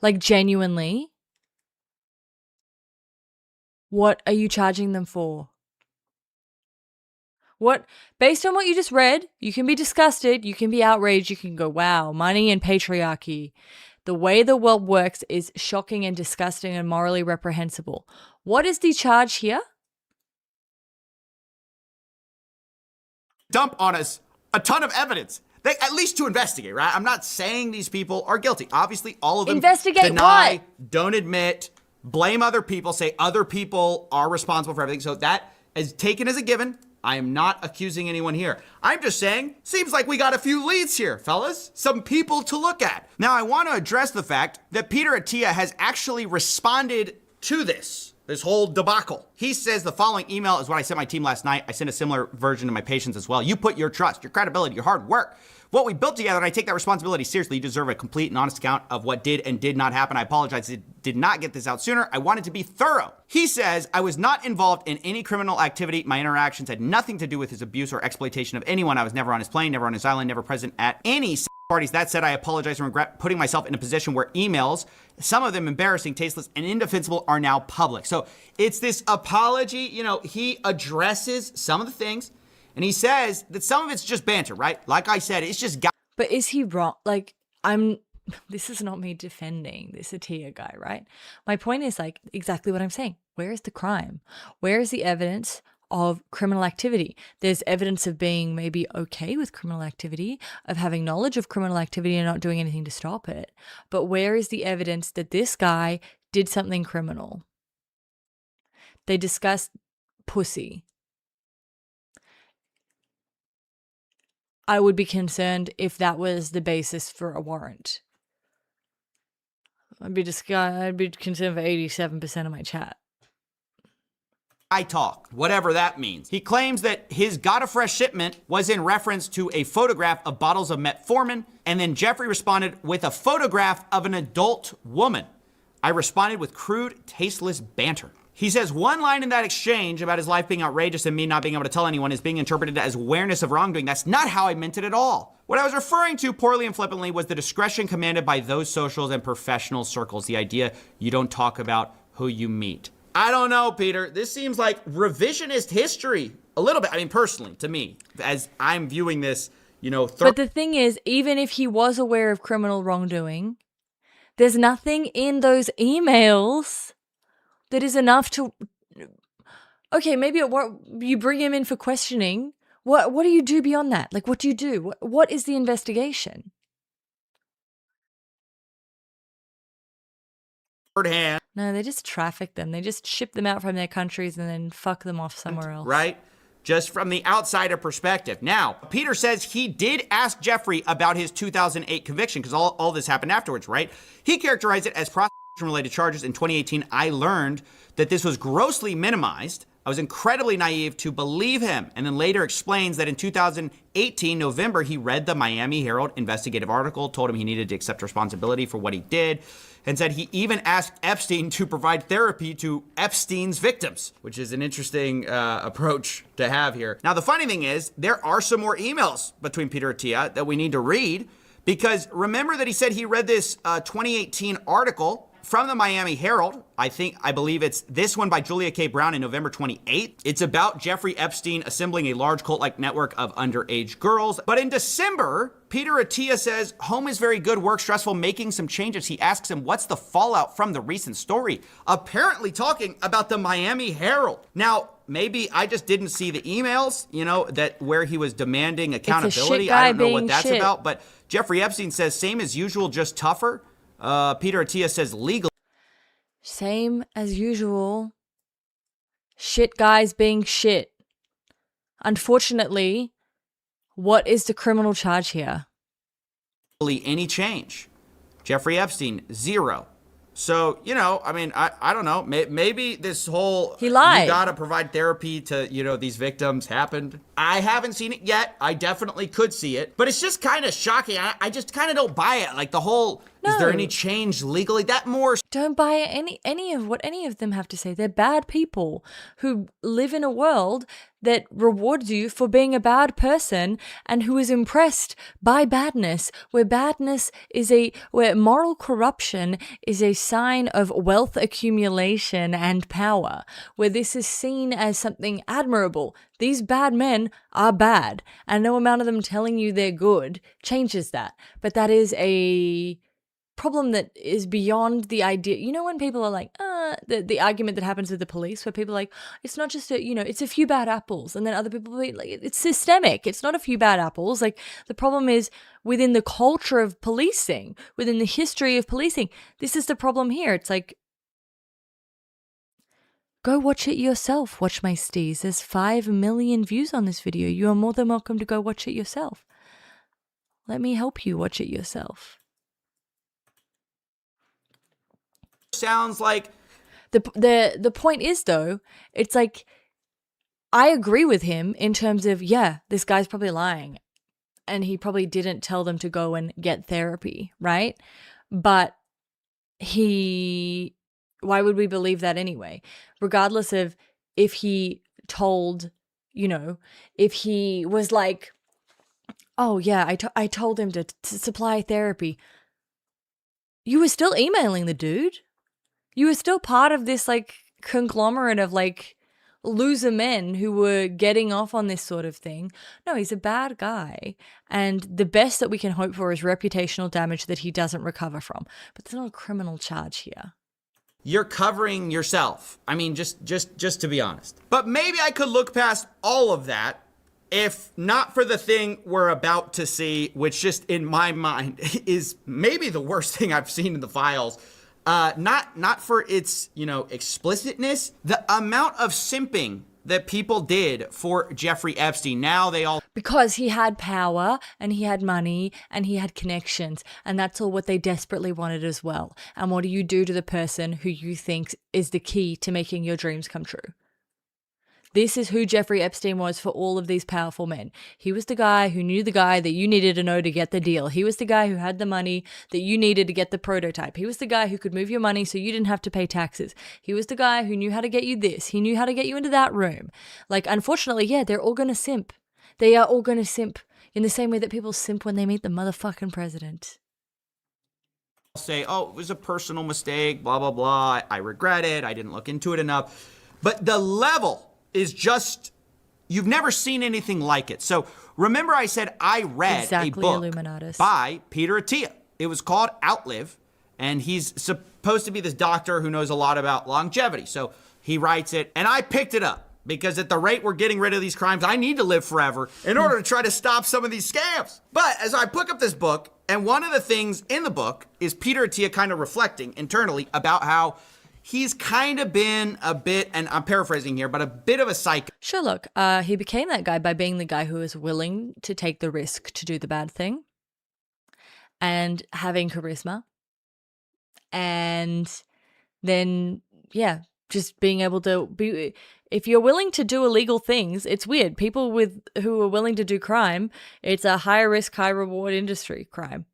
Like, genuinely? What are you charging them for? What, based on what you just read, you can be disgusted, you can be outraged, you can go, wow, money and patriarchy. The way the world works is shocking and disgusting and morally reprehensible. What is the charge here? Dump on us a ton of evidence. At least to investigate, right? I'm not saying these people are guilty. Obviously, all of them deny, don't admit, blame other people, say other people are responsible for everything. So that is taken as a given. I am not accusing anyone here. I'm just saying, seems like we got a few leads here, fellas. Some people to look at. Now, I want to address the fact that Peter Attia has actually responded to this whole debacle. He says the following email is what I sent my team last night. I sent a similar version to my patients as well. You put your trust, your credibility, your hard work, what we built together, and I take that responsibility seriously. You deserve a complete and honest account of what did and did not happen. I apologize, I did not get this out sooner. I wanted to be thorough. He says, I was not involved in any criminal activity. My interactions had nothing to do with his abuse or exploitation of anyone. I was never on his plane, never on his island, never present at any parties. That said, I apologize and regret putting myself in a position where emails, some of them embarrassing, tasteless, and indefensible, are now public. So it's this apology. You know, he addresses some of the things, and he says that some of it's just banter, right? Like I said, it's just But is he wrong? This is not me defending this Atia guy, right? My point is like exactly what I'm saying. Where is the crime? Where is the evidence of criminal activity? There's evidence of being maybe okay with criminal activity, of having knowledge of criminal activity and not doing anything to stop it. But where is the evidence that this guy did something criminal? They discussed pussy. I would be concerned if that was the basis for a warrant. I'd be concerned for 87% of my chat. I talk, whatever that means. He claims that his got a fresh shipment was in reference to a photograph of bottles of metformin, and then Jeffrey responded with a photograph of an adult woman. I responded with crude, tasteless banter. He says one line in that exchange about his life being outrageous and me not being able to tell anyone is being interpreted as awareness of wrongdoing. That's not how I meant it at all. What I was referring to poorly and flippantly was the discretion commanded by those socials and professional circles. The idea you don't talk about who you meet. I don't know, Peter. This seems like revisionist history. A little bit. I mean, personally, to me, as I'm viewing this, But the thing is, even if he was aware of criminal wrongdoing, there's nothing in those emails that is enough to... Okay, maybe you bring him in for questioning. What do you do beyond that? Like, what do you do? What is the investigation? hand. No, they just traffic them. They just ship them out from their countries and then fuck them off somewhere else. Right? Just from the outsider perspective. Now, Peter says he did ask Jeffrey about his 2008 conviction because all this happened afterwards, right? He characterized it as prostitution-related charges. In 2018, I learned that this was grossly minimized. I was incredibly naive to believe him, and then later explains that in 2018, November, he read the Miami Herald investigative article, told him he needed to accept responsibility for what he did, and said he even asked Epstein to provide therapy to Epstein's victims, which is an interesting approach to have here. Now, the funny thing is, there are some more emails between Peter Attia that we need to read, because remember that he said he read this 2018 article from the Miami Herald. I believe it's this one by Julia K. Brown in November 28th. It's about Jeffrey Epstein assembling a large cult-like network of underage girls. But in December, Peter Attia says, home is very good, work stressful, making some changes. He asks him, what's the fallout from the recent story? Apparently talking about the Miami Herald. Now, maybe I just didn't see the emails, that where he was demanding accountability. I don't know what that's about. But Jeffrey Epstein says, same as usual, just tougher. Peter Attia says legal. Same as usual. Shit guys being shit. Unfortunately, what is the criminal charge here? Any change. Jeffrey Epstein, 0. So, I don't know. Maybe this whole... He lied. You gotta provide therapy to, these victims happened. I haven't seen it yet. I definitely could see it. But it's just kind of shocking. I just kind of don't buy it. Like the whole... No. Is there any change legally? That more... Don't buy any of what any of them have to say. They're bad people who live in a world that rewards you for being a bad person and who is impressed by badness, where moral corruption is a sign of wealth accumulation and power, where this is seen as something admirable. These bad men are bad, and no amount of them telling you they're good changes that. But that is a problem that is beyond the idea. When people are like, the argument that happens with the police, where people are like, it's not just it's a few bad apples, and then other people be like, it's systemic. It's not a few bad apples. Like the problem is within the culture of policing, within the history of policing. This is the problem here. It's like, go watch it yourself. Watch my steez. There's 5 million views on this video. You are more than welcome to go watch it yourself. Let me help you watch it yourself. Sounds like the point is, though, it's like I agree with him in terms of, yeah, this guy's probably lying and he probably didn't tell them to go and get therapy, right? But why would we believe that anyway? Regardless of if he told, if he was like, Oh, yeah, I told him to supply therapy. You were still emailing the dude. You were still part of this, like, conglomerate of, like, loser men who were getting off on this sort of thing. No, he's a bad guy. And the best that we can hope for is reputational damage that he doesn't recover from. But there's not a criminal charge here. You're covering yourself. I mean, just to be honest. But maybe I could look past all of that if not for the thing we're about to see, which just in my mind is maybe the worst thing I've seen in the files. Not for its, explicitness, the amount of simping that people did for Jeffrey Epstein. Now they all... Because he had power and he had money and he had connections, and that's all what they desperately wanted as well. And what do you do to the person who you think is the key to making your dreams come true? This is who Jeffrey Epstein was for all of these powerful men. He was the guy who knew the guy that you needed to know to get the deal. He was the guy who had the money that you needed to get the prototype. He was the guy who could move your money so you didn't have to pay taxes. He was the guy who knew how to get you this. He knew how to get you into that room. Like, unfortunately, yeah, they're all going to simp. They are all going to simp in the same way that people simp when they meet the motherfucking president. Say, oh, it was a personal mistake, blah, blah, blah. I regret it. I didn't look into it enough. But the level is just, you've never seen anything like it. So remember I said I read a book Illuminatus. by Peter Attia. It was called Outlive, and he's supposed to be this doctor who knows a lot about longevity. So he writes it, and I picked it up because at the rate we're getting rid of these crimes, I need to live forever in order to try to stop some of these scams. But as I pick up this book, and one of the things in the book is Peter Attia kind of reflecting internally about how he's kind of been a bit, and I'm paraphrasing here, but a bit of a psycho. Sure, look, he became that guy by being the guy who was willing to take the risk to do the bad thing and having charisma. And then, yeah, just being able to be, if you're willing to do illegal things, it's weird. People who are willing to do crime, it's a high risk, high reward industry, crime.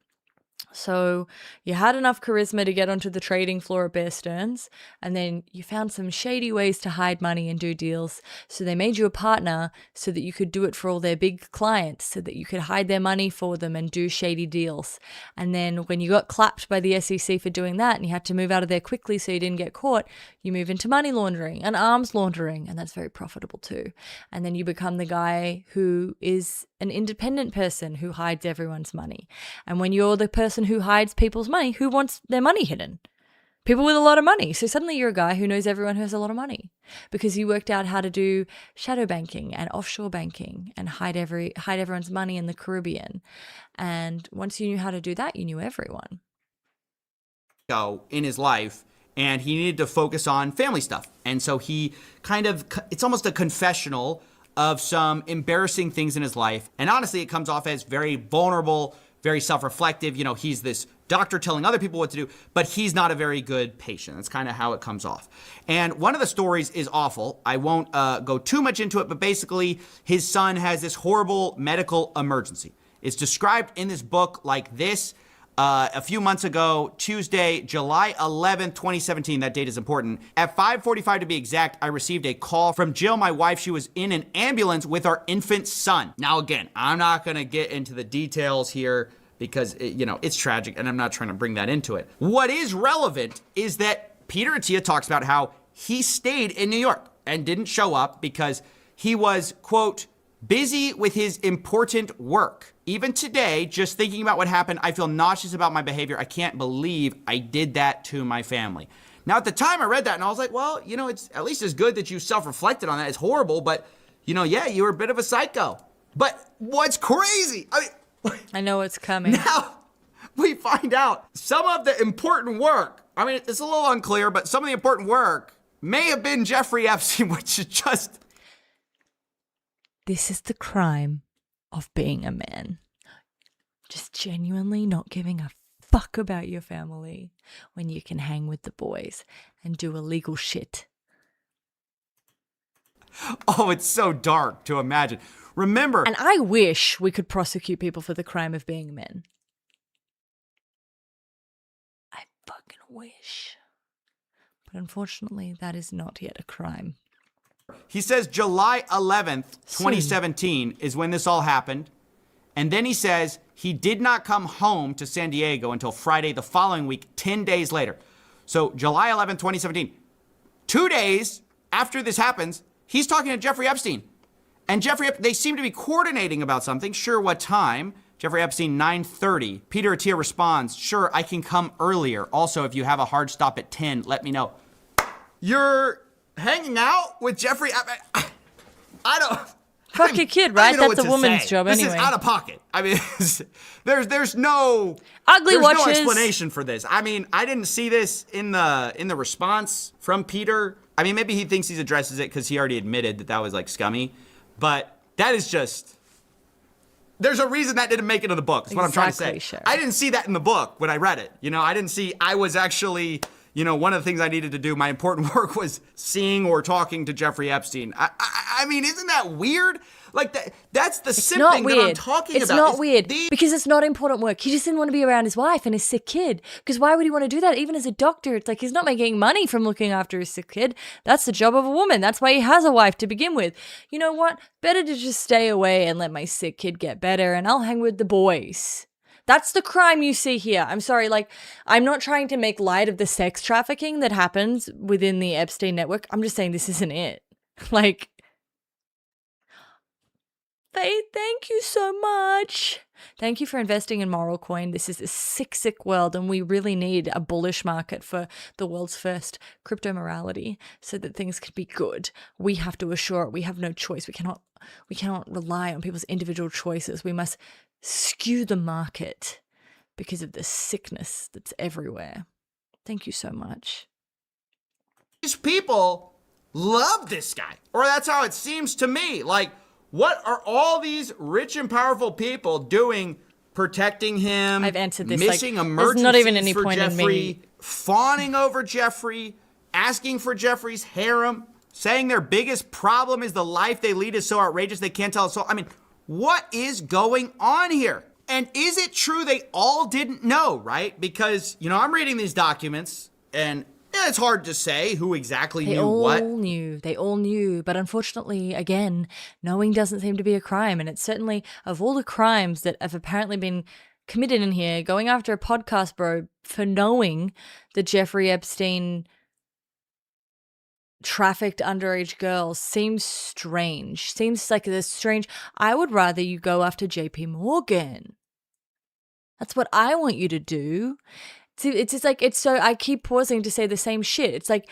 So you had enough charisma to get onto the trading floor at Bear Stearns, and then you found some shady ways to hide money and do deals. So they made you a partner so that you could do it for all their big clients, so that you could hide their money for them and do shady deals. And then when you got clapped by the SEC for doing that and you had to move out of there quickly so you didn't get caught, you move into money laundering and arms laundering, and that's very profitable too. And then you become the guy who is an independent person who hides everyone's money. And when you're the person who hides people's money, who wants their money hidden? People with a lot of money. So suddenly you're a guy who knows everyone who has a lot of money because you worked out how to do shadow banking and offshore banking and hide everyone's money in the Caribbean. And once you knew how to do that, you knew everyone. In his life, and he needed to focus on family stuff. And so he it's almost a confessional of some embarrassing things in his life. And honestly, it comes off as very vulnerable, very self-reflective. He's this doctor telling other people what to do, but he's not a very good patient. That's kind of how it comes off. And one of the stories is awful. I won't go too much into it, but basically his son has this horrible medical emergency. It's described in this book like this. A few months ago, Tuesday, July 11th, 2017, that date is important. At 5:45 to be exact, I received a call from Jill, my wife. She was in an ambulance with our infant son. Now, again, I'm not going to get into the details here because, it's tragic and I'm not trying to bring that into it. What is relevant is that Peter Attia talks about how he stayed in New York and didn't show up because he was, quote, busy with his important work. Even today, just thinking about what happened, I feel nauseous about my behavior. I can't believe I did that to my family. Now, at the time I read that and I was like, well, it's at least as good that you self-reflected on that. It's horrible, but, yeah, you were a bit of a psycho. But what's crazy? I know what's coming. Now we find out some of the important work. It's a little unclear, but some of the important work may have been Jeffrey Epstein, which is just... This is the crime of being a man. Just genuinely not giving a fuck about your family when you can hang with the boys and do illegal shit. Oh, it's so dark to imagine. Remember... And I wish we could prosecute people for the crime of being men. I fucking wish. But unfortunately, that is not yet a crime. He says July 11th, 2017 is when this all happened. And then he says he did not come home to San Diego until Friday the following week, 10 days later. So July 11, 2017, 2 days after this happens, he's talking to Jeffrey Epstein. And they seem to be coordinating about something. Sure, what time? Jeffrey Epstein, 9:30. Peter Attia responds, sure, I can come earlier. Also, if you have a hard stop at 10, let me know. You're hanging out with Jeffrey? I don't... Fuck your kid, right? That's a woman's say. job anyway. This is out of pocket. I mean, there's no ugly watches. No explanation for this. I mean, I didn't see this in the response from Peter. I mean, maybe he thinks he addresses it because he already admitted that was like scummy, but that is just. There's a reason that didn't make it into the book. Is what I'm trying to say. Sure. I didn't see that in the book when I read it. I didn't see. I was actually. One of the things I needed to do, my important work, was seeing or talking to Jeffrey Epstein. I mean, isn't that weird? Like, that's the simping that I'm talking about. It's not weird because it's not important work. He just didn't want to be around his wife and his sick kid. Because why would he want to do that? Even as a doctor, it's like he's not making money from looking after his sick kid. That's the job of a woman. That's why he has a wife to begin with. You know what? Better to just stay away and let my sick kid get better, and I'll hang with the boys. That's the crime you see here. I'm sorry, I'm not trying to make light of the sex trafficking that happens within the Epstein network. I'm just saying this isn't it. Thank you so much. Thank you for investing in Moral Coin. This is a sick world, and we really need a bullish market for the world's first crypto morality so that things can be good. We have to assure it. We have no choice. We cannot rely on people's individual choices. We must skew the market because of the sickness that's everywhere. Thank you so much. These people love this guy, or that's how it seems to me. What are all these rich and powerful people doing, protecting him? I've answered this. Missing there's emergencies not even any for point Jeffrey, in me fawning over Jeffrey, asking for Jeffrey's harem, saying their biggest problem is the life they lead is so outrageous they can't tell a soul. I mean, what is going on here? And is it true they all didn't know, right? Because, I'm reading these documents, and it's hard to say who exactly knew what. They all knew. But unfortunately, again, knowing doesn't seem to be a crime. And it's certainly, of all the crimes that have apparently been committed in here, going after a podcast bro for knowing that Jeffrey Epstein trafficked underage girls seems strange. Seems like this strange. I would rather you go after JP Morgan. That's what I want you to do. It's just so I keep pausing to say the same shit. It's like,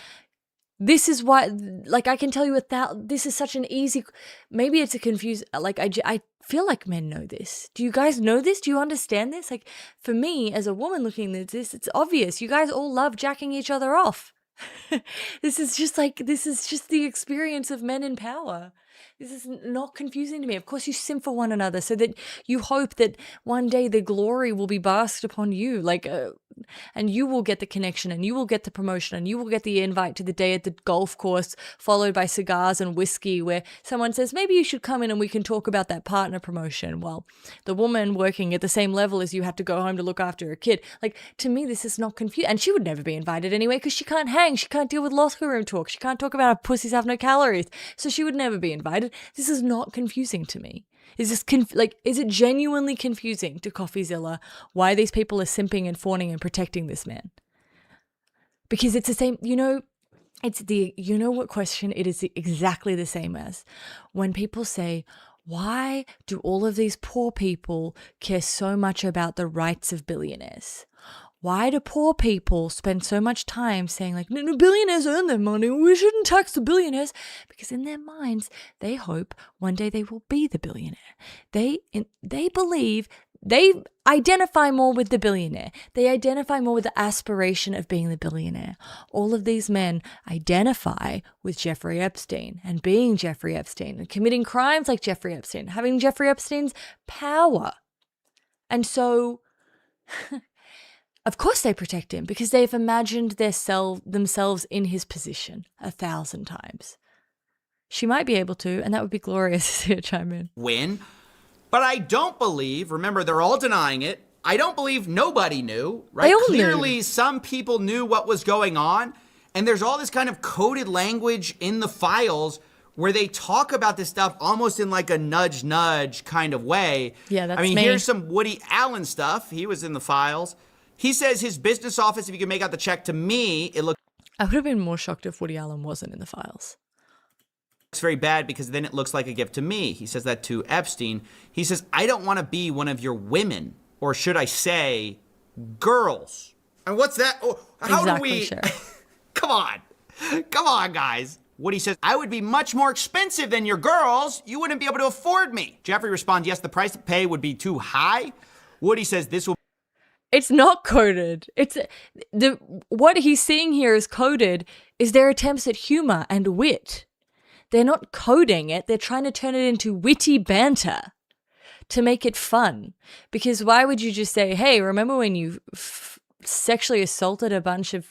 this is why, I can tell you this is such an easy, maybe it's a confused, I feel like men know this. Do you guys know this? Do you understand this? For me, as a woman looking at this, it's obvious. You guys all love jacking each other off. This is just the experience of men in power. This is not confusing to me. Of course, you simp for one another so that you hope that one day the glory will be basked upon you, and you will get the connection, and you will get the promotion, and you will get the invite to the day at the golf course, followed by cigars and whiskey, where someone says, maybe you should come in and we can talk about that partner promotion. Well, the woman working at the same level as you have to go home to look after her kid. To me, this is not confusing. And she would never be invited anyway because she can't hang. She can't deal with locker room talk. She can't talk about how pussies have no calories. So she would never be invited. This is not confusing to me. Is this is it genuinely confusing to CoffeeZilla why these people are simping and fawning and protecting this man? Because it's the same, what question it is exactly the same as when people say, why do all of these poor people care so much about the rights of billionaires? Why do poor people spend so much time saying no, billionaires earn their money, we shouldn't tax the billionaires? Because in their minds, they hope one day they will be the billionaire. They believe, they identify more with the billionaire. They identify more with the aspiration of being the billionaire. All of these men identify with Jeffrey Epstein and being Jeffrey Epstein and committing crimes like Jeffrey Epstein, having Jeffrey Epstein's power. And so... Of course they protect him because they've imagined themselves in his position 1,000 times. She might be able to, and that would be glorious to see her chime in. Win. But I don't believe, remember, they're all denying it. I don't believe nobody knew, right? They all Clearly, knew. some people knew what was going on, and there's all this kind of coded language in the files where they talk about this stuff almost in like a nudge kind of way. Yeah, that's I mean, me. here's some Woody Allen stuff. He was in the files. He says his business office, if you can make out the check to me, it looks I would have been more shocked if Woody Allen wasn't in the files. very bad because then it looks like a gift to me. He says that to Epstein. He says, I don't want to be one of your women, or should I say, girls. And what's that? Oh, how Exactly, do we? sure. Come on, guys. Woody says, I would be much more expensive than your girls. You wouldn't be able to afford me. Jeffrey responds, yes, the price to pay would be too high. Woody says, this will It's not coded. It's what he's seeing here is coded is their attempts at humor and wit. They're not coding it. They're trying to turn it into witty banter to make it fun. Because why would you just say, hey, remember when you sexually assaulted a bunch of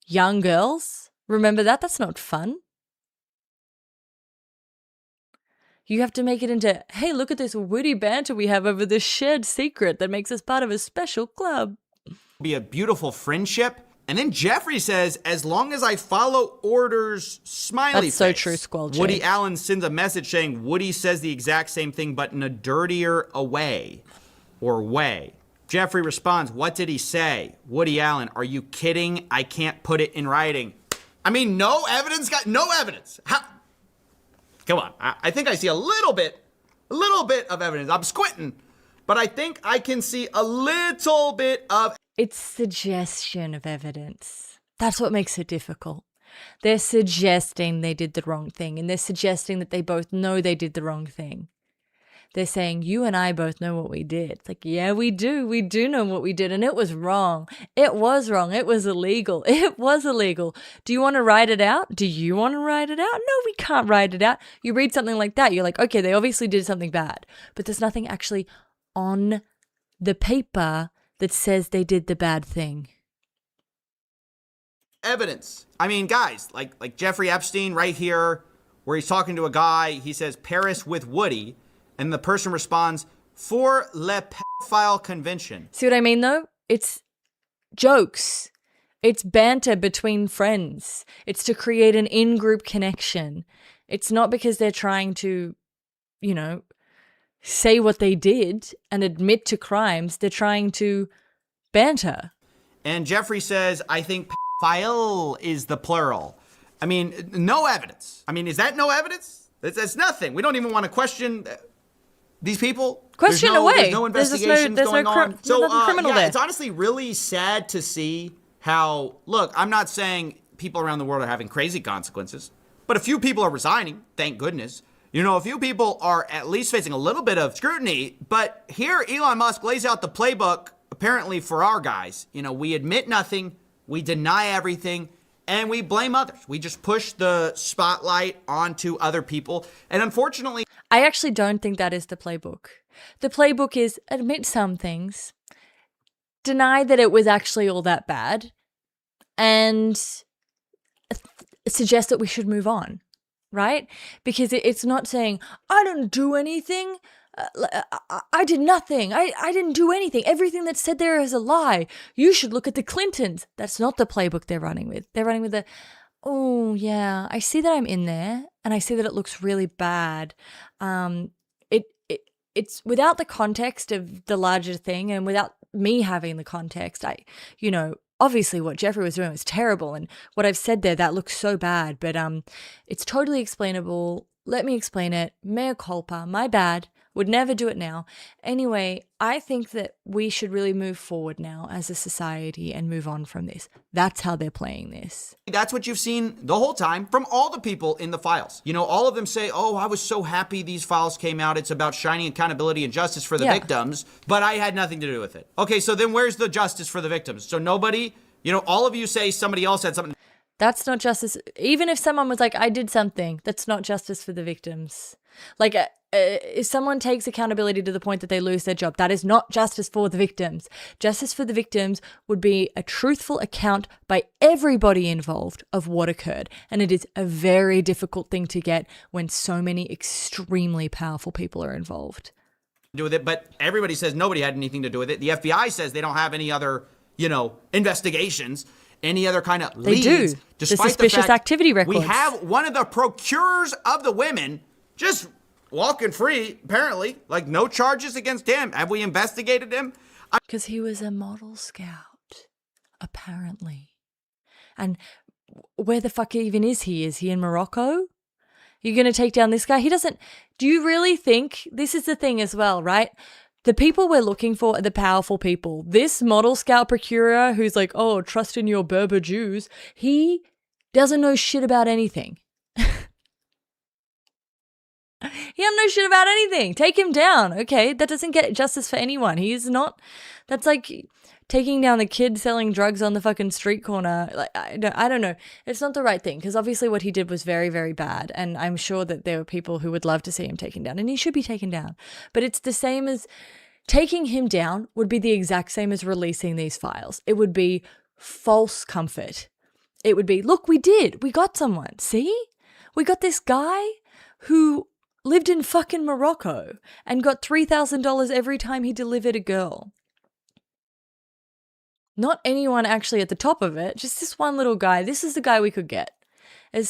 young girls? Remember that? That's not fun. You have to make it into, hey, look at this witty banter we have over this shared secret that makes us part of a special club. be a beautiful friendship. And then Jeffrey says, as long as I follow orders, smiley That's so face. true, Squall J. Woody Allen sends a message saying Woody says the exact same thing, but in a dirtier way. Jeffrey responds, what did he say? Woody Allen, are you kidding? I can't put it in writing. I mean, no evidence, no evidence. How? Come on. I think I see a little bit of evidence. I'm squinting, but I think I can see a little bit of. It's suggestion of evidence. That's what makes it difficult. They're suggesting they did the wrong thing, and they're suggesting that they both know they did the wrong thing. They're saying, you and I both know what we did. It's like, yeah, we do. We do know what we did, and it was wrong. It was wrong. It was illegal. It was illegal. Do you want to write it out? Do you want to write it out? No, we can't write it out. You read something like that, you're like, okay, they obviously did something bad, but there's nothing actually on the paper that says they did the bad thing. Evidence. I mean, guys, like Jeffrey Epstein right here, where he's talking to a guy, he says, Paris with Woody, and the person responds, for le pedophile convention. See what I mean, though? It's jokes. It's banter between friends. It's to create an in-group connection. It's not because they're trying to, say what they did and admit to crimes. They're trying to banter. And Jeffrey says, I think pedophile is the plural. I mean, no evidence. I mean, is that no evidence? That's nothing. We don't even want to question these people. Question there's away. There's no investigations going on. There's nothing criminal there. It's honestly really sad to see how, look, I'm not saying people around the world are having crazy consequences, but a few people are resigning, thank goodness. A few people are at least facing a little bit of scrutiny, but here Elon Musk lays out the playbook, apparently for our guys. We admit nothing, we deny everything, and we blame others. We just push the spotlight onto other people. And unfortunately, I actually don't think that is the playbook. The playbook is admit some things, deny that it was actually all that bad, and suggest that we should move on, right? Because it's not saying, I didn't do anything. I did nothing. I didn't do anything. Everything that's said there is a lie. You should look at the Clintons. That's not the playbook they're running with. They're running with oh yeah, I see that I'm in there and I see that it looks really bad. It's without the context of the larger thing and without me having the context. Obviously what Jeffrey was doing was terrible, and what I've said there, that looks so bad, but it's totally explainable. Let me explain it. Mea culpa, my bad. Would never do it now. Anyway, I think that we should really move forward now as a society and move on from this. That's how they're playing this. that's what you've seen the whole time from all the people in the files. All of them say, oh, I was so happy these files came out. It's about shining accountability and justice for the victims, but I had nothing to do with it. Okay, so then where's the justice for the victims? So nobody, all of you say somebody else had something. That's not justice. Even if someone was like, I did something, that's not justice for the victims. Like, if someone takes accountability to the point that they lose their job, that is not justice for the victims. Justice for the victims would be a truthful account by everybody involved of what occurred. And it is a very difficult thing to get when so many extremely powerful people are involved. Do with it, but everybody says nobody had anything to do with it. The FBI says they don't have any other, investigations. any other kind of They leads. do. The Despite suspicious fact activity we records. have one of the procurers of the women just walking free, apparently, like no charges against him. Have we investigated him? Because he was a model scout, apparently. And where the fuck even is he? Is he in Morocco? You're going to take down this guy? He doesn't. Do you really think? This is the thing as well, right? The people we're looking for are the powerful people. This model scout procurer who's like, oh, trust in your Berber Jews, he doesn't know shit about anything. He doesn't know shit about anything. Take him down. Okay, that doesn't get justice for anyone. He's not. That's like taking down the kid selling drugs on the fucking street corner. Like I don't know. It's not the right thing because obviously what he did was very, very bad. And I'm sure that there are people who would love to see him taken down, and he should be taken down. But it's the same as taking him down would be the exact same as releasing these files. It would be false comfort. It would be, look, we got someone. See, we got this guy who lived in fucking Morocco and got $3,000 every time he delivered a girl. Not anyone actually at the top of it, just this one little guy. This is the guy we could get. It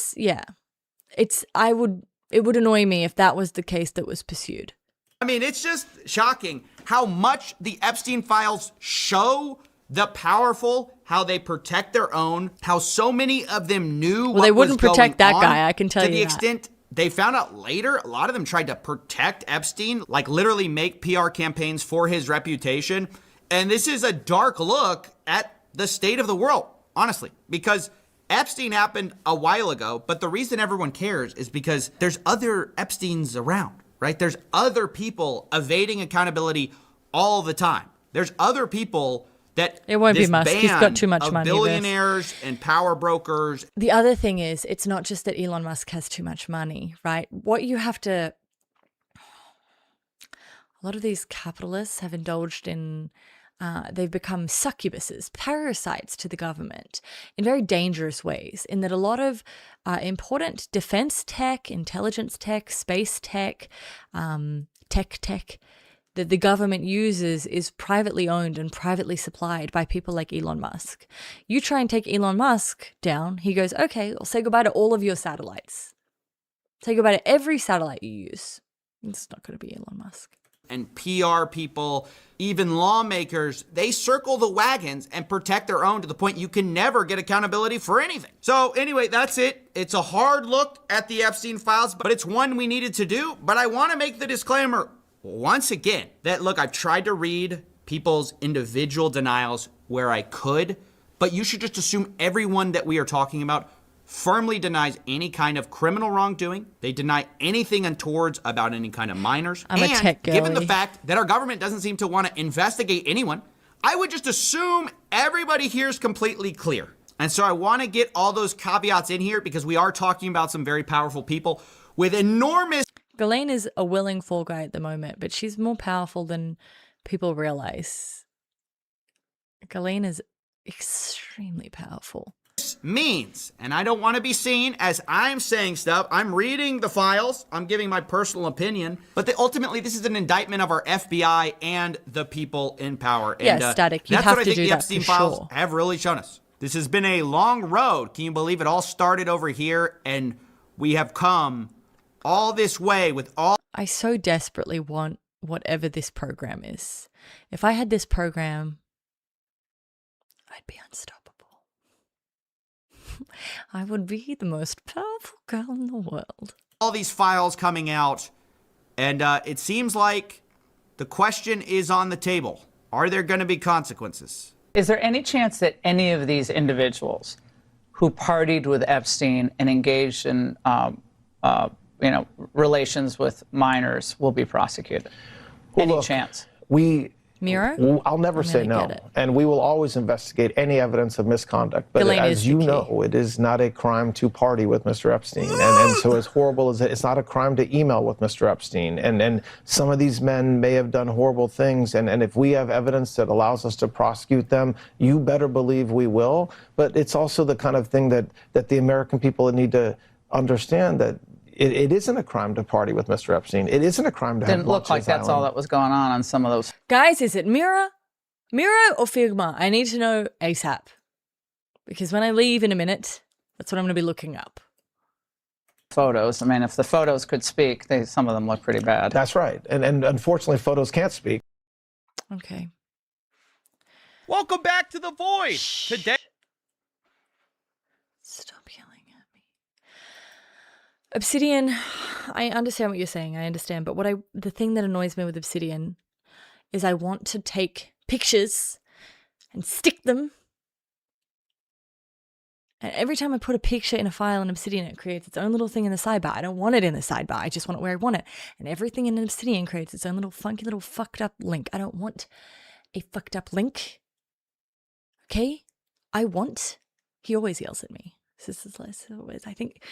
would annoy me if that was the case that was pursued. I mean, it's just shocking how much the Epstein files show the powerful, how they protect their own, how so many of them knew what they wouldn't was protect going that on, guy, I can tell to you the that. extent they found out later, a lot of them tried to protect Epstein, like literally make PR campaigns for his reputation. And this is a dark look at the state of the world, honestly, because Epstein happened a while ago, but the reason everyone cares is because there's other Epsteins around, right? There's other people evading accountability all the time. There's other people that It won't be this Musk. He's got band too much of money, billionaires and power brokers. The other thing is, it's not just that Elon Musk has too much money, right? What you have to... A lot of these capitalists have indulged in... they've become succubuses, parasites to the government in very dangerous ways, in that a lot of important defense tech, intelligence tech, space tech, tech that the government uses is privately owned and privately supplied by people like Elon Musk. You try and take Elon Musk down, he goes, okay, I'll say goodbye to all of your satellites. Say goodbye to every satellite you use. It's not going to be Elon Musk. And PR people, even lawmakers, they circle the wagons and protect their own to the point you can never get accountability for anything. So anyway, that's it. It's a hard look at the Epstein files, but it's one we needed to do. But I want to make the disclaimer once again that, look, I've tried to read people's individual denials where I could, but you should just assume everyone that we are talking about firmly denies any kind of criminal wrongdoing. They deny anything untowards about any kind of minors. I'm a tech girly. Given the fact that our government doesn't seem to want to investigate anyone, I would just assume everybody here is completely clear. And so I want to get all those caveats in here because we are talking about some very powerful people with enormous... Ghislaine is a willing fall guy at the moment, but she's more powerful than people realize. Ghislaine is extremely powerful. Means, and I don't want to be seen as I'm saying stuff. I'm reading the files. I'm giving my personal opinion. But ultimately, this is an indictment of our FBI and the people in power. Yeah, And, Static. You that's have what I to think do the that Epstein for files sure. have really shown us. This has been a long road. Can you believe it all started over here? And we have come all this way with all... I so desperately want whatever this program is. If I had this program, I'd be unstoppable. I would be the most powerful girl in the world. All these files coming out, and it seems like the question is on the table. Are there going to be consequences? Is there any chance that any of these individuals who partied with Epstein and engaged in, relations with minors will be prosecuted? Well, Any look, chance? Miro? I'll never I'm say gonna no. get it. And we will always investigate any evidence of misconduct. But Ghislaine as is you the key. know, it is not a crime to party with Mr. Epstein. And so as horrible as it's not a crime to email with Mr. Epstein. And some of these men may have done horrible things. And if we have evidence that allows us to prosecute them, you better believe we will. But it's also the kind of thing that the American people need to understand, that it isn't a crime to party with Mr. Epstein. It isn't a crime to have Didn't look like that's all that was going on some of those. Guys, is it Miro or Figma? I need to know ASAP. because when I leave in a minute, that's what I'm going to be looking up. Photos. I mean, if the photos could speak, some of them look pretty bad. That's right. And unfortunately, photos can't speak. Okay. Welcome back to The Voice. Today. Stop yelling at me. Obsidian, I understand what you're saying. I understand. But the thing that annoys me with Obsidian is I want to take pictures and stick them. And every time I put a picture in a file in Obsidian, it creates its own little thing in the sidebar. I don't want it in the sidebar. I just want it where I want it. And everything in Obsidian creates its own little funky little fucked up link. I don't want a fucked up link. Okay? He always yells at me. This is always, I think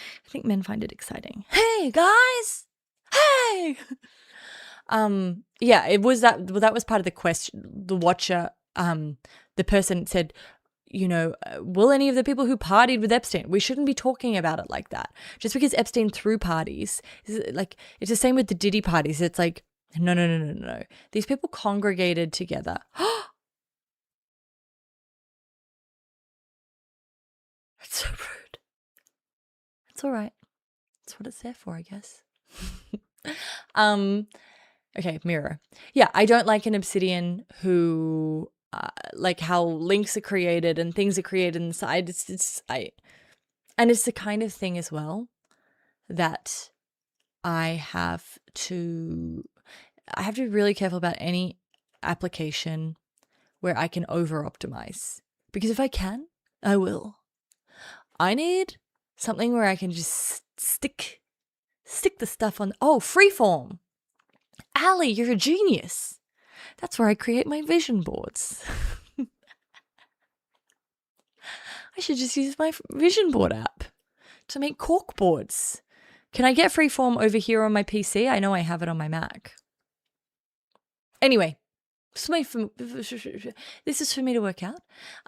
men find it exciting. Hey guys! Hey! Yeah, it was that was part of the question. The watcher, the person said, will any of the people who partied with Epstein, we shouldn't be talking about it like that. Just because Epstein threw parties, it's the same with the Diddy parties. It's like, no. These people congregated together. That's so rude. It's all right. That's what it's there for, I guess. Okay, mirror. Yeah, I don't like an Obsidian who like how links are created and things are created inside. And it's the kind of thing as well that I have to be really careful about any application where I can over optimize, because if I can, I will. I need something where I can just stick the stuff on. Oh, freeform. Ali, you're a genius. That's where I create my vision boards. I should just use my vision board app to make cork boards. Can I get freeform over here on my PC? I know I have it on my Mac. Anyway, this is for me to work out.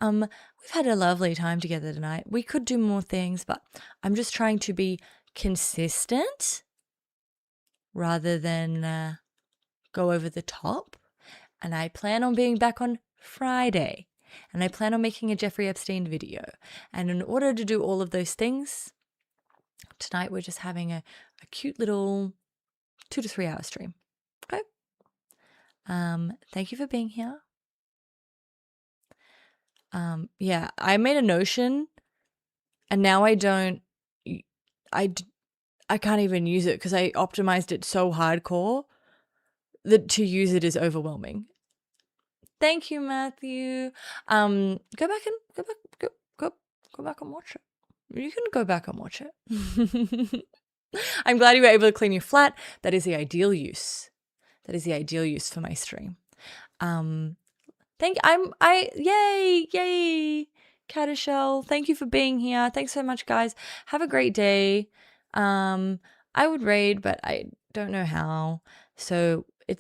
We've had a lovely time together tonight. We could do more things, but I'm just trying to be consistent rather than go over the top. And I plan on being back on Friday. And I plan on making a Jeffrey Epstein video. And in order to do all of those things, tonight we're just having a cute little 2 to 3 hour stream. Okay? Thank you for being here. Yeah, I made a Notion and now I can't even use it because I optimized it so hardcore that to use it is overwhelming. Thank you, Matthew. Go back and watch it. You can go back and watch it. I'm glad you were able to clean your flat. That is the ideal use. That is the ideal use for my stream. Yay, Catashell. Thank you for being here. Thanks so much, guys. Have a great day. I would raid, but I don't know how. So